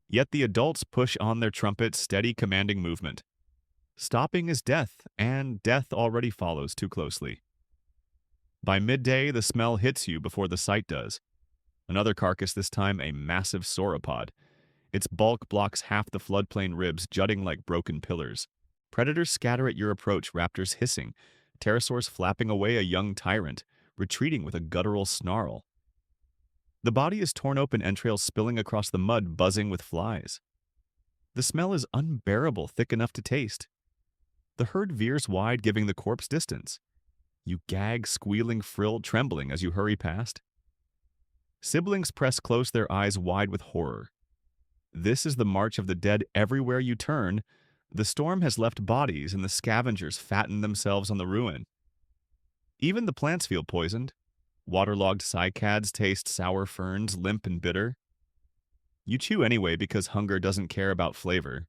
Yet the adults push on their trumpets, steady, commanding movement. Stopping is death, and death already follows too closely. By midday, the smell hits you before the sight does. Another carcass, this time a massive sauropod. Its bulk blocks half the floodplain, ribs jutting like broken pillars. Predators scatter at your approach, raptors hissing, pterosaurs flapping away, a young tyrant, retreating with a guttural snarl. The body is torn open, entrails spilling across the mud, buzzing with flies. The smell is unbearable, thick enough to taste. The herd veers wide, giving the corpse distance. You gag, squealing, frill, trembling as you hurry past. Siblings press close, their eyes wide with horror. This is the march of the dead everywhere you turn. The storm has left bodies, and the scavengers fatten themselves on the ruin. Even the plants feel poisoned. Waterlogged cycads taste sour, ferns limp and bitter. You chew anyway because hunger doesn't care about flavor.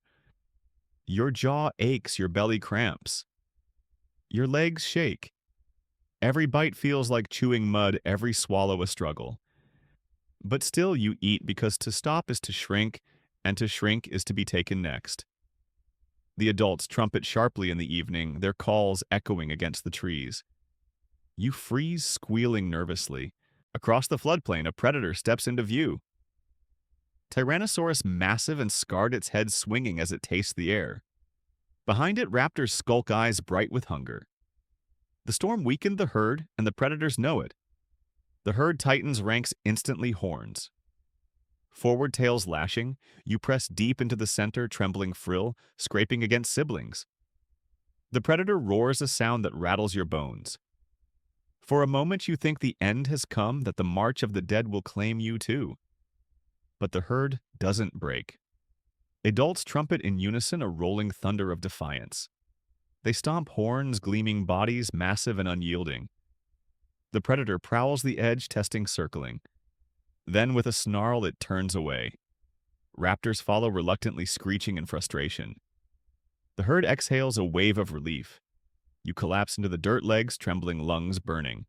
Your jaw aches, your belly cramps. Your legs shake. Every bite feels like chewing mud, every swallow a struggle. But still you eat, because to stop is to shrink, and to shrink is to be taken next. The adults trumpet sharply in the evening, their calls echoing against the trees. You freeze, squealing nervously. Across the floodplain, a predator steps into view. Tyrannosaurus, massive and scarred, its head swinging as it tastes the air. Behind it, raptors skulk, eyes bright with hunger. The storm weakened the herd, and the predators know it. The herd tightens, ranks instantly, horns. Forward tails lashing, you press deep into the center, trembling frill, scraping against siblings. The predator roars, a sound that rattles your bones. For a moment you think the end has come, that the march of the dead will claim you too. But the herd doesn't break. Adults trumpet in unison, a rolling thunder of defiance. They stomp horns, gleaming bodies, massive and unyielding. The predator prowls the edge, testing circling. Then, with a snarl, it turns away. Raptors follow, reluctantly screeching in frustration. The herd exhales a wave of relief. You collapse into the dirt legs, trembling lungs burning.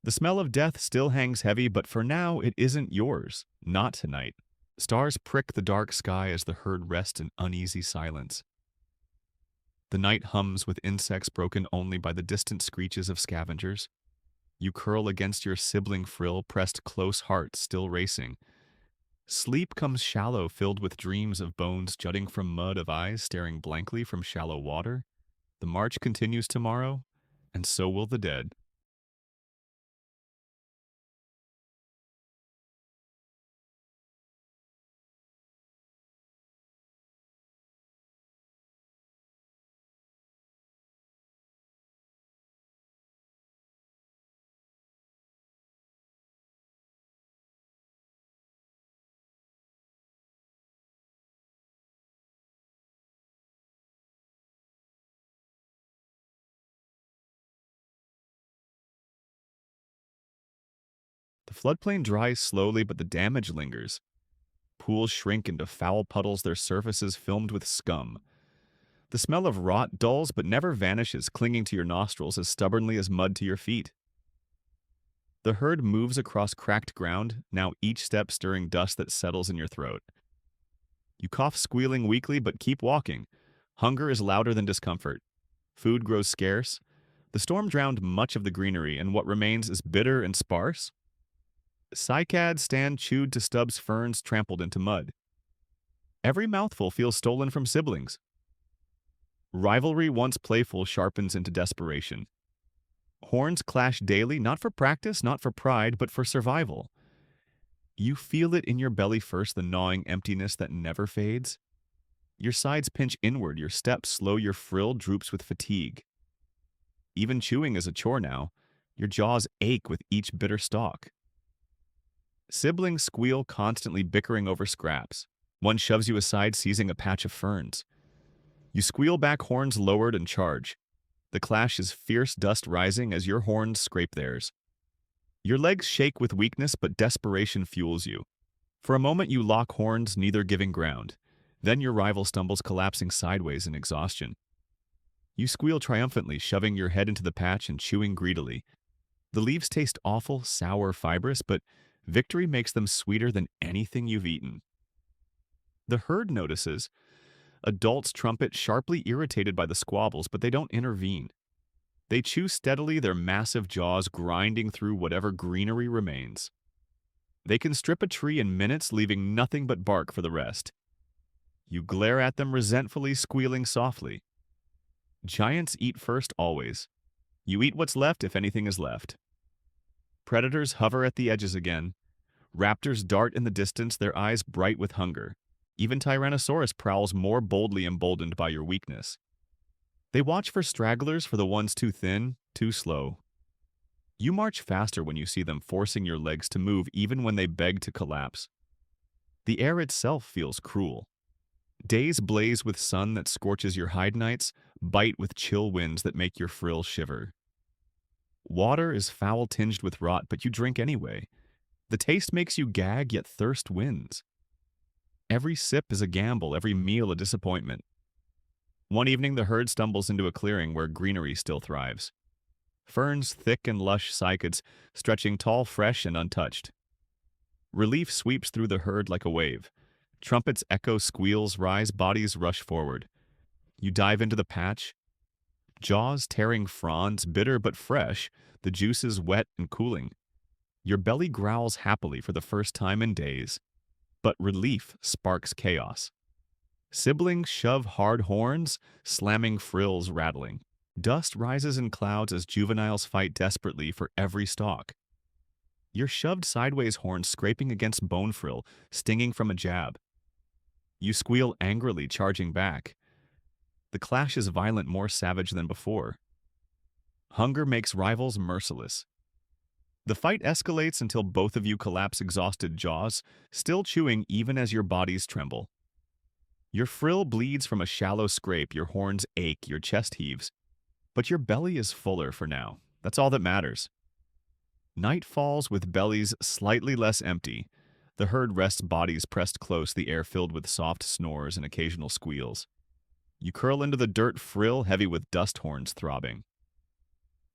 The smell of death still hangs heavy, but for now it isn't yours. Not tonight. Stars prick the dark sky as the herd rests in uneasy silence. The night hums with insects broken only by the distant screeches of scavengers. You curl against your sibling frill, pressed close, heart still racing. Sleep comes shallow, filled with dreams of bones jutting from mud, of eyes staring blankly from shallow water. The march continues tomorrow, and so will the dead. The floodplain dries slowly, but the damage lingers. Pools shrink into foul puddles, their surfaces filmed with scum. The smell of rot dulls but never vanishes, clinging to your nostrils as stubbornly as mud to your feet. The herd moves across cracked ground, now each step stirring dust that settles in your throat. You cough, squealing weakly, but keep walking. Hunger is louder than discomfort. Food grows scarce. The storm drowned much of the greenery, and what remains is bitter and sparse. Cycads stand chewed to stubs, ferns trampled into mud. Every mouthful feels stolen from siblings. Rivalry, once playful, sharpens into desperation. Horns clash daily, not for practice, not for pride, but for survival. You feel it in your belly first, the gnawing emptiness that never fades. Your sides pinch inward, your steps slow, your frill droops with fatigue. Even chewing is a chore now. Your jaws ache with each bitter stalk. Siblings squeal, constantly bickering over scraps. One shoves you aside, seizing a patch of ferns. You squeal back, horns lowered, and charge. The clash is fierce, dust rising as your horns scrape theirs. Your legs shake with weakness, but desperation fuels you. For a moment you lock horns, neither giving ground. Then your rival stumbles, collapsing sideways in exhaustion. You squeal triumphantly, shoving your head into the patch and chewing greedily. The leaves taste awful, sour, fibrous, but victory makes them sweeter than anything you've eaten. The herd notices. Adults trumpet, sharply irritated by the squabbles, but they don't intervene. They chew steadily, their massive jaws grinding through whatever greenery remains. They can strip a tree in minutes, leaving nothing but bark for the rest. You glare at them resentfully, squealing softly. Giants eat first always. You eat what's left, if anything is left. Predators hover at the edges again. Raptors dart in the distance, their eyes bright with hunger. Even Tyrannosaurus prowls, more boldly emboldened by your weakness. They watch for stragglers, for the ones too thin, too slow. You march faster when you see them, forcing your legs to move even when they beg to collapse. The air itself feels cruel. Days blaze with sun that scorches your hide, nights bite with chill winds that make your frill shiver. Water is foul, tinged with rot, but you drink anyway. The taste makes you gag, yet thirst wins. Every sip is a gamble, every meal a disappointment. One evening, the herd stumbles into a clearing where greenery still thrives. Ferns, thick and lush cycads, stretching tall, fresh, and untouched. Relief sweeps through the herd like a wave. Trumpets echo, squeals rise, bodies rush forward. You dive into the patch. Jaws tearing fronds, bitter but fresh, the juices wet and cooling. Your belly growls happily for the first time in days. But relief sparks chaos. Siblings shove hard horns, slamming frills rattling. Dust rises in clouds as juveniles fight desperately for every stalk. Your shoved sideways horns scraping against bone frill, stinging from a jab. You squeal angrily, charging back. The clash is violent, more savage than before. Hunger makes rivals merciless. The fight escalates until both of you collapse, exhausted jaws, still chewing even as your bodies tremble. Your frill bleeds from a shallow scrape, your horns ache, your chest heaves. But your belly is fuller for now. That's all that matters. Night falls with bellies slightly less empty. The herd rests bodies pressed close, the air filled with soft snores and occasional squeals. You curl into the dirt frill, heavy with dust horns throbbing.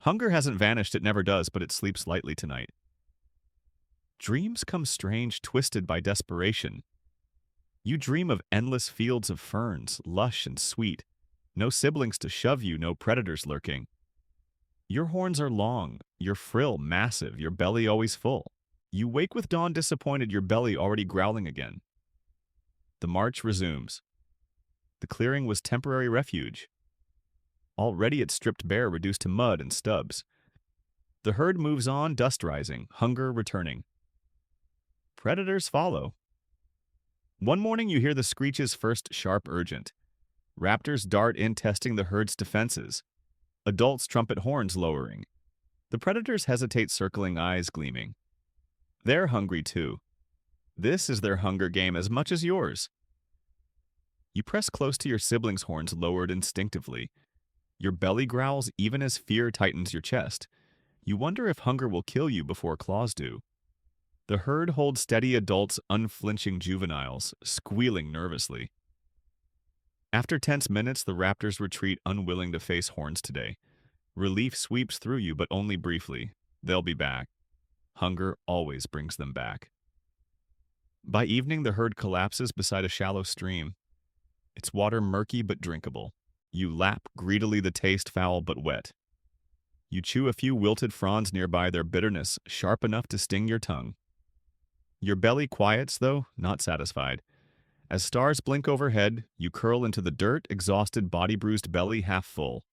Hunger hasn't vanished, it never does, but it sleeps lightly tonight. Dreams come strange, twisted by desperation. You dream of endless fields of ferns, lush and sweet. No siblings to shove you, no predators lurking. Your horns are long, your frill massive, your belly always full. You wake with dawn disappointed, your belly already growling again. The march resumes. The clearing was temporary refuge. Already it's stripped bare, reduced to mud and stubs. The herd moves on, dust rising, hunger returning. Predators follow. One morning you hear the screeches first sharp urgent. Raptors dart in, testing the herd's defenses. Adults trumpet horns lowering. The predators hesitate, circling, eyes gleaming. They're hungry too. This is their hunger game as much as yours. You press close to your siblings' horns, lowered instinctively. Your belly growls even as fear tightens your chest. You wonder if hunger will kill you before claws do. The herd holds steady, adults unflinching juveniles, squealing nervously. After tense minutes, the raptors retreat, unwilling to face horns today. Relief sweeps through you, but only briefly. They'll be back. Hunger always brings them back. By evening, the herd collapses beside a shallow stream. Its water murky but drinkable. You lap greedily, the taste foul but wet. You chew a few wilted fronds nearby, their bitterness sharp enough to sting your tongue. Your belly quiets, though not satisfied. As stars blink overhead, you curl into the dirt, exhausted, body-bruised belly half full.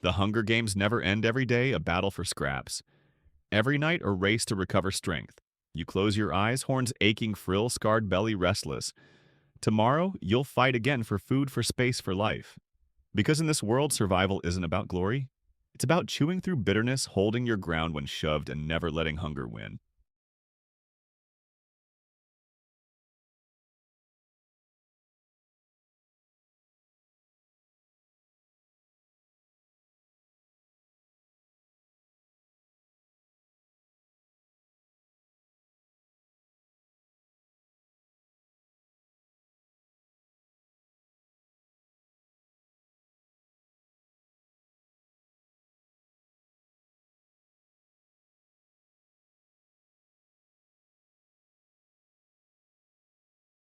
The Hunger Games never end, every day a battle for scraps. Every night a race to recover strength. You close your eyes, horns aching, frill, scarred belly restless. Tomorrow, you'll fight again for food, for space, for life. Because in this world, survival isn't about glory. It's about chewing through bitterness, holding your ground when shoved, and never letting hunger win.